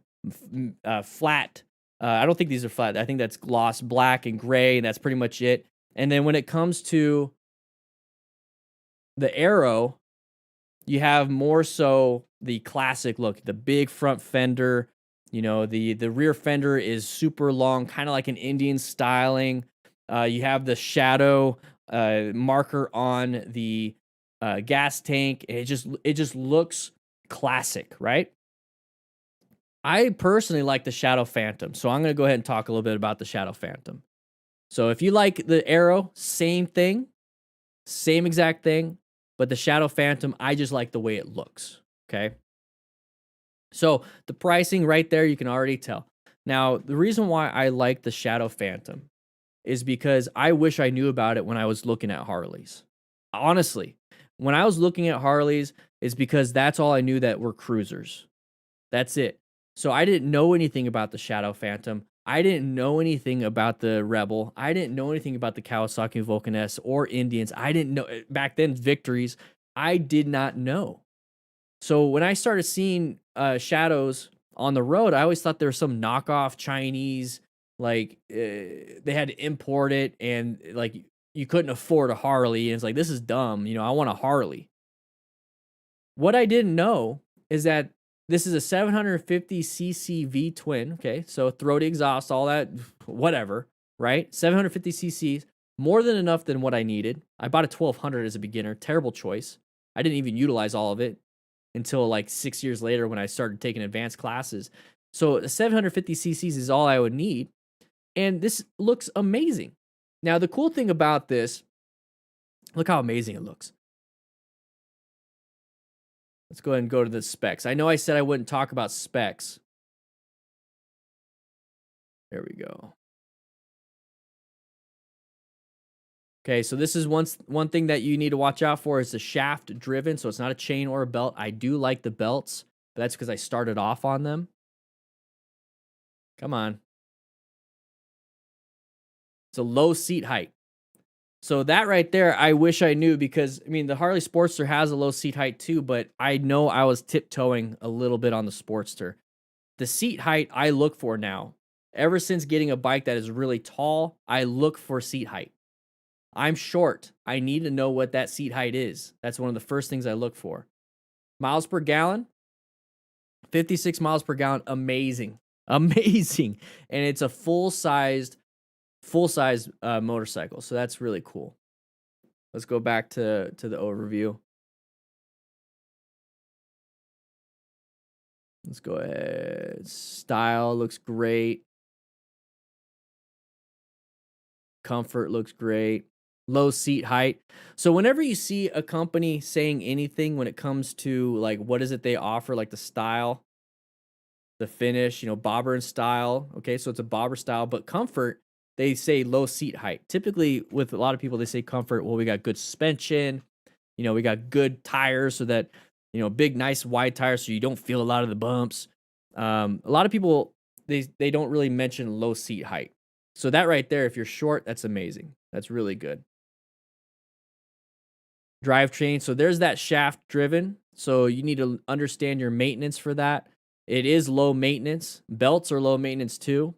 flat. I don't think these are flat. I think that's gloss black and gray, and that's pretty much it. And then when it comes to the Arrow, you have more so the classic look, the big front fender. You know, the rear fender is super long, kind of like an Indian styling. You have the shadow marker on the gas tank. It just looks classic, right? I personally like the Shadow Phantom, so I'm going to go ahead and talk a little bit about the Shadow Phantom. So if you like the Arrow, same thing, same exact thing, but the Shadow Phantom, I just like the way it looks, okay? So the pricing right there, you can already tell. Now, the reason why I like the Shadow Phantom is because I wish I knew about it when I was looking at Harleys. Honestly, when I was looking at Harleys, is because that's all I knew that were cruisers. That's it. So I didn't know anything about the Shadow Phantom. I didn't know anything about the Rebel. I didn't know anything about the Kawasaki Vulcan S or Indians. I didn't know back then Victories. I did not know. So when I started seeing Shadows on the road, I always thought there was some knockoff Chinese, like they had to import it and like you couldn't afford a Harley. And it's like, this is dumb. You know, I want a Harley. What I didn't know is that this is a 750cc V twin, okay? So throaty exhaust, all that, whatever, right? 750cc's, more than enough than what I needed. I bought a 1200 as a beginner, terrible choice. I didn't even utilize all of it until like 6 years later when I started taking advanced classes. So 750cc's is all I would need, and this looks amazing. Now, the cool thing about this, look how amazing it looks. Let's go ahead and go to the specs. I know I said I wouldn't talk about specs. There we go. Okay, so this is one thing that you need to watch out for is the shaft driven. So it's not a chain or a belt. I do like the belts, but that's because I started off on them. Come on. It's a low seat height. So that right there, I wish I knew because, I mean, the Harley Sportster has a low seat height too, but I know I was tiptoeing a little bit on the Sportster. The seat height I look for now. Ever since getting a bike that is really tall, I look for seat height. I'm short. I need to know what that seat height is. That's one of the first things I look for. Miles per gallon, 56 miles per gallon, amazing. Amazing. And it's a full-sized motorcycle. So that's really cool. Let's go back to the overview. Let's go ahead. Style looks great. Comfort looks great. Low seat height. So whenever you see a company saying anything when it comes to like what is it they offer, like the style, the finish, you know, bobber and style. Okay, so it's a bobber style, but comfort, they say low seat height. Typically, with a lot of people, they say comfort. Well, we got good suspension. You know, we got good tires so that, you know, big, nice, wide tires so you don't feel a lot of the bumps. A lot of people, they don't really mention low seat height. So that right there, if you're short, that's amazing. That's really good. Drivetrain. So there's that shaft driven. So you need to understand your maintenance for that. It is low maintenance. Belts are low maintenance too.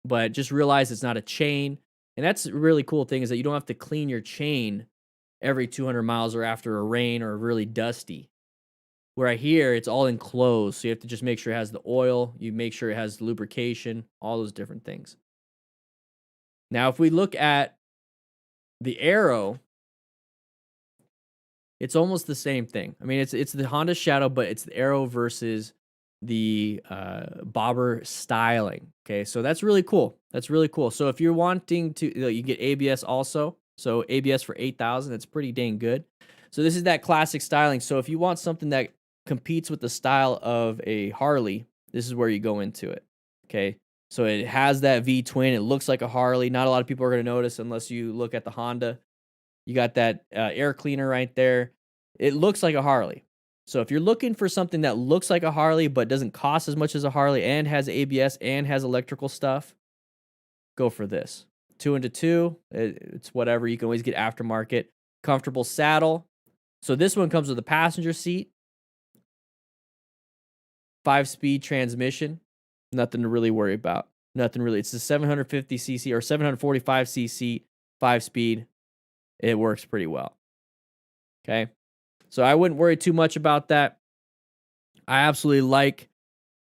But just realize it's not a chain. And that's a really cool thing is that you don't have to clean your chain every 200 miles or after a rain or really dusty. Where here, it's all enclosed. So you have to just make sure it has the oil. You make sure it has lubrication, all those different things. Now, if we look at the Arrow, it's almost the same thing. I mean, it's the Honda Shadow, but it's the Arrow versus the bobber styling. Okay, so that's really cool. That's really cool. So if you're wanting to, you get ABS also. So ABS for 8,000, that's pretty dang good. So this is that classic styling. So if you want something that competes with the style of a Harley, this is where you go into it. Okay, so it has that V-twin. It looks like a Harley. Not a lot of people are going to notice unless you look at the Honda. You got that air cleaner right there. It looks like a Harley. So if you're looking for something that looks like a Harley but doesn't cost as much as a Harley and has ABS and has electrical stuff, go for this. 2-into-2, it's whatever. You can always get aftermarket. Comfortable saddle. So this one comes with a passenger seat. 5-speed transmission. Nothing to really worry about. Nothing really. It's the 750cc or 745cc 5-speed. It works pretty well. Okay. So I wouldn't worry too much about that. I absolutely like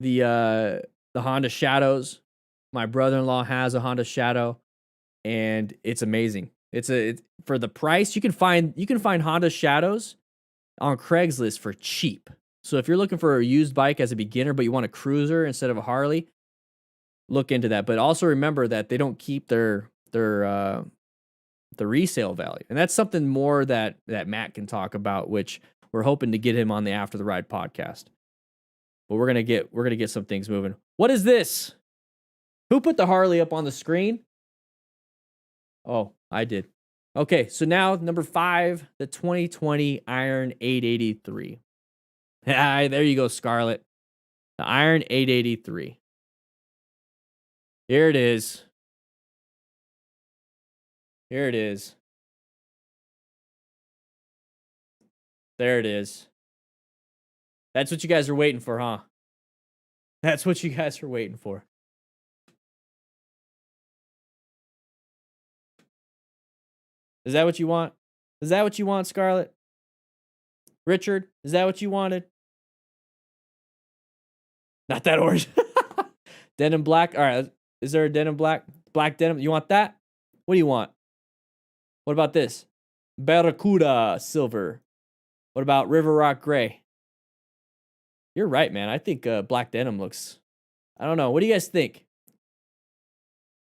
the Honda Shadows. My brother-in-law has a Honda Shadow, and it's amazing. It's for the price you can find Honda Shadows on Craigslist for cheap. So if you're looking for a used bike as a beginner, but you want a cruiser instead of a Harley, look into that. But also remember that they don't keep the resale value. And that's something more that Matt can talk about, which we're hoping to get him on the After the Ride podcast. But we're gonna get some things moving. What is this? Who put the Harley up on the screen? Oh, I did. Okay, so now number 5, the 2020 Iron 883. There you go, Scarlett. The Iron 883. Here it is. Here it is. There it is. That's what you guys are waiting for, huh? That's what you guys are waiting for. Is that what you want? Is that what you want, Scarlett? Richard, is that what you wanted? Not that orange. Denim black. All right. Is there a denim black? Black denim. You want that? What do you want? What about this? Barracuda silver. What about River Rock gray? You're right, man. I think black denim looks... I don't know. What do you guys think?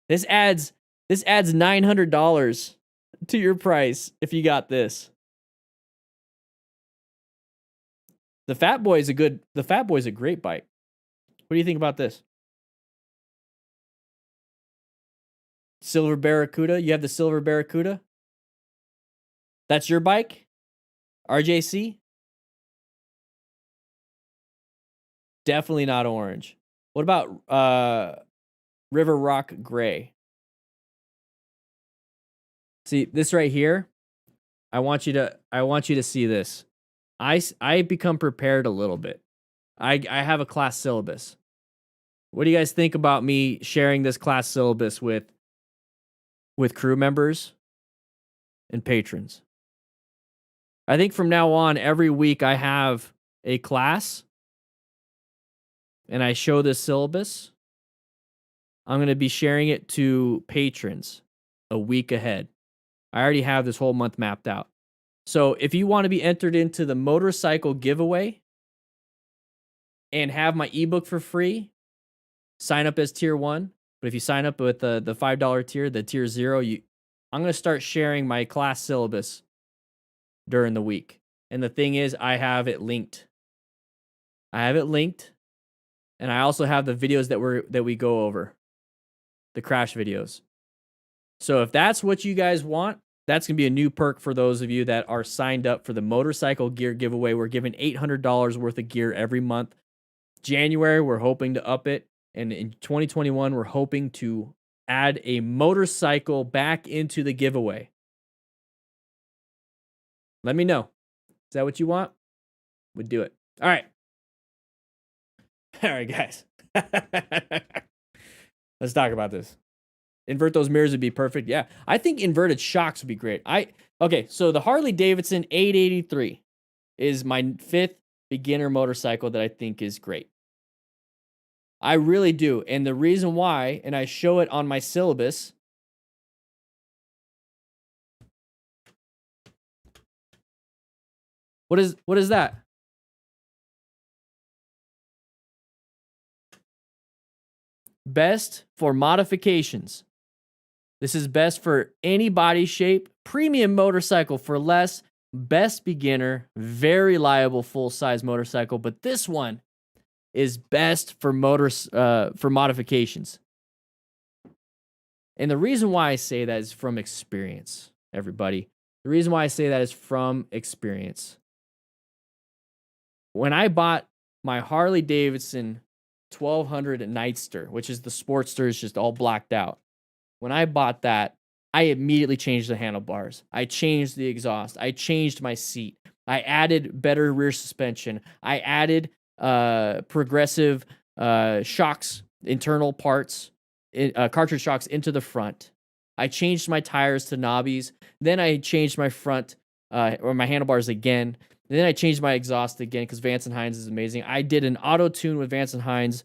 This adds $900 to your price if you got this. The Fat Boy is a great bike. What do you think about this? Silver Barracuda. You have the Silver Barracuda? That's your bike? RJC? Definitely not orange. What about River Rock Gray? See, this right here, I want you to see this. I become prepared a little bit. I have a class syllabus. What do you guys think about me sharing this class syllabus with crew members and patrons? I think from now on, every week I have a class and I show this syllabus. I'm going to be sharing it to patrons a week ahead. I already have this whole month mapped out. So if you want to be entered into the motorcycle giveaway and have my ebook for free, sign up as tier 1. But if you sign up with the $5 tier, the tier 0, I'm going to start sharing my class syllabus during the week. And the thing is, I have it linked. And I also have the videos that we go over. The crash videos. So if that's what you guys want, that's going to be a new perk for those of you that are signed up for the motorcycle gear giveaway. We're giving $800 worth of gear every month. January, we're hoping to up it. And in 2021, we're hoping to add a motorcycle back into the giveaway? Let me know. Is that what you want? We'd do it. All right. All right, guys. Let's talk about this. Invert those mirrors would be perfect. Yeah. I think inverted shocks would be great. Okay, so the Harley Davidson 883 is my 5th beginner motorcycle that I think is great. I really do. And the reason why, and I show it on my syllabus. What is that? Best for modifications. This is best for any body shape, premium motorcycle for less, best beginner, very liable full-size motorcycle, but this one is best for modifications. And the reason why I say that is from experience, everybody. The reason why I say that is from experience. When I bought my Harley Davidson 1200 Nightster, which is the Sportster, is just all blacked out. When I bought that, I immediately changed the handlebars. I changed the exhaust. I changed my seat. I added better rear suspension. I added progressive shocks, internal parts, cartridge shocks into the front. I changed my tires to knobbies. Then I changed my front or my handlebars again. And then I changed my exhaust again because Vance & Hines is amazing. I did an auto tune with Vance & Hines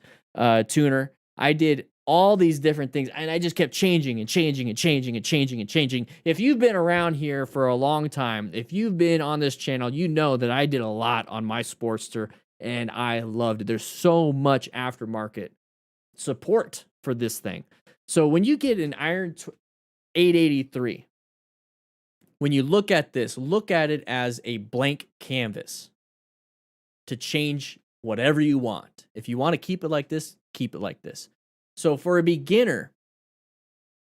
tuner. I did all these different things, and I just kept changing and changing and changing and changing and changing. If you've been around here for a long time, if you've been on this channel, you know that I did a lot on my Sportster, and I loved it. There's so much aftermarket support for this thing. So when you get an Iron 883, when you look at this, look at it as a blank canvas to change whatever you want. If you want to keep it like this, keep it like this. So for a beginner,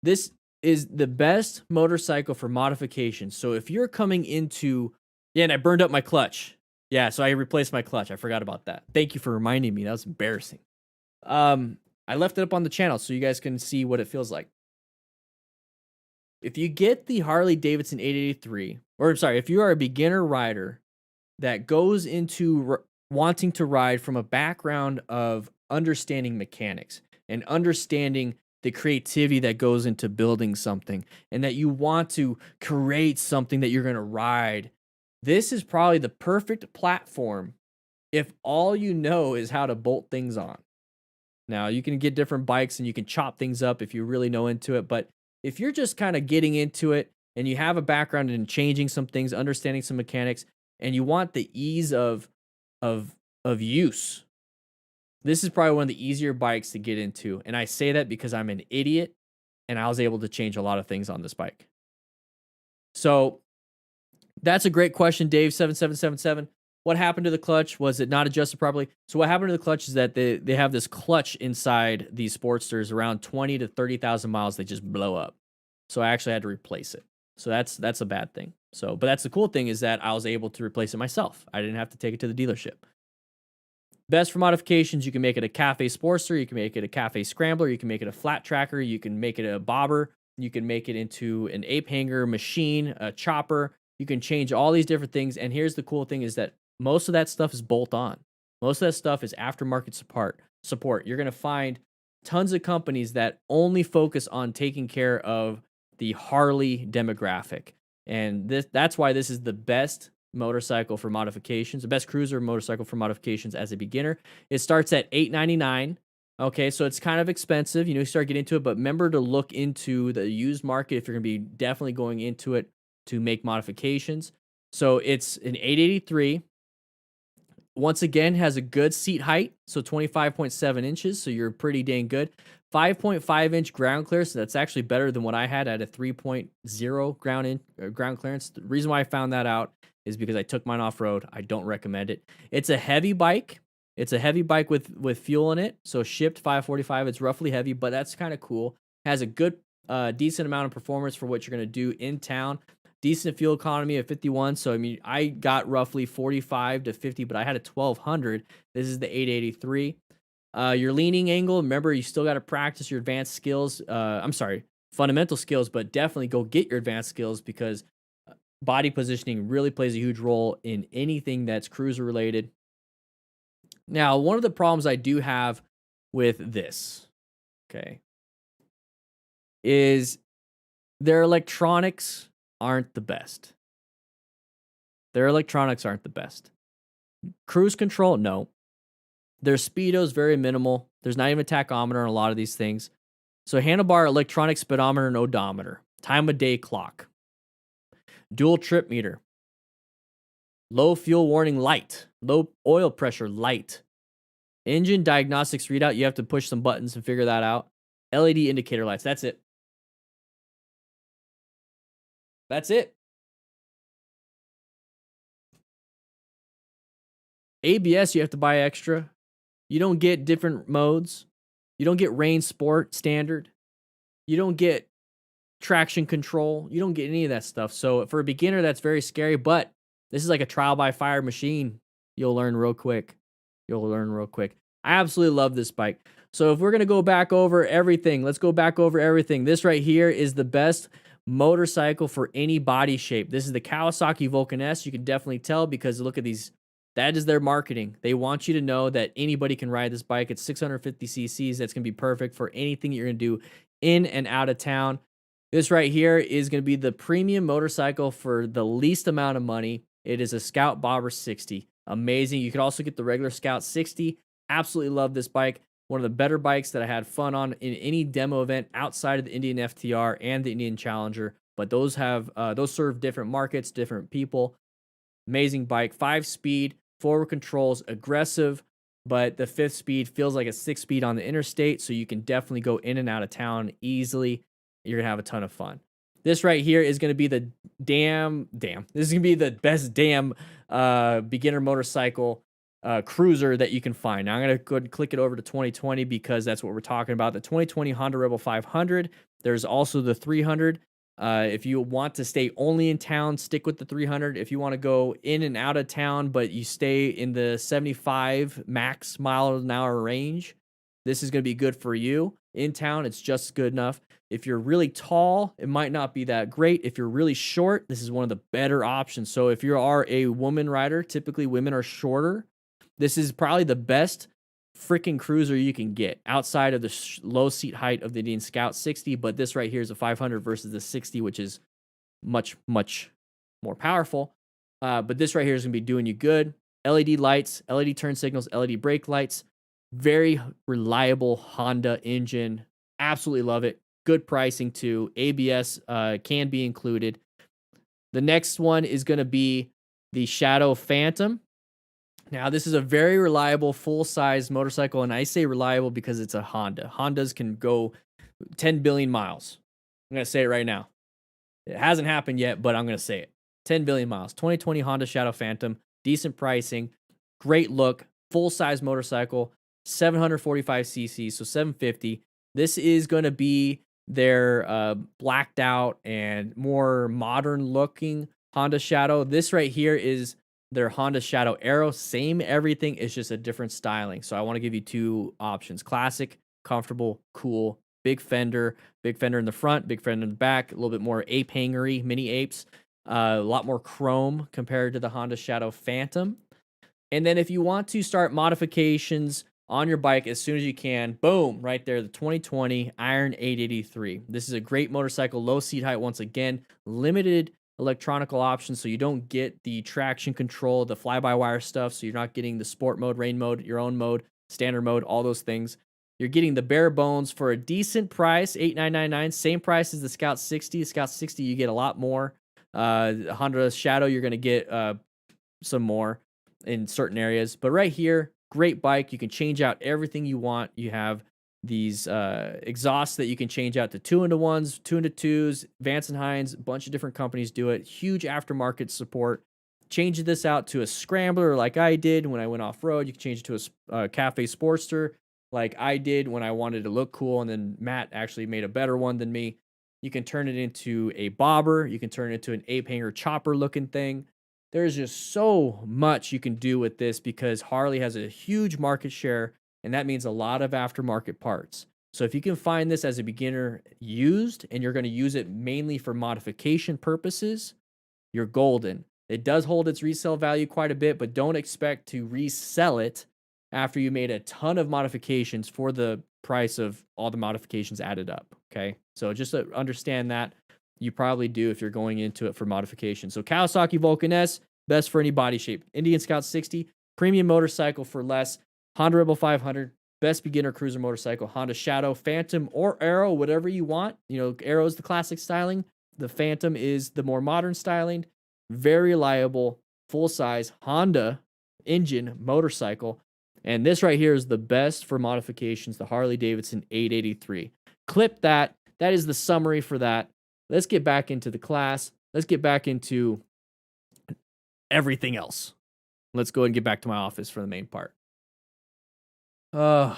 this is the best motorcycle for modification. So if you're coming into, and I burned up my clutch. Yeah, so I replaced my clutch. I forgot about that. Thank you for reminding me. That was embarrassing. I left it up on the channel so you guys can see what it feels like. If you get the Harley Davidson 883, or I'm sorry, if you are a beginner rider that goes into wanting to ride from a background of understanding mechanics and understanding the creativity that goes into building something, and that you want to create something that you're going to ride, this is probably the perfect platform if all you know is how to bolt things on. Now, you can get different bikes and you can chop things up if you really know into it, but if you're just kind of getting into it and you have a background in changing some things, understanding some mechanics, and you want the ease of use, this is probably one of the easier bikes to get into. And I say that because I'm an idiot and I was able to change a lot of things on this bike. So that's a great question, Dave7777. What happened to the clutch? Was it not adjusted properly? So what happened to the clutch is that they have this clutch inside these Sportsters around 20 to 30,000 miles. They just blow up. So I actually had to replace it. So that's a bad thing. So, but that's the cool thing is that I was able to replace it myself. I didn't have to take it to the dealership. Best for modifications, you can make it a cafe Sportster. You can make it a cafe scrambler. You can make it a flat tracker. You can make it a bobber. You can make it into an ape hanger machine, a chopper. You can change all these different things. And here's the cool thing is that most of that stuff is bolt on. Most of that stuff is aftermarket support. You're going to find tons of companies that only focus on taking care of the Harley demographic. And that's why this is the best motorcycle for modifications, the best cruiser motorcycle for modifications as a beginner. It starts at $899. Okay, so it's kind of expensive. You start getting into it, but remember to look into the used market if you're going to be definitely going into it to make modifications. So it's an 883. Once again, has a good seat height, so 25.7 inches, so you're pretty dang good. 5.5-inch ground clearance, so that's actually better than what I had at a 3.0 ground clearance. The reason why I found that out is because I took mine off-road. I don't recommend it. It's a heavy bike. It's a heavy bike with fuel in it, so shipped 545. It's roughly heavy, but that's kind of cool. Has a good, decent amount of performance for what you're going to do in town. Decent fuel economy of 51. So, I mean, I got roughly 45 to 50, but I had a 1200. This is the 883. Your leaning angle, remember, you still got to practice your advanced skills. Fundamental skills, but definitely go get your advanced skills because body positioning really plays a huge role in anything that's cruiser related. Now, one of the problems I do have with this, okay, is their electronics aren't the best. Their electronics aren't the best. Cruise control, no. Their speedo is very minimal. There's not even a tachometer on a lot of these things. So handlebar, electronic speedometer, and odometer. Time of day clock. Dual trip meter. Low fuel warning light. Low oil pressure light. Engine diagnostics readout. You have to push some buttons and figure that out. LED indicator lights. That's it. That's it. ABS, you have to buy extra. You don't get different modes. You don't get rain sport standard. You don't get traction control. You don't get any of that stuff. So for a beginner, that's very scary, but this is like a trial by fire machine. You'll learn real quick. I absolutely love this bike. So if we're going to go back over everything, let's go back over everything. This right here is the best motorcycle for any body shape. This is the Kawasaki Vulcan S. You can definitely tell because look at these. That is their marketing. They want you to know that anybody can ride this bike. It's 650 cc's. That's going to be perfect for anything you're going to do in and out of town. This right here is going to be the premium motorcycle for the least amount of money. It is a Scout Bobber 60. Amazing. You could also get the regular Scout 60. Absolutely love this bike. One of the better bikes that I had fun on in any demo event outside of the Indian FTR and the Indian Challenger. But those serve different markets, different people. Amazing bike. 5-speed. Forward controls, aggressive, but the 5th speed feels like a 6th speed on the interstate, so you can definitely go in and out of town easily. You're gonna have a ton of fun. This right here is gonna be the this is gonna be the best beginner motorcycle cruiser that you can find. Now I'm gonna go and click it over to 2020 because that's what we're talking about. The 2020 Honda Rebel 500. There's also the 300. If you want to stay only in town, stick with the 300. If you want to go in and out of town, but you stay in the 75 max mile an hour range, this is going to be good for you. In town, it's just good enough. If you're really tall, it might not be that great. If you're really short, this is one of the better options. So if you are a woman rider, typically women are shorter. This is probably the best freaking cruiser you can get outside of the low seat height of the Indian Scout 60, but this right here is a 500 versus the 60, which is much more powerful. But this right here is going to be doing you good. LED lights, LED turn signals, LED brake lights. Very reliable Honda engine. Absolutely love it. Good pricing too. ABS can be included. The next one is going to be the Shadow Phantom. Now, this is a very reliable full-size motorcycle, and I say reliable because it's a Honda. Hondas can go 10 billion miles. I'm going to say it right now. It hasn't happened yet, but I'm going to say it. 10 billion miles. 2020 Honda Shadow Phantom. Decent pricing. Great look. Full-size motorcycle. 745 cc's, so 750. This is going to be their blacked out and more modern-looking Honda Shadow. This right here is their Honda Shadow Aero. Same everything, it's just a different styling. So I want to give you two options. Classic, comfortable, cool, big fender in the front, big fender in the back, a little bit more ape hangery, mini apes, a lot more chrome compared to the Honda Shadow Phantom. And then if you want to start modifications on your bike as soon as you can, boom, right there, the 2020 Iron 883. This is a great motorcycle, low seat height once again, limited electronical options, so you don't get the traction control, the fly-by-wire stuff, so you're not getting the sport mode, rain mode, your own mode, standard mode, all those things. You're getting the bare bones for a decent price, $8,999, same price as the Scout 60. The Scout 60, you get a lot more. Honda Shadow, you're going to get some more in certain areas. But right here, great bike. You can change out everything you want. You have these exhausts that you can change out to 2-in-1s, 2-in-2s, Vance and Hines, a bunch of different companies do it. Huge aftermarket support. Change this out to a scrambler like I did when I went off-road. You can change it to a Cafe Sportster like I did when I wanted to look cool, and then Matt actually made a better one than me. You can turn it into a bobber. You can turn it into an ape hanger chopper looking thing. There's just so much you can do with this because Harley has a huge market share and that means a lot of aftermarket parts. So if you can find this as a beginner used, and you're going to use it mainly for modification purposes, you're golden. It does hold its resale value quite a bit, but don't expect to resell it after you made a ton of modifications for the price of all the modifications added up. Okay. So just to understand that, you probably do if you're going into it for modification. So Kawasaki Vulcan S, best for any body shape. Indian Scout 60, premium motorcycle for less. Honda Rebel 500, best beginner cruiser motorcycle. Honda Shadow, Phantom, or Arrow, whatever you want. You know, Arrow is the classic styling. The Phantom is the more modern styling. Very reliable, full-size Honda engine motorcycle. And this right here is the best for modifications, the Harley-Davidson 883. Clip that. That is the summary for that. Let's get back into the class. Let's get back into everything else. Let's go ahead and get back to my office for the main part. I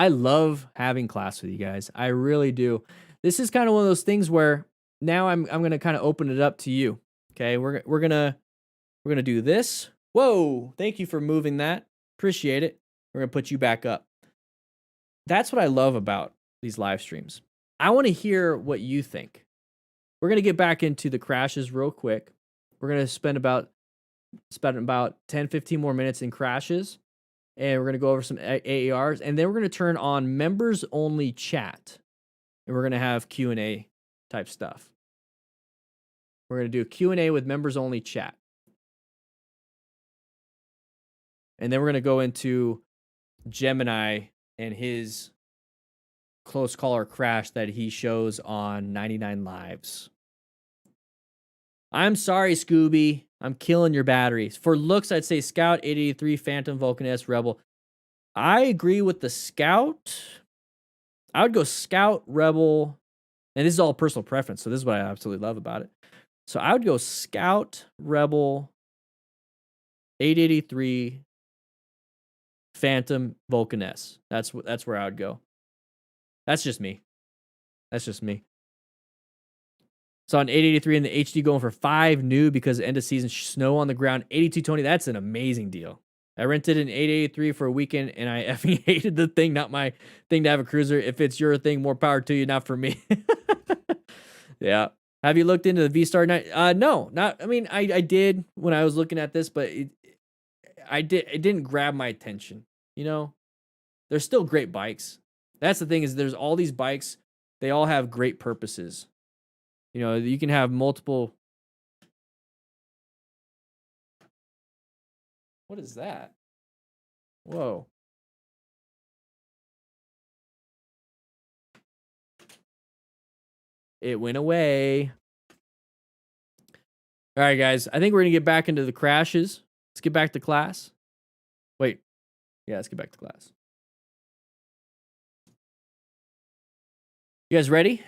love having class with you guys. I really do. This is kind of one of those things where now I'm going to kind of open it up to you. Okay, we're going to do this. Whoa, thank you for moving that. Appreciate it. We're going to put you back up. That's what I love about these live streams. I want to hear what you think. We're going to get back into the crashes real quick. We're going to spend about 10-15 more minutes in crashes, and we're going to go over some AARs, and then we're going to turn on members only chat, and we're going to have Q&A type stuff. We're going to do a Q&A with members only chat. And then we're going to go into Gemini and his close caller crash that he shows on 99 Lives. I'm sorry, Scooby. I'm killing your batteries. For looks, I'd say Scout, 883, Phantom, Vulcan S, Rebel. I agree with the Scout. I would go Scout, Rebel, and this is all personal preference, so this is what I absolutely love about it. So I would go Scout, Rebel, 883, Phantom, Vulcan S. That's where I would go. That's just me. That's just me. So on 883 in the HD going for 5 new because end of season snow on the ground. 82 Tony, that's an amazing deal. I rented an 883 for a weekend and I effing hated the thing. Not my thing to have a cruiser. If it's your thing, more power to you, not for me. Yeah. Have you looked into the V-Star 9? No, not. I mean, I did when I was looking at this, but it didn't grab my attention. You know, they're still great bikes. That's the thing is there's all these bikes. They all have great purposes. You know, you can have multiple. What is that? Whoa. It went away. All right, guys. I think we're going to get back into the crashes. Let's get back to class. Wait. Yeah, let's get back to class. You guys ready?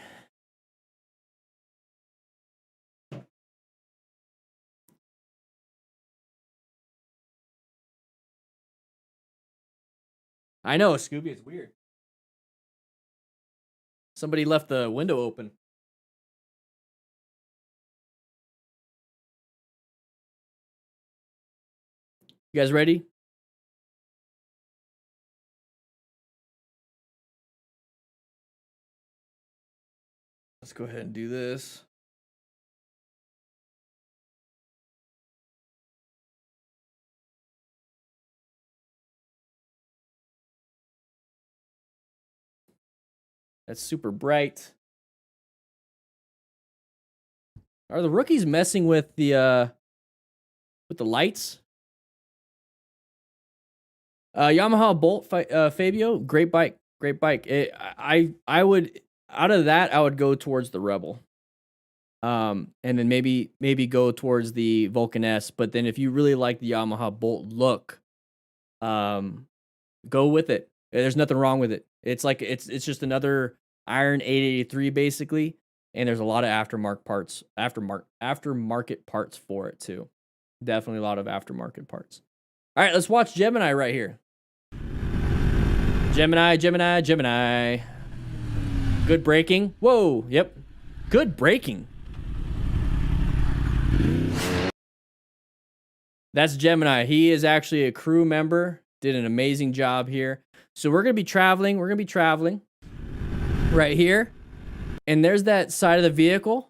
I know, Scooby, it's weird. Somebody left the window open. You guys ready? Let's go ahead and do this. That's super bright. Are the rookies messing with the lights? Yamaha Bolt Fabio, great bike, great bike. I would out of that I would go towards the Rebel, and then maybe go towards the Vulcan S. But then if you really like the Yamaha Bolt look, go with it. There's nothing wrong with it. It's like it's just another Iron 883 basically, and there's a lot of aftermarket parts for it too. Definitely a lot of aftermarket parts. All right, let's watch Gemini right here. Gemini. Good braking. Whoa, yep. Good braking. That's Gemini. He is actually a crew member. Did an amazing job here. So we're going to be traveling. We're going to be traveling right here. And there's that side of the vehicle.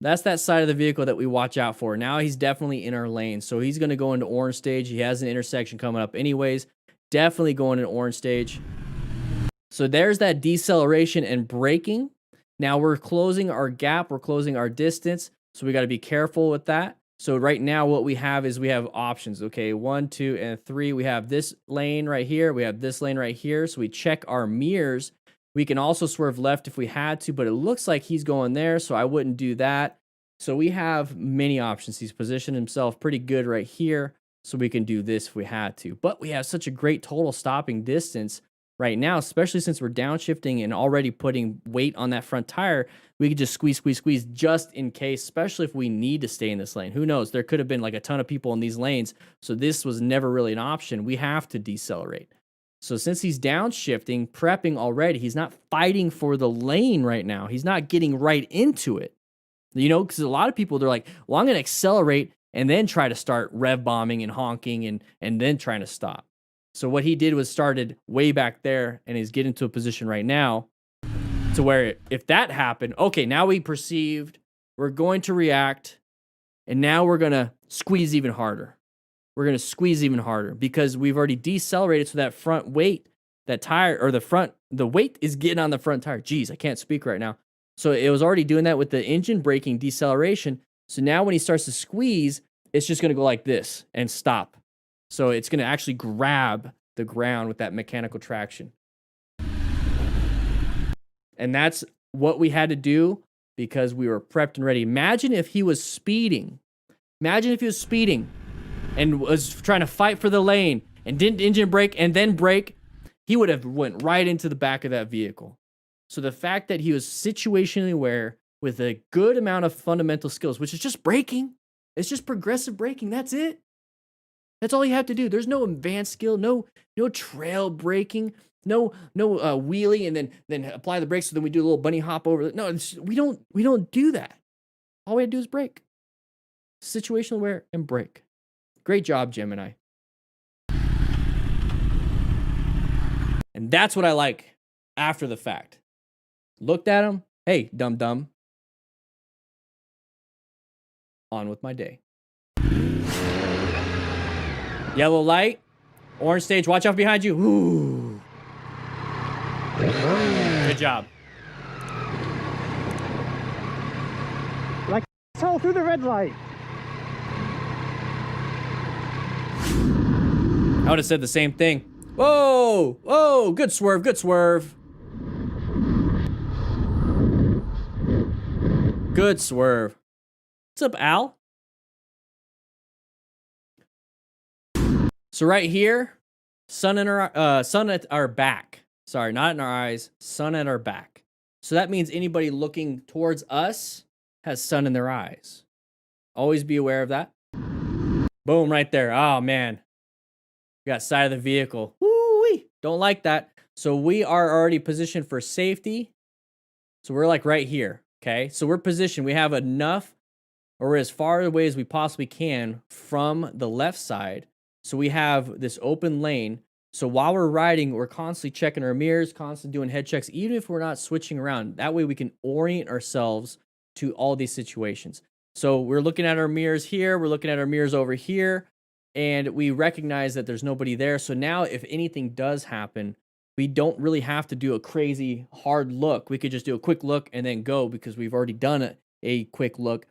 That's that side of the vehicle that we watch out for. Now he's definitely in our lane. So he's going to go into orange stage. He has an intersection coming up anyways. Definitely going in orange stage. So there's that deceleration and braking. Now we're closing our gap. We're closing our distance. So we got to be careful with that. So right now what we have is we have options. Okay, 1, 2, and 3. We have this lane right here. We have this lane right here. So we check our mirrors. We can also swerve left if we had to, but it looks like he's going there, so I wouldn't do that. So we have many options. He's positioned himself pretty good right here, so we can do this if we had to. But we have such a great total stopping distance right now, especially since we're downshifting and already putting weight on that front tire. We could just squeeze just in case, especially if we need to stay in this lane. Who knows? There could have been like a ton of people in these lanes, so this was never really an option. We have to decelerate. So since he's downshifting, prepping already, he's not fighting for the lane right now. He's not getting right into it. You know, because a lot of people, they're like, well, I'm going to accelerate and then try to start rev bombing and honking and then trying to stop. So what he did was started way back there and he's getting to a position right now to where if that happened, okay, now we perceived, we're going to react, and now we're going to squeeze even harder. We're going to squeeze even harder because we've already decelerated. So that front weight, that tire, or the weight is getting on the front tire. Jeez, I can't speak right now. So it was already doing that with the engine braking deceleration. So now when he starts to squeeze, it's just going to go like this and stop. So it's going to actually grab the ground with that mechanical traction. And that's what we had to do because we were prepped and ready. Imagine if he was speeding. Imagine if he was speeding and was trying to fight for the lane and didn't engine brake and then brake, he would have went right into the back of that vehicle. So the fact that he was situationally aware with a good amount of fundamental skills, which is just braking, it's just progressive braking. That's it. That's all you have to do. There's no advanced skill, no trail braking, no wheelie and then apply the brakes. So then we do a little bunny hop over. No, we don't do that. All we have to do is brake. Situational aware and brake. Great job, Gemini. And that's what I like after the fact. Looked at him. Hey, dumb. On with my day. Yellow light. Orange stage. Watch out behind you. Ooh. Good job. Like all through the red light. I would have said the same thing. Whoa! Whoa! Good swerve. Good swerve. Good swerve. What's up, Al? So right here, sun at our back. Sorry, not in our eyes. Sun at our back. So that means anybody looking towards us has sun in their eyes. Always be aware of that. Boom, right there. Oh man. We got side of the vehicle. Woo-wee. Don't like that. So we are already positioned for safety. So we're like right here. Okay. So we're positioned. We have enough, or we're as far away as we possibly can from the left side. So we have this open lane. So while we're riding, we're constantly checking our mirrors, constantly doing head checks, even if we're not switching around. That way we can orient ourselves to all these situations. So we're looking at our mirrors here. We're looking at our mirrors over here. And we recognize that there's nobody there. So now if anything does happen, we don't really have to do a crazy hard look. We could just do a quick look and then go because we've already done a quick look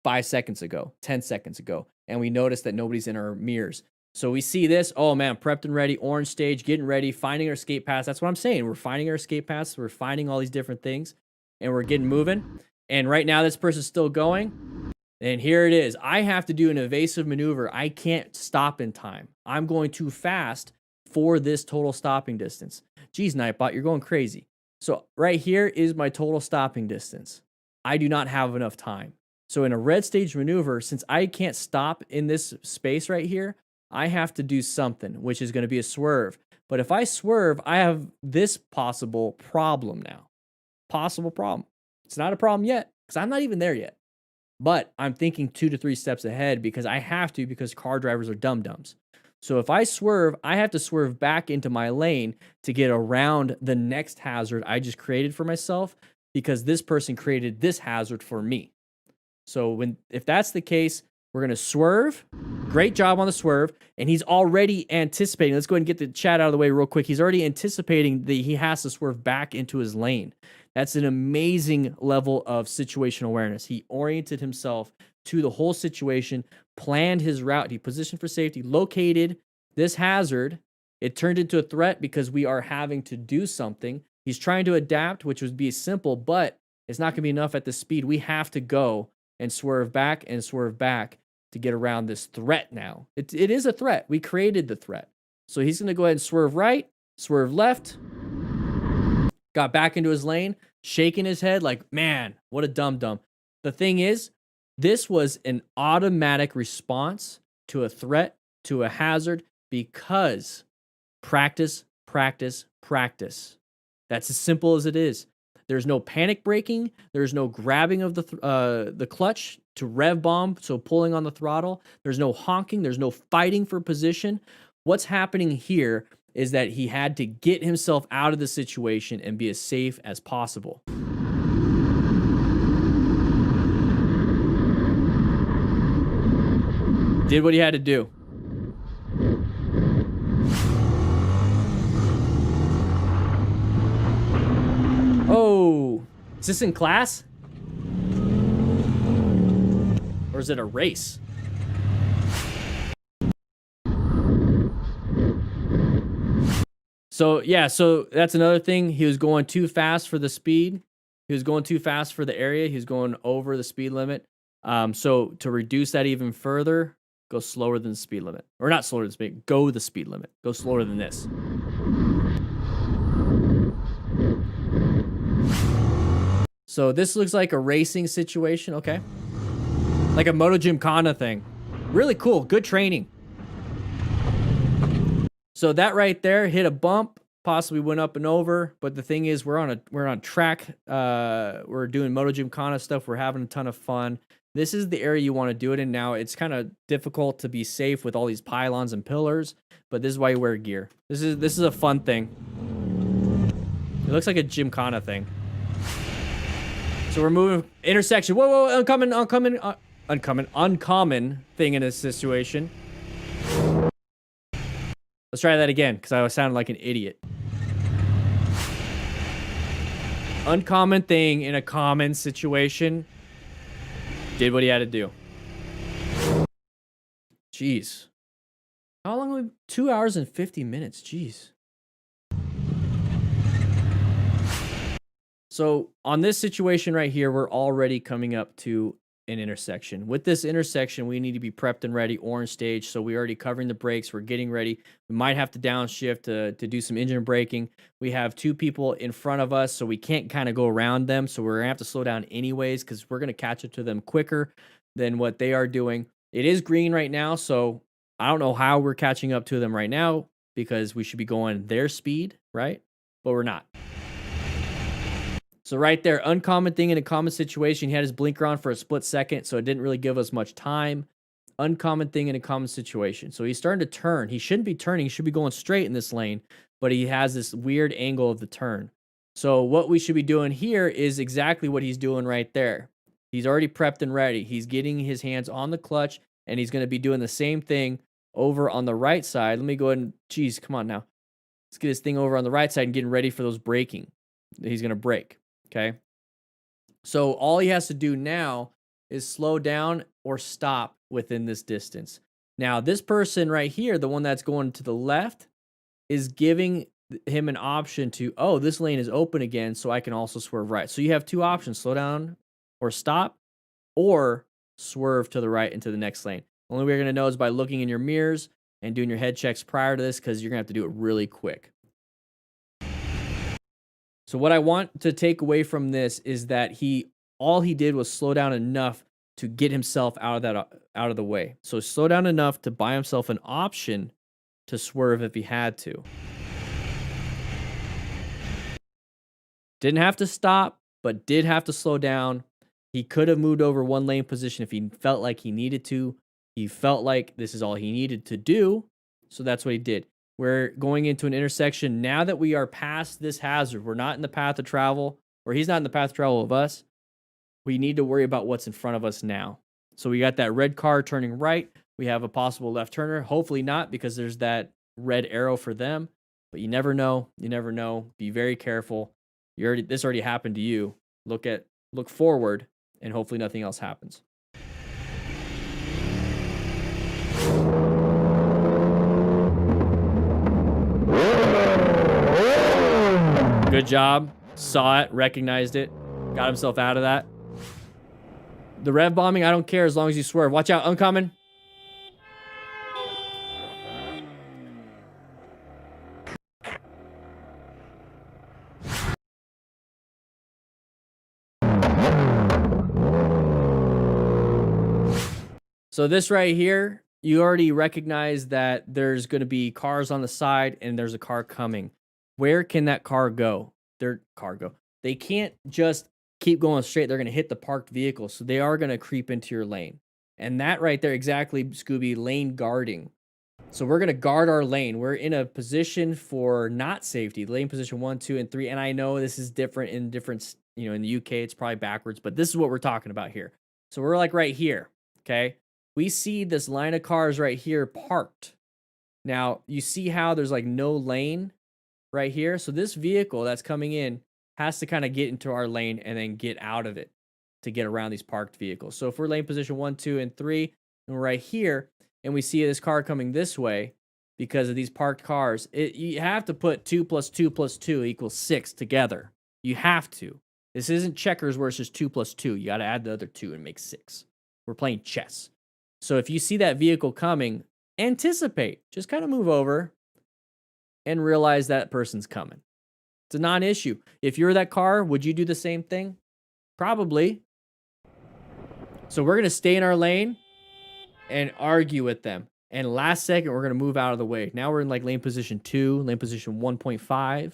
5 seconds ago, 10 seconds ago. And we notice that nobody's in our mirrors. So we see this, oh man, prepped and ready, orange stage, getting ready, finding our escape paths. That's what I'm saying. We're finding our escape paths. We're finding all these different things and we're getting moving. And right now this person's still going. And here it is. I have to do an evasive maneuver. I can't stop in time. I'm going too fast for this total stopping distance. Geez, Nightbot, you're going crazy. So right here is my total stopping distance. I do not have enough time. So in a red stage maneuver, since I can't stop in this space right here, I have to do something, which is going to be a swerve. But if I swerve, I have this possible problem now. Possible problem. It's not a problem yet because I'm not even there yet. But I'm thinking 2 to 3 steps ahead because I have to, because car drivers are dum-dums. So if I swerve, I have to swerve back into my lane to get around the next hazard I just created for myself, because this person created this hazard for me. So if that's the case, we're going to swerve. Great job on the swerve. And he's already anticipating. Let's go ahead and get the chat out of the way real quick. He's already anticipating that he has to swerve back into his lane. That's an amazing level of situational awareness. He oriented himself to the whole situation, planned his route. He positioned for safety, located this hazard. It turned into a threat because we are having to do something. He's trying to adapt, which would be simple, but it's not going to be enough at the speed. We have to go and swerve back to get around this threat now. It is a threat. We created the threat. So he's going to go ahead and swerve right, swerve left, got back into his lane, shaking his head like, man, what a dum-dum. The thing is, this was an automatic response to a threat, to a hazard, because practice, practice, practice. That's as simple as it is. There's no panic braking. There's no grabbing of the clutch to rev bomb, so pulling on the throttle. There's no honking. There's no fighting for position. What's happening here is that he had to get himself out of the situation and be as safe as possible. Did what he had to do. Oh, is this in class? Or is it a race? So, yeah, so that's another thing. He was going too fast for the speed. He was going too fast for the area. He was going over the speed limit. So to reduce that even further, go slower than the speed limit. Or not slower than the speed, go the speed limit. Go slower than this. So this looks like a racing situation, okay? Like a Moto Gymkhana thing. Really cool, good training. So that right there hit a bump, possibly went up and over, but the thing is we're on track. We're doing Moto Gymkhana stuff. We're having a ton of fun. This is the area you want to do it in now. It's kind of difficult to be safe with all these pylons and pillars, but this is why you wear gear. This is a fun thing. It looks like a Gymkhana thing. So we're moving intersection. Whoa, uncommon thing in this situation. Let's try that again, because I sounded like an idiot. Uncommon thing in a common situation. Did what he had to do. Jeez. How long have we... 2 hours and 50 minutes. Jeez. So on this situation right here, we're already coming up to an intersection. With this intersection, we need to be prepped and ready, orange stage. So we're already covering the brakes. We're getting ready. We might have to downshift to do some engine braking. We have two people in front of us, so we can't kind of go around them. So we're gonna have to slow down anyways, because we're gonna catch up to them quicker than what they are doing. It is green right now, so I don't know how we're catching up to them right now, because we should be going their speed, right? But we're not. So right there, uncommon thing in a common situation. He had his blinker on for a split second, so it didn't really give us much time. Uncommon thing in a common situation. So he's starting to turn. He shouldn't be turning. He should be going straight in this lane, but he has this weird angle of the turn. So what we should be doing here is exactly what he's doing right there. He's already prepped and ready. He's getting his hands on the clutch, and he's going to be doing the same thing over on the right side. Let me go ahead and, geez, come on now. Let's get this thing over on the right side and getting ready for those braking. He's going to brake. Okay. So all he has to do now is slow down or stop within this distance. Now, this person right here, the one that's going to the left, is giving him an option to, oh, this lane is open again, so I can also swerve right. So you have two options, slow down or stop, or swerve to the right into the next lane. Only way you're going to know is by looking in your mirrors and doing your head checks prior to this, because you're going to have to do it really quick. So what I want to take away from this is that all he did was slow down enough to get himself out of the way. So slow down enough to buy himself an option to swerve if he had to. Didn't have to stop, but did have to slow down. He could have moved over one lane position if he felt like he needed to. He felt like this is all he needed to do. So that's what he did. We're going into an intersection. Now that we are past this hazard, we're not in the path of travel, or he's not in the path of travel of us. We need to worry about what's in front of us now. So we got that red car turning right. We have a possible left turner. Hopefully not, because there's that red arrow for them. But you never know. You never know. Be very careful. This already happened to you. Look forward, and hopefully nothing else happens. Good job. Saw it, recognized it, got himself out of that. The rev bombing, I don't care as long as you swerve. Watch out, oncoming. So this right here, you already recognize that there's going to be cars on the side and there's a car coming. Where can that car go? They can't just keep going straight. They're going to hit the parked vehicle. So they are going to creep into your lane. And that right there, exactly, Scooby, lane guarding. So we're going to guard our lane. We're in a position for not safety, lane position 1, 2, and 3. And I know this is different in in the UK, it's probably backwards, but this is what we're talking about here. So we're like right here, okay? We see this line of cars right here parked. Now, you see how there's like no lane right here? So this vehicle that's coming in has to kind of get into our lane and then get out of it to get around these parked vehicles. So if we're lane position 1, 2, and 3, and we're right here, and we see this car coming this way because of these parked cars, you have to put 2 + 2 + 2 = 6 together. You have to. This isn't checkers where it's just 2 + 2. You got to add the other 2 and make 6. We're playing chess. So if you see that vehicle coming, anticipate. Just kind of move over and realize that person's coming. It's a non-issue. If you're that car, would you do the same thing? Probably. So we're going to stay in our lane and argue with them. And last second, we're going to move out of the way. Now we're in like lane position 2, lane position 1.5.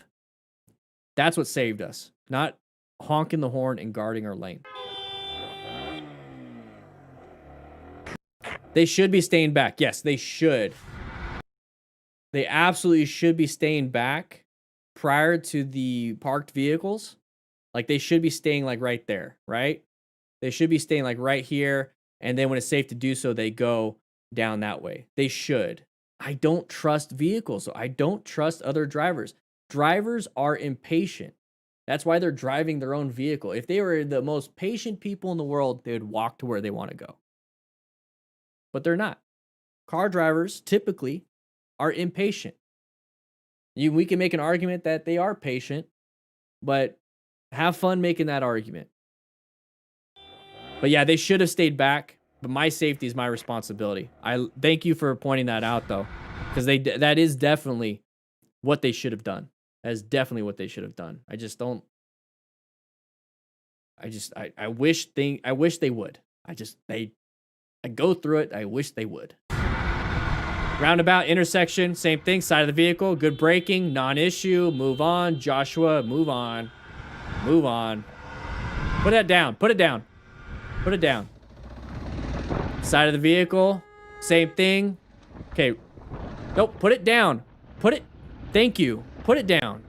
That's what saved us. Not honking the horn and guarding our lane. They should be staying back. Yes, they should. They absolutely should be staying back prior to the parked vehicles. Like they should be staying like right there, right? They should be staying like right here. And then when it's safe to do so, they go down that way. They should. I don't trust vehicles. I don't trust other drivers. Drivers are impatient. That's why they're driving their own vehicle. If they were the most patient people in the world, they would walk to where they want to go. But they're not. Car drivers typically are impatient. We can make an argument that they are patient, but have fun making that argument. But yeah, they should have stayed back, but my safety is my responsibility. I thank you for pointing that out, though, because that is definitely what they should have done. That is definitely what they should have done. I just don't. I wish they would. I go through it. I wish they would. Roundabout, intersection, same thing. Side of the vehicle, good braking, non-issue. Move on, Joshua. Move on. Move on. Put that down. Put it down. Put it down. Side of the vehicle, same thing. Okay. Nope. Put it down. Put it. Thank you. Put it down.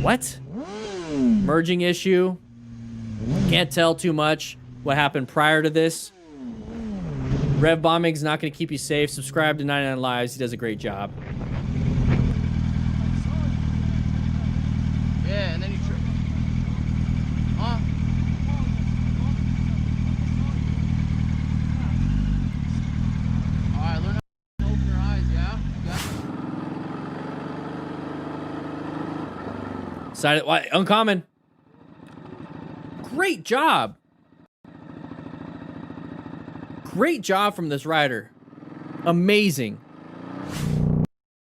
What? Merging issue. Can't tell too much what happened prior to this. Rev bombing is not going to keep you safe. Subscribe to 99 Lives. He does a great job. Yeah, and then you trip. Huh? All right, learn how to open your eyes, yeah? Side, uncommon. Great job. Great job from this rider. Amazing.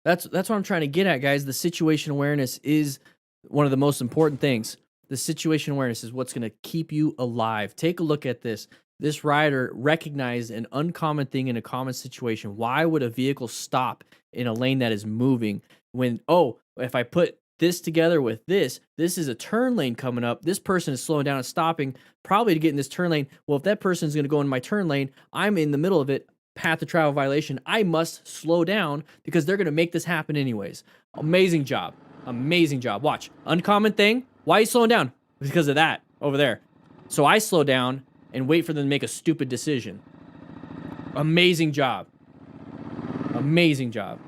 That's what I'm trying to get at, guys. The situation awareness is one of the most important things. The situation awareness is what's going to keep you alive. Take a look at this. This rider recognized an uncommon thing in a common situation. Why would a vehicle stop in a lane that is moving when, oh, if I put this together with this is a turn lane coming up. This person is slowing down and stopping probably to get in this turn lane. Well, if that person is going to go in my turn lane, I'm in the middle of it, path of travel violation. I must slow down because they're going to make this happen anyways. Amazing job. Amazing job. Watch. Uncommon thing. Why are you slowing down? Because of that over there. So I slow down and wait for them to make a stupid decision. Amazing job. Amazing job.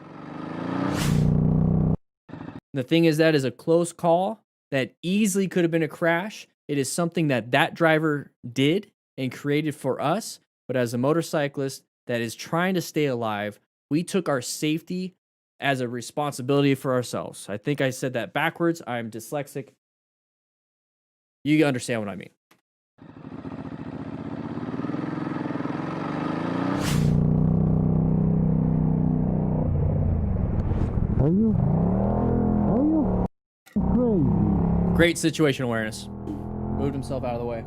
The thing is, that is a close call that easily could have been a crash. It is something that that driver did and created for us. But as a motorcyclist that is trying to stay alive, we took our safety as a responsibility for ourselves. I think I said that backwards. I'm dyslexic. You understand what I mean. Great situation awareness. Moved himself out of the way.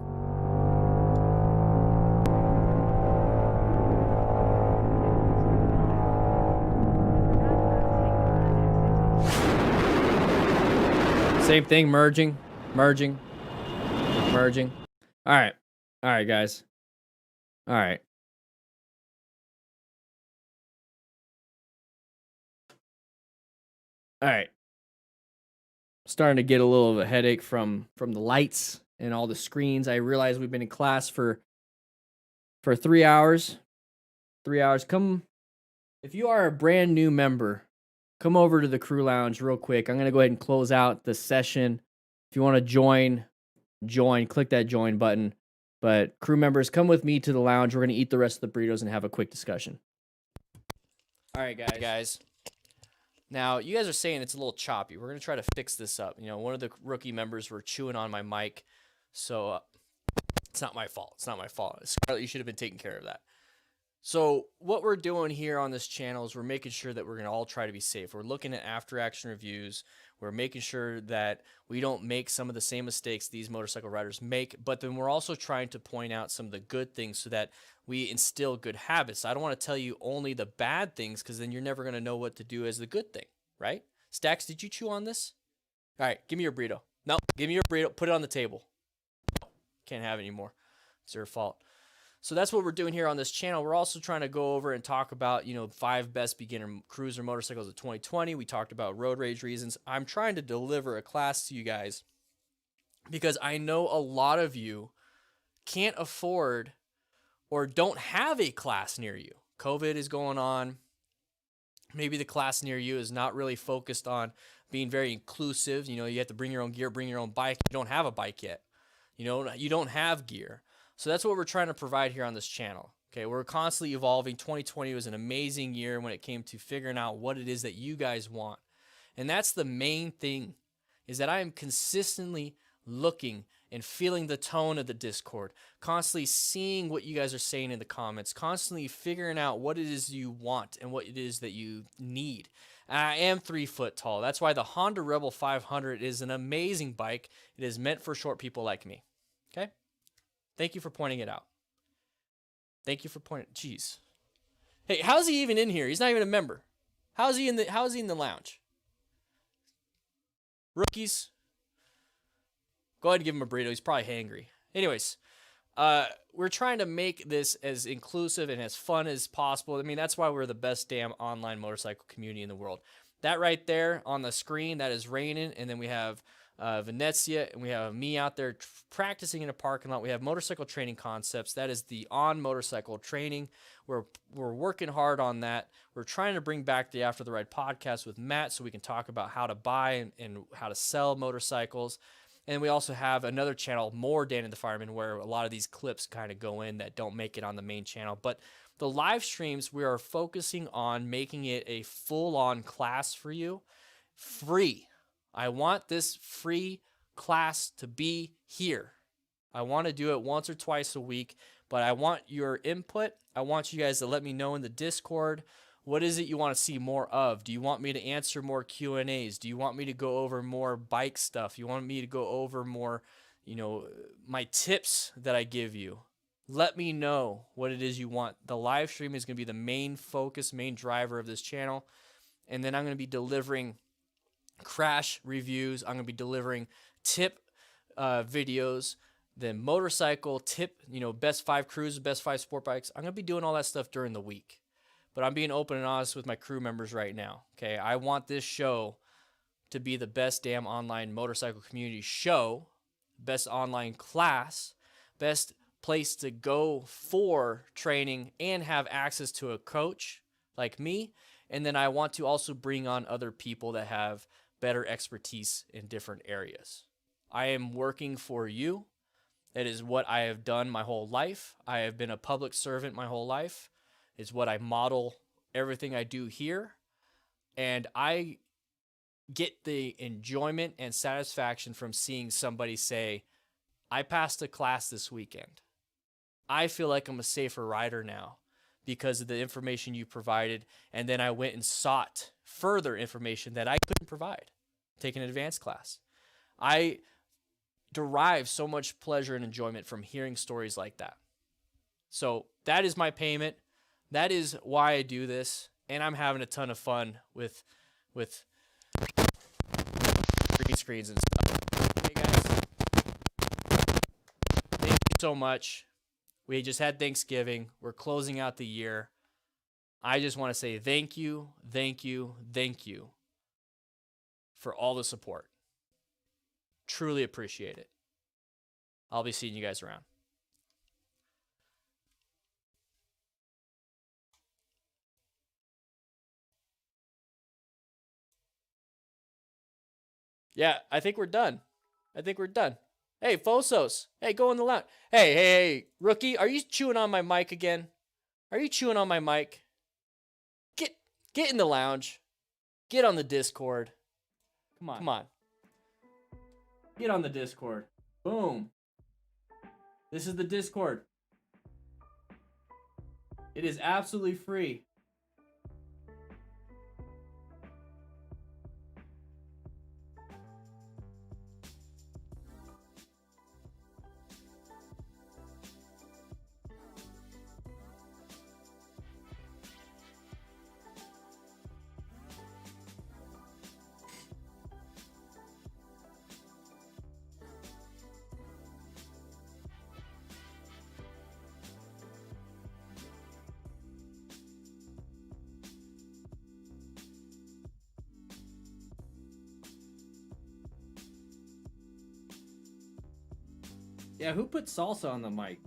Same thing, merging. All right, guys. All right. Starting to get a little of a headache from the lights and all the screens. I realize we've been in class for 3 hours. 3 hours. Come, if you are a brand new member, come over to the crew lounge real quick. I'm gonna go ahead and close out the session. If you want to join, click that join button. But crew members, come with me to the lounge. We're gonna eat the rest of the burritos and have a quick discussion. All right, guys. Now, you guys are saying it's a little choppy. We're going to try to fix this up. You know, one of the rookie members were chewing on my mic, so it's not my fault. Scarlett, you should have been taking care of that. So what we're doing here on this channel is we're making sure that we're going to all try to be safe. We're looking at after-action reviews. We're making sure that we don't make some of the same mistakes these motorcycle riders make, but then we're also trying to point out some of the good things so that we instill good habits. I don't want to tell you only the bad things because then you're never going to know what to do as the good thing, right? Stacks, did you chew on this? All right, give me your burrito. No, give me your burrito. Put it on the table. No, can't have it anymore. It's your fault. So that's what we're doing here on this channel. We're also trying to go over and talk about, 5 best beginner cruiser motorcycles of 2020. We talked about road rage reasons. I'm trying to deliver a class to you guys because I know a lot of you can't afford or don't have a class near you. COVID is going on. Maybe the class near you is not really focused on being very inclusive. You have to bring your own gear, bring your own bike. You don't have a bike yet. You don't have gear. So that's what we're trying to provide here on this channel. Okay, we're constantly evolving. 2020 was an amazing year when it came to figuring out what it is that you guys want. And that's the main thing, is that I am consistently looking and feeling the tone of the Discord, constantly seeing what you guys are saying in the comments, constantly figuring out what it is you want and what it is that you need. I am 3 foot tall. That's why the Honda Rebel 500 is an amazing bike. It is meant for short people like me. Okay? Thank you for pointing it out. Jeez. Hey, how's he even in here? He's not even a member. How is he in the lounge? Rookies. Go ahead and give him a burrito. He's probably hangry. Anyways, we're trying to make this as inclusive and as fun as possible. I mean, that's why we're the best damn online motorcycle community in the world. That right there on the screen, that is Rainin', and then we have Venezia, and we have me out there practicing in a parking lot. We have motorcycle training concepts. That is the on motorcycle training. We're working hard on that. We're trying to bring back the After the Ride podcast with Matt so we can talk about how to buy and how to sell motorcycles. And we also have another channel, more DanDanTheFireman, where a lot of these clips kind of go in that don't make it on the main channel. But the live streams, we are focusing on making it a full-on class for you, free. I want this free class to be here. I want to do it once or twice a week, but I want your input. I want you guys to let me know in the Discord, what is it you want to see more of? Do you want me to answer more Q&As? Do you want me to go over more bike stuff? You want me to go over more, my tips that I give you? Let me know what it is you want. The live stream is going to be the main focus, main driver of this channel. And then I'm going to be delivering crash reviews. I'm going to be delivering tip videos, then motorcycle tip, best 5 cruises, best 5 sport bikes. I'm going to be doing all that stuff during the week. But I'm being open and honest with my crew members right now. Okay, I want this show to be the best damn online motorcycle community show, best online class, best place to go for training and have access to a coach like me. And then I want to also bring on other people that have better expertise in different areas. I am working for you. That is what I have done my whole life. I have been a public servant my whole life. It's what I model everything I do here. And I get the enjoyment and satisfaction from seeing somebody say, I passed a class this weekend. I feel like I'm a safer rider now because of the information you provided. And then I went and sought further information that I couldn't provide, taking an advanced class. I derive so much pleasure and enjoyment from hearing stories like that. So that is my payment. That is why I do this. And I'm having a ton of fun with green screens and stuff. Hey guys, thank you so much. We just had Thanksgiving. We're closing out the year. I just want to say thank you, thank you, thank you for all the support. Truly appreciate it. I'll be seeing you guys around. Yeah, I think we're done. Hey, Fosos. Hey, go in the lounge. Hey, rookie, are you chewing on my mic again? Are you chewing on my mic? Get in the lounge. Get on the Discord. Come on. Get on the Discord. Boom. This is the Discord. It is absolutely free. Yeah, who put salsa on the mic?